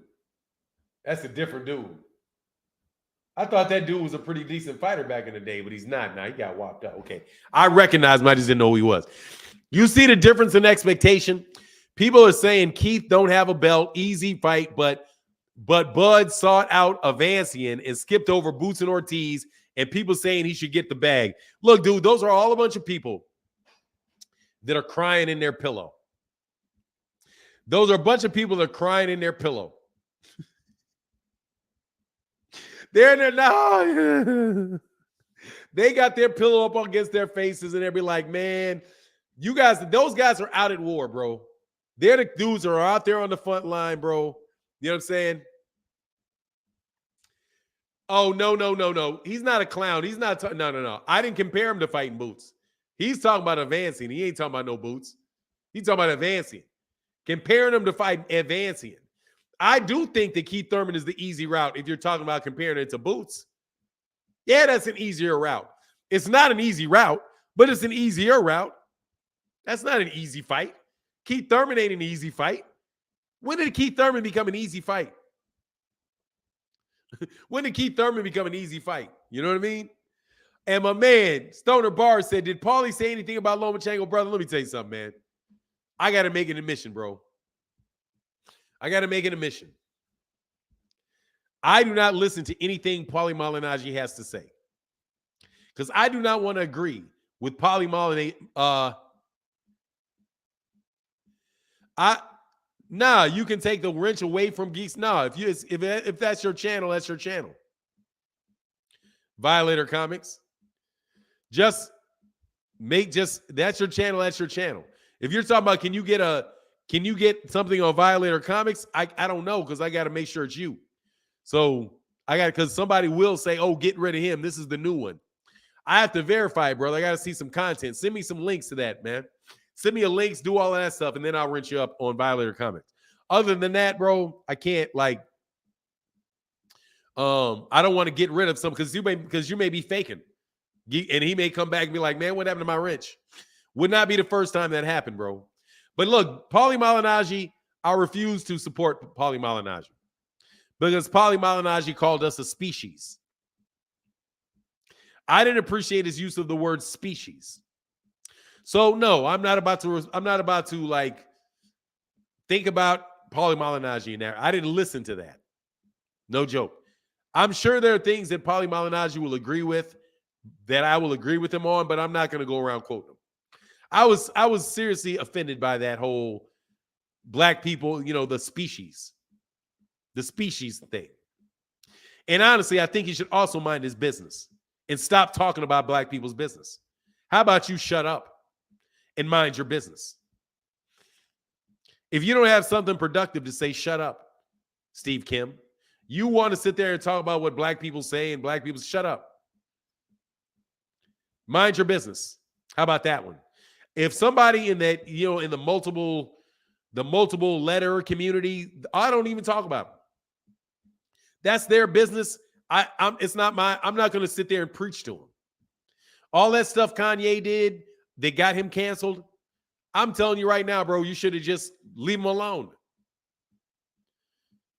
I thought that dude was a pretty decent fighter back in the day, but he's not now. He got whopped up. Okay. I recognize him. I just didn't know who he was. You see the difference in expectation? People are saying Keith don't have a belt, easy fight, but Bud sought out Avancian and skipped over Boots and Ortiz, and people saying he should get the bag. Look, dude, those are all a bunch of people that are crying in their pillow. Those are a bunch of people that are crying in their pillow. They're in there now. They got their pillow up against their faces, and they'll be like, man, those guys are out at war, bro. They're the dudes that are out there on the front line, bro. You know what I'm saying? Oh, no. He's not a clown. He's not. No. I didn't compare him to Fighting Boots. He's talking about advancing. He ain't talking about no boots. He's talking about advancing. Comparing them to fight advancing. I do think that Keith Thurman is the easy route if you're talking about comparing it to boots. Yeah, that's an easier route. It's not an easy route, but it's an easier route. That's not an easy fight. Keith Thurman ain't an easy fight. When did Keith Thurman become an easy fight? When did Keith Thurman become an easy fight? You know what I mean? And my man, Stoner Barr said, did Paulie say anything about Lomachenko, brother? Let me tell you something, man. I got to make an admission, bro. I got to make an admission. I do not listen to anything Paulie Malignaggi has to say. Because I do not want to agree with Paulie Malignaggi. Nah, you can take the wrench away from Geeks. Nah, if that's your channel, that's your channel. Violator Comics. That's your channel, that's your channel. If you're talking about can you get something on Violator Comics? I don't know, because I got to make sure it's you. So because somebody will say, oh, get rid of him. This is the new one. I have to verify it, brother. I got to see some content. Send me some links to that, man. Send me a links, do all of that stuff, and then I'll wrench you up on Violator Comics. Other than that, bro, I can't I don't want to get rid of some because you may be faking. And he may come back and be like, man, what happened to my wrench? Would not be the first time that happened, bro. But look, Paulie Malignaggi, I refuse to support Paulie Malignaggi because Paulie Malignaggi called us a species. I didn't appreciate his use of the word species. So no, I'm not about to like think about Paulie Malignaggi in there. I didn't listen to that. No joke. I'm sure there are things that Paulie Malignaggi will agree with that I will agree with him on, but I'm not going to go around quoting him. I was seriously offended by that whole black people, the species thing. And honestly, I think he should also mind his business and stop talking about black people's business. How about you shut up and mind your business? If you don't have something productive to say, shut up, Steve Kim. You want to sit there and talk about what black people say and black people, shut up. Mind your business. How about that one? If somebody in that, in the multiple letter community, I don't even talk about them. That's their business. I'm not going to sit there and preach to them. All that stuff Kanye did, they got him canceled. I'm telling you right now, bro, you should have just leave him alone.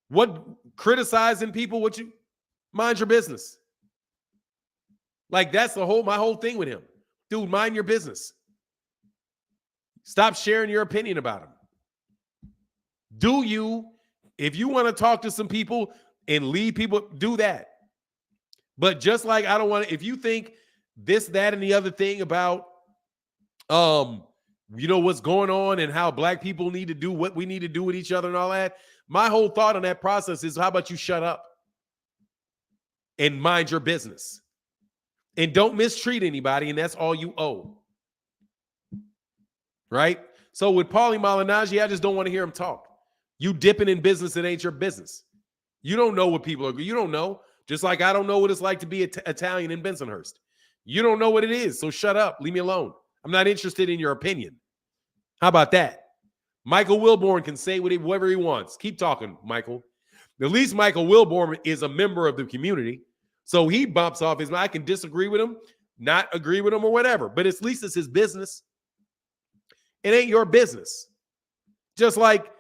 What criticizing people? Mind your business. Like that's my whole thing with him. Dude, mind your business. Stop sharing your opinion about him. If you want to talk to some people and leave people, do that. But just like I don't want to, if you think this, that, and the other thing about what's going on and how black people need to do what we need to do with each other and all that, my whole thought on that process is how about you shut up and mind your business and don't mistreat anybody, and that's all you owe. Right? So with Paulie Malignaggi, I just don't want to hear him talk. You dipping in business that ain't your business. You don't know what people are. You don't know. Just like I don't know what it's like to be Italian in Bensonhurst. You don't know what it is. So shut up. Leave me alone. I'm not interested in your opinion. How about that? Michael Wilborn can say whatever he wants. Keep talking, Michael. At least Michael Wilborn is a member of the community. So he bumps off his mind. I can disagree with him, not agree with him or whatever. But at least it's his business. It ain't your business. Just like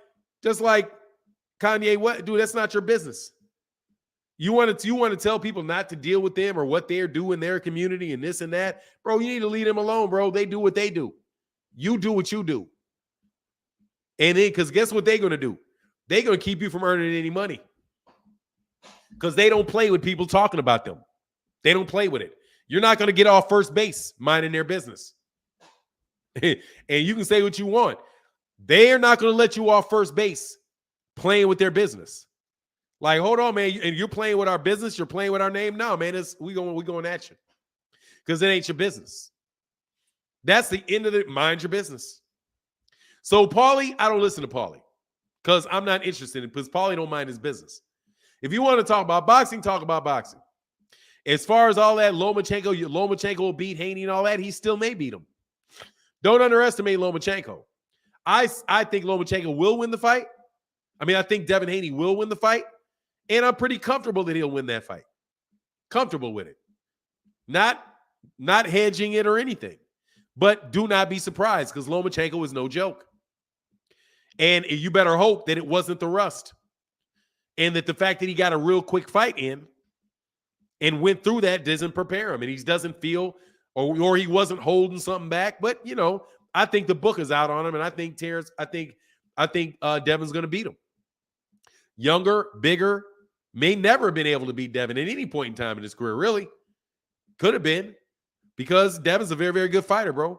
Kanye, what, dude, that's not your business. You want to tell people not to deal with them or what they're doing in their community and this and that. Bro, you need to leave them alone, bro. They do what they do. You do what you do. And then, because guess what they're going to do? They're going to keep you from earning any money. Because they don't play with people talking about them. They don't play with it. You're not going to get off first base minding their business. And you can say what you want. They're not going to let you off first base playing with their business. Like, hold on, man. And you're playing with our business. You're playing with our name. No, man, we going at you because it ain't your business. That's the end of it. Mind your business. So Paulie, I don't listen to Paulie because I'm not interested in, because Paulie don't mind his business. If you want to talk about boxing, talk about boxing. As far as all that Lomachenko will beat Haney and all that, he still may beat him. Don't underestimate Lomachenko. I think Lomachenko will win the fight. I mean, I think Devin Haney will win the fight. And I'm pretty comfortable that he'll win that fight. Comfortable with it. Not hedging it or anything. But do not be surprised because Lomachenko is no joke. And you better hope that it wasn't the rust. And that the fact that he got a real quick fight in and went through that doesn't prepare him. And he doesn't feel, or he wasn't holding something back. But, you know, I think the book is out on him. And I think Devin's going to beat him. Younger, bigger, may never have been able to beat Devin at any point in time in his career, really. Could have been, because Devin's a very, very good fighter, bro.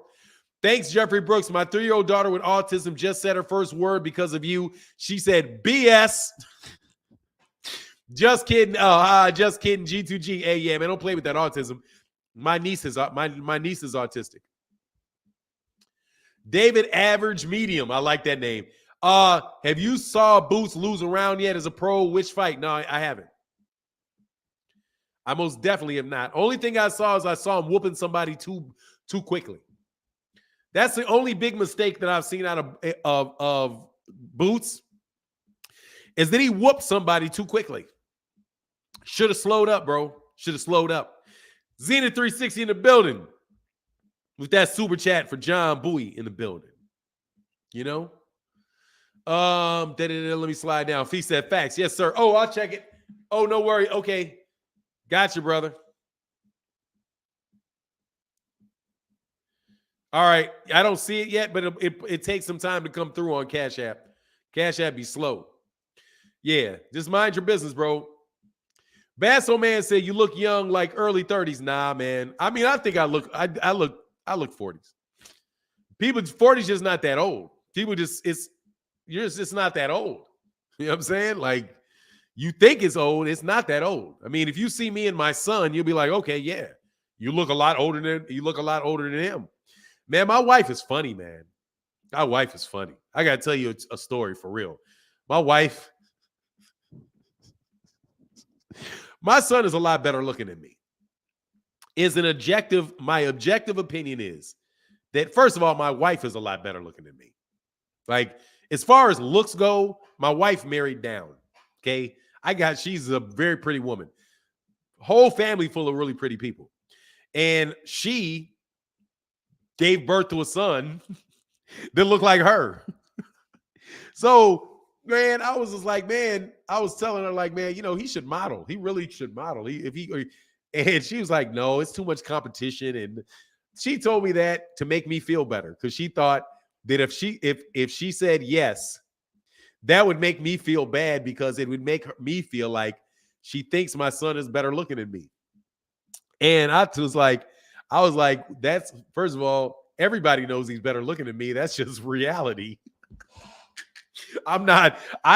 Thanks, Jeffrey Brooks. My 3-year-old daughter with autism just said her first word because of you. She said, BS. Just kidding. Just kidding. G2G. Hey, yeah, man, don't play with that autism. My niece is autistic. David Average Medium. I like that name. Have you saw Boots lose a round yet as a pro? Which fight? No, I haven't. I most definitely have not. Only thing I saw is I saw him whooping somebody too quickly. That's the only big mistake that I've seen out of Boots, is that he whooped somebody too quickly. Should have slowed up, bro. Should have slowed up. Zenith 360 in the building with that super chat for John Bowie in the building. You know? Let me slide down. Fee said facts. Yes, sir. Oh, I'll check it. Oh, no worry. Okay. Gotcha, brother. All right. I don't see it yet, but it takes some time to come through on Cash App. Cash App be slow. Yeah. Just mind your business, bro. Basso Man said you look young, like early 30s. Nah, man. I mean, I think I look 40s. People 40s just not that old. People you're just not that old. You know what I'm saying? Like, you think it's old, it's not that old. I mean, if you see me and my son, you'll be like, okay, yeah, you look a lot older than him. Man, my wife is funny, man. My wife is funny. I gotta tell you a story for real. My son is a lot better looking than me. My objective opinion is that, first of all, my wife is a lot better looking than me. Like, as far as looks go, my wife married down. Okay. She's a very pretty woman. Whole family full of really pretty people. And she gave birth to a son that looked like her. So, man, I was just like, man, I was telling her, like, man, you know, he should model. He really should model. And she was like, no, it's too much competition. And she told me that to make me feel better, because she thought that if she said yes, that would make me feel bad, because it would make me feel like she thinks my son is better looking than me. And I was like, that's, first of all, everybody knows he's better looking than me. That's just reality. I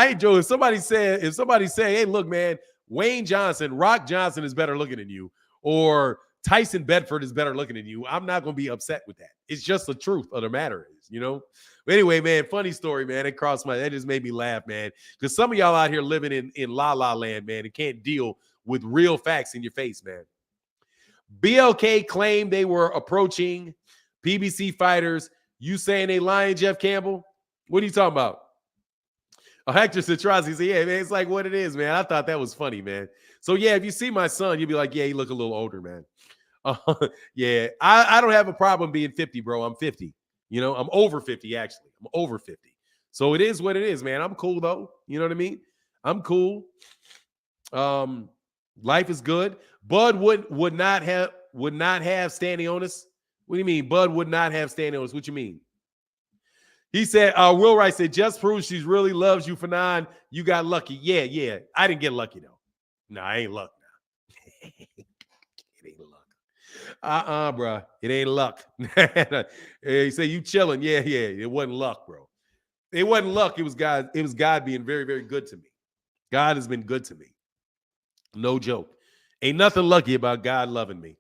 enjoy if somebody say, hey, look, man, Wayne Johnson, Rock Johnson is better looking than you, or Tyson Bedford is better looking than you, I'm not going to be upset with that. It's just the truth of the matter is, you know? But anyway, man, funny story, man. That just made me laugh, man. Because some of y'all out here living in la la land, man, and can't deal with real facts in your face, man. BLK claimed they were approaching PBC fighters. You saying they lying, Jeff Campbell? What are you talking about? Hector Citrozzi said, yeah, man, it's like what it is, man. I thought that was funny, man. So, yeah, if you see my son, you'll be like, yeah, he look a little older, man. Yeah, I don't have a problem being 50, bro. I'm 50. You know, I'm over 50, actually. I'm over 50. So it is what it is, man. I'm cool, though. You know what I mean? I'm cool. Life is good. Bud would not have standing on us. What do you mean? Bud would not have standing on us. What you mean? He said, Will Wright said, just proves she really loves you, Fannon. You got lucky. Yeah. I didn't get lucky, though. No, I ain't luck now. It ain't luck. Bro. It ain't luck. He said, you chilling. Yeah. It wasn't luck, bro. It wasn't luck. It was God. It was God being very, very good to me. God has been good to me. No joke. Ain't nothing lucky about God loving me.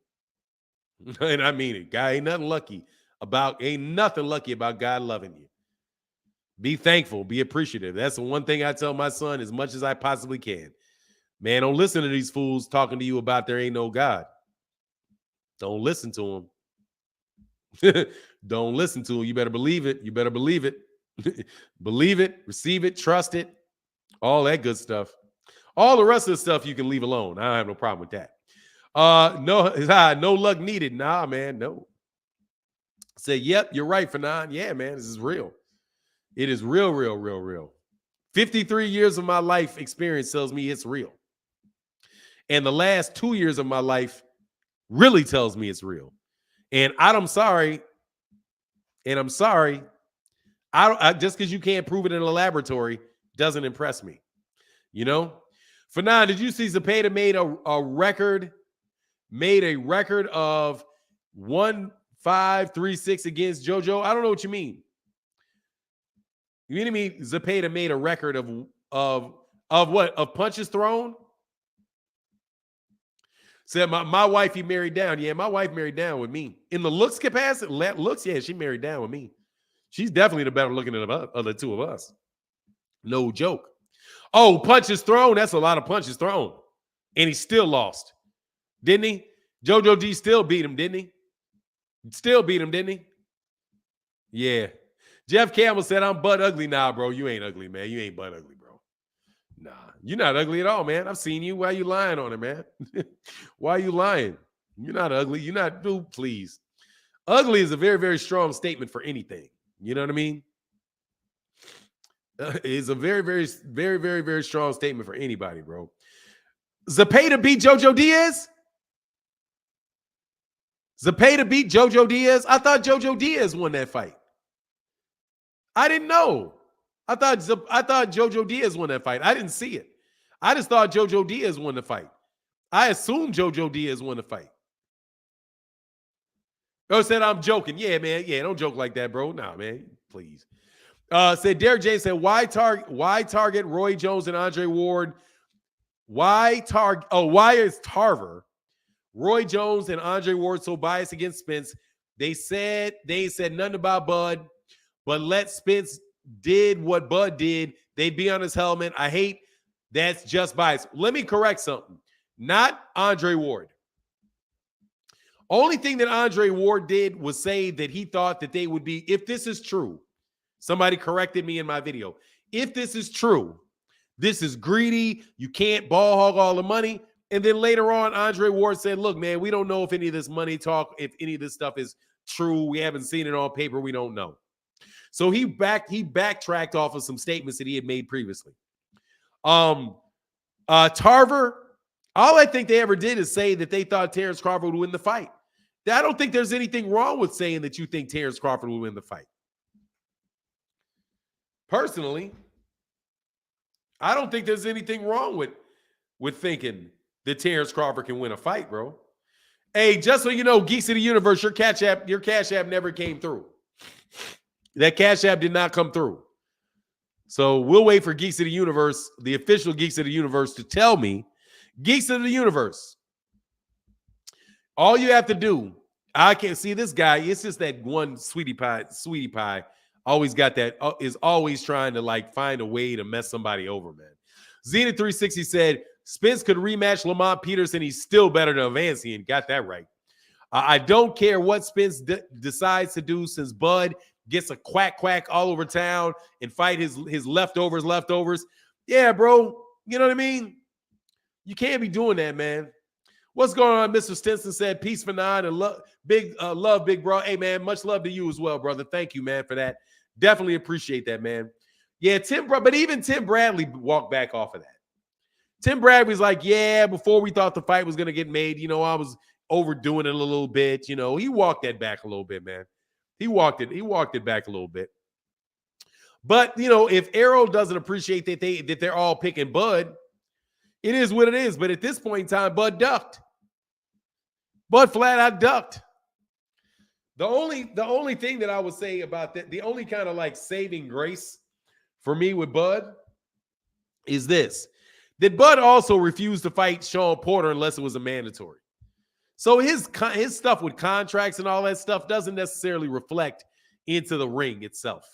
And I mean it. God, ain't nothing lucky about God loving you. Be thankful. Be appreciative. That's the one thing I tell my son as much as I possibly can. Man, don't listen to these fools talking to you about there ain't no God. Don't listen to them. Don't listen to him. You better believe it. You better believe it. Believe it, receive it, trust it, all that good stuff. All the rest of the stuff you can leave alone. I don't have no problem with that. No luck needed. Nah, man, no. Say, yep, you're right, Fannon. Yeah, man, this is real. It is real, real, real, real. 53 years of my life experience tells me it's real. And the last 2 years of my life really tells me it's real. And I'm sorry. Just because you can't prove it in a laboratory doesn't impress me. You know? Fannon, did you see Zepeda made a record? Made a record of 1-5-3-6 against JoJo? I don't know what you mean. You mean Zepeda made a record of what? Of punches thrown? Said my wife he married down. Yeah, my wife married down with me. In the looks capacity, looks, yeah, she married down with me. She's definitely the better looking of the two of us. No joke. Oh, punches thrown. That's a lot of punches thrown. And he still lost. Didn't he? JoJo D still beat him, didn't he? Still beat him, didn't he? Yeah. Jeff Campbell said, I'm butt ugly now, bro. You ain't ugly, man. You ain't butt ugly, bro. Nah, you're not ugly at all, man. I've seen you. Why are you lying on it, man? Why are you lying? You're not ugly. You're not, dude, please. Ugly is a very, very strong statement for anything. You know what I mean? It's a very, very, very, very, very strong statement for anybody, bro. Zepeda beat JoJo Diaz? Zepeda beat JoJo Diaz? I thought JoJo Diaz won that fight. I didn't know. I thought JoJo Diaz won that fight. I didn't see it. I just thought JoJo Diaz won the fight. I assumed JoJo Diaz won the fight. Oh, said I'm joking. Yeah, man. Yeah, don't joke like that, bro. Nah, man. Please. Said Derek James said, why target Roy Jones and Andre Ward? Why is Tarver, Roy Jones, and Andre Ward so biased against Spence? They said nothing about Bud, but let Spence did what Bud did. They'd be on his helmet. I hate that's just bias. Let me correct something. Not Andre Ward. Only thing that Andre Ward did was say that he thought that they would be, if this is true, somebody corrected me in my video. If this is true, this is greedy. You can't ball hog all the money. And then later on, Andre Ward said, look, man, we don't know if any of this money talk, if any of this stuff is true. We haven't seen it on paper. We don't know. So he backtracked off of some statements that he had made previously. Tarver, all I think they ever did is say that they thought Terence Crawford would win the fight. I don't think there's anything wrong with saying that you think Terence Crawford will win the fight. Personally, I don't think there's anything wrong with thinking that Terence Crawford can win a fight, bro. Hey, just so you know, Geeks of the Universe, your Cash App never came through. That Cash App did not come through. So we'll wait for Geeks of the Universe, the official Geeks of the Universe, to tell me. Geeks of the Universe, all you have to do, I can't see this guy. It's just that one sweetie pie. Always got that, is always trying to like find a way to mess somebody over, man. Zenith 360 said, Spence could rematch Lamont Peterson. He's still better than Avancian. Got that right. I don't care what Spence decides to do since Bud gets a quack all over town and fight his leftovers. Yeah, bro. You know what I mean? You can't be doing that, man. What's going on? Mr. Stinson said, peace for nine and love, big bro. Hey, man, much love to you as well, brother. Thank you, man, for that. Definitely appreciate that, man. Yeah, but even Tim Bradley walked back off of that. Tim Bradley's like, yeah, before we thought the fight was going to get made, you know, I was overdoing it a little bit. You know, he walked that back a little bit, man. He walked it back a little bit. But, you know, if Errol doesn't appreciate that they're all picking Bud, it is what it is. But at this point in time, Bud ducked. Bud flat out ducked. The only thing that I would say about that, the only kind of like saving grace for me with Bud is this. That Bud also refused to fight Sean Porter unless it was a mandatory. So his stuff with contracts and all that stuff doesn't necessarily reflect into the ring itself.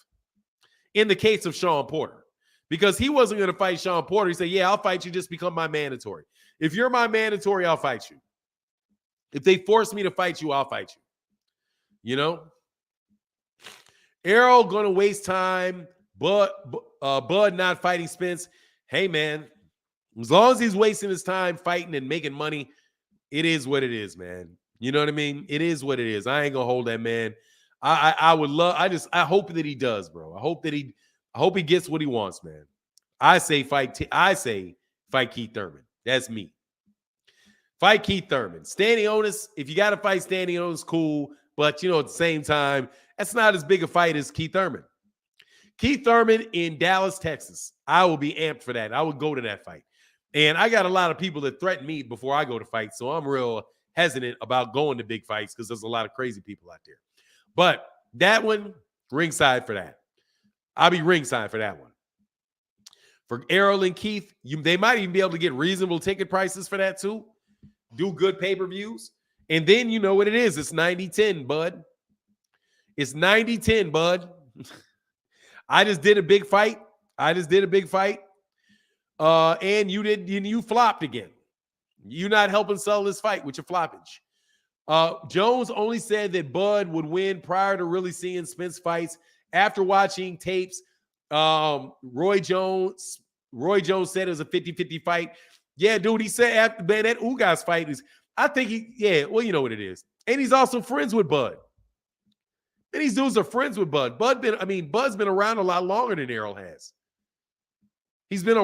In the case of Sean Porter. Because he wasn't going to fight Sean Porter. He said, yeah, I'll fight you. Just become my mandatory. If you're my mandatory, I'll fight you. If they force me to fight you, I'll fight you. You know, Errol gonna waste time, but Bud not fighting Spence. Hey man, as long as he's wasting his time fighting and making money, it is what it is, man. You know what I mean? It is what it is. I ain't gonna hold that man. I would love. I hope that he does, bro. I hope he gets what he wants, man. I say fight Keith Thurman. That's me. Fight Keith Thurman. Stanionis, if you got to fight Stanionis, cool. But, you know, at the same time, that's not as big a fight as Keith Thurman. Keith Thurman in Dallas, Texas. I will be amped for that. I would go to that fight. And I got a lot of people that threaten me before I go to fights, so I'm real hesitant about going to big fights because there's a lot of crazy people out there. But that one, ringside for that. I'll be ringside for that one. For Errol and Keith, they might even be able to get reasonable ticket prices for that too. Do good pay-per-views. And then you know what it is. It's 90-10, bud. It's 90-10, bud. I just did a big fight. And you flopped again. You're not helping sell this fight with your floppage. Jones only said that Bud would win prior to really seeing Spence fights. After watching tapes, Roy Jones said it was a 50-50 fight. Yeah, dude, he said after that Ugas fight is, I think well, you know what it is. And he's also friends with Bud. And these dudes are friends with Bud. Bud's been around a lot longer than Errol has. He's been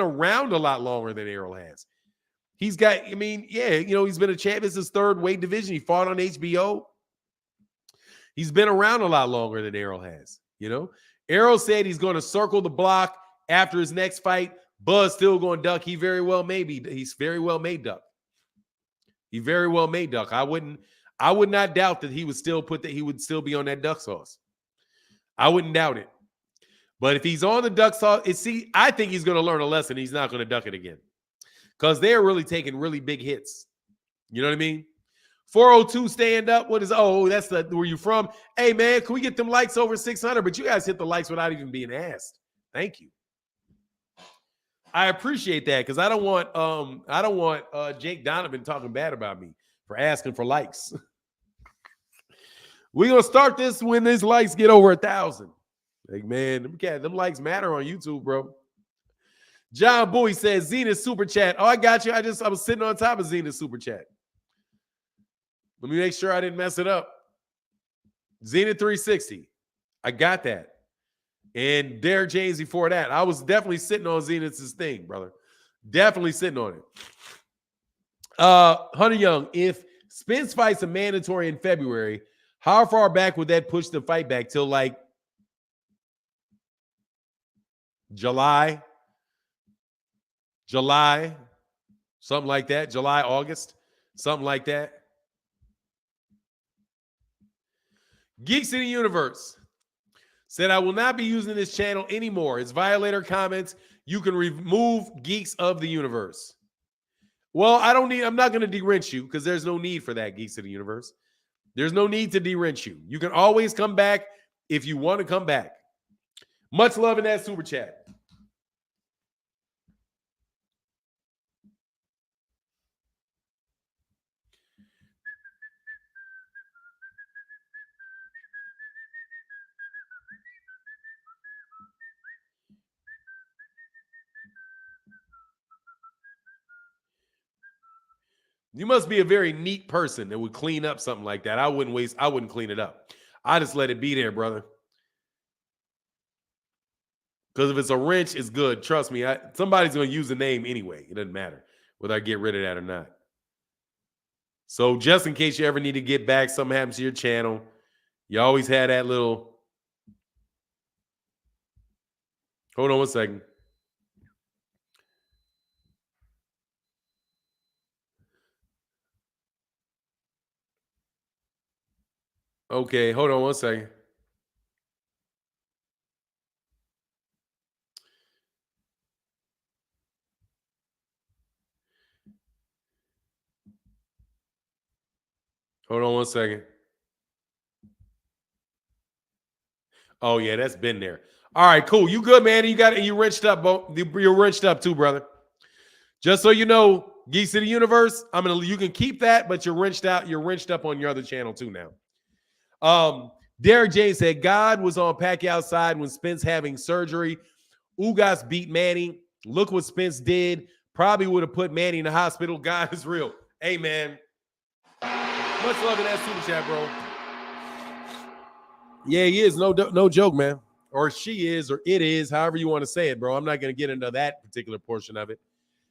around a lot longer than Errol has. He's got, he's been a champ. It's his third weight division. He fought on HBO. He's been around a lot longer than Errol has, you know. Errol said he's going to circle the block after his next fight. Bud's still going to duck. He's very well may duck. He very well may duck. I would not doubt that he would still be on that duck sauce. I wouldn't doubt it. But if he's on the duck sauce, I think he's going to learn a lesson. He's not going to duck it again. Because they're really taking really big hits. You know what I mean? 402 stand up. That's where you from? Hey man, can we get them likes over 600? But you guys hit the likes without even being asked. Thank you. I appreciate that because I don't want Jake Donovan talking bad about me for asking for likes. We're gonna start this when these likes get over 1,000. Like, man, them likes matter on YouTube, bro. John Bowie says Zenith super chat. Oh, I got you. I was sitting on top of Zenith super chat. Let me make sure I didn't mess it up. Zenith 360. I got that. And Derek James before that. I was definitely sitting on Zenith's thing, brother. Definitely sitting on it. Hunter Young, if Spence fights a mandatory in February, how far back would that push the fight back till like July, something like that. July, August, something like that. Geeks in the Universe said, I will not be using this channel anymore. It's violator comments. You can remove Geeks of the Universe. Well, I'm not going to de-wrench you because there's no need for that, Geeks of the Universe. There's no need to de-wrench you. You can always come back if you want to come back. Much love in that super chat. You must be a very neat person that would clean up something like that. I wouldn't clean it up. I just let it be there, brother. Because if it's a wrench, it's good. Trust me, somebody's going to use the name anyway. It doesn't matter whether I get rid of that or not. So just in case you ever need to get back, something happens to your channel, you always had that little... Hold on one second. Okay, hold on one second. Hold on one second. Oh, yeah, that's been there. All right, cool. You good, man? You wrenched up, you're wrenched up too, brother. Just so you know, Geeks of the Universe, you can keep that, but you're wrenched up on your other channel too now. Derek James said God was on Pacquiao's side when Spence having surgery. Ugas beat Manny. Look what Spence did. Probably would have put Manny in the hospital. God is real. Hey, man. Much love in that super chat, bro. Yeah, he is. No joke, man. Or she is, or it is, however you want to say it, bro. I'm not going to get into that particular portion of it.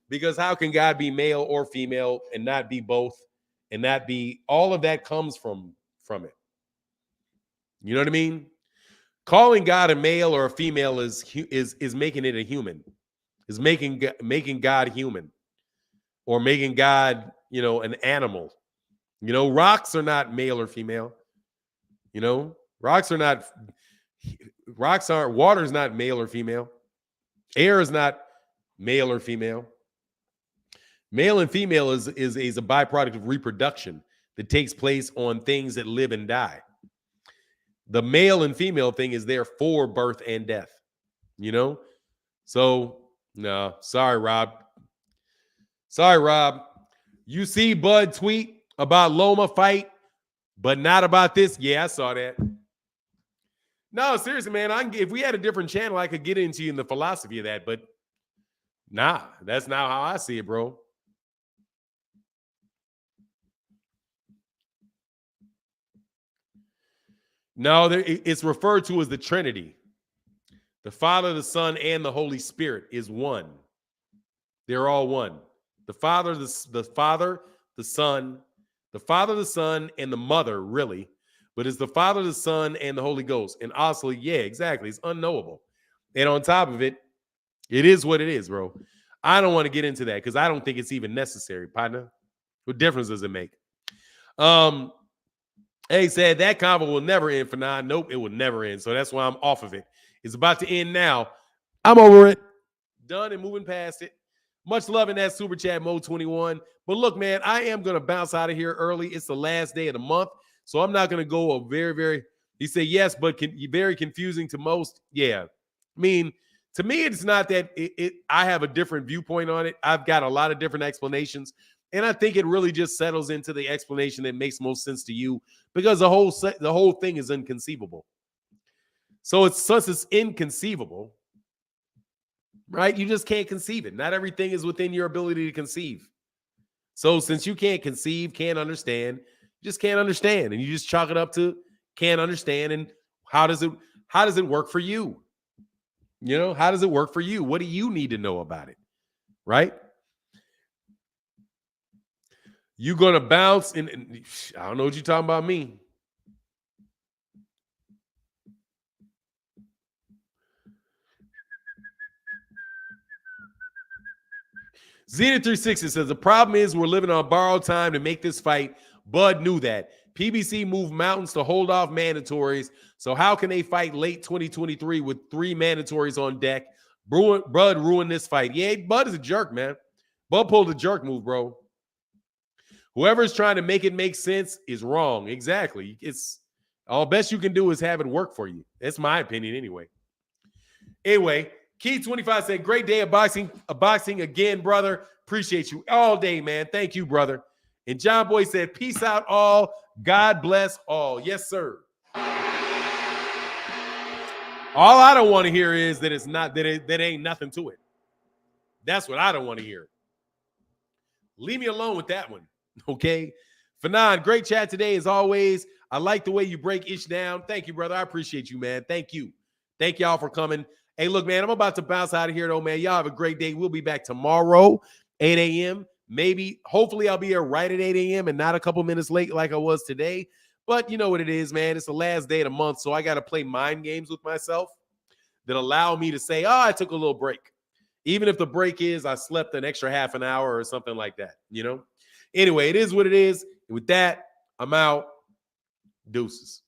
Because how can God be male or female and not be both? And not be, all of that comes from it. You know what I mean? Calling God a male or a female is making it a human. Is making God human. Or making God, an animal. Rocks are not male or female. Water's not male or female. Air is not male or female. Male and female is a byproduct of reproduction that takes place on things that live and die. The male and female thing is there for birth and death, So, no, sorry, Rob. You see Bud tweet about Loma fight, but not about this. Yeah, I saw that. No, seriously, man. If we had a different channel, I could get into you in the philosophy of that, but nah, that's not how I see it, bro. No, it's referred to as the Trinity. The Father, the Son, and the Holy Spirit is one. They're all one. The Father, the Son, and the Mother, really. But it's the Father, the Son, and the Holy Ghost. And also, yeah, exactly. It's unknowable. And on top of it, it is what it is, bro. I don't want to get into that because I don't think it's even necessary, partner. What difference does it make? Hey, said that convo will never end for now. Nope, it will never end. So that's why I'm off of it. It's about to end now. I'm over it. Done and moving past it. Much love in that super chat, Mo 21. But look, man, I am going to bounce out of here early. It's the last day of the month. So I'm not going to go he said yes, but very confusing to most. Yeah. I mean, to me, it's not that I have a different viewpoint on it. I've got a lot of different explanations. And I think it really just settles into the explanation that makes most sense to you because the whole thing is inconceivable. So since it's inconceivable, right? You just can't conceive it. Not everything is within your ability to conceive. So since you can't conceive, can't understand, you just can't understand. And you just chalk it up to can't understand. And how does it work for you? How does it work for you? What do you need to know about it? Right? You gonna bounce and I don't know what you're talking about me. Zenith 360 says the problem is we're living on borrowed time to make this fight. Bud knew that. PBC moved mountains to hold off mandatories. So how can they fight late 2023 with 3 mandatories on deck? Bud ruined this fight. Yeah, Bud is a jerk, man. Bud pulled a jerk move, bro. Whoever's trying to make it make sense is wrong. Exactly. It's all best you can do is have it work for you. That's my opinion anyway. Anyway, Key 25 said, great day of boxing again, brother. Appreciate you all day, man. Thank you, brother. And John Boy said, peace out all. God bless all. Yes, sir. All I don't want to hear is that it's not that ain't nothing to it. That's what I don't want to hear. Leave me alone with that one. Okay. Fanon, great chat today as always. I like the way you break ish down. Thank you, brother. I appreciate you, man. Thank you. Thank y'all for coming. Hey, look, man, I'm about to bounce out of here, though, man. Y'all have a great day. We'll be back tomorrow, 8 a.m. Maybe, hopefully, I'll be here right at 8 a.m. and not a couple minutes late like I was today. But you know what it is, man. It's the last day of the month, so I got to play mind games with myself that allow me to say, I took a little break. Even if the break is I slept an extra half an hour or something like that, Anyway, it is what it is. With that, I'm out. Deuces.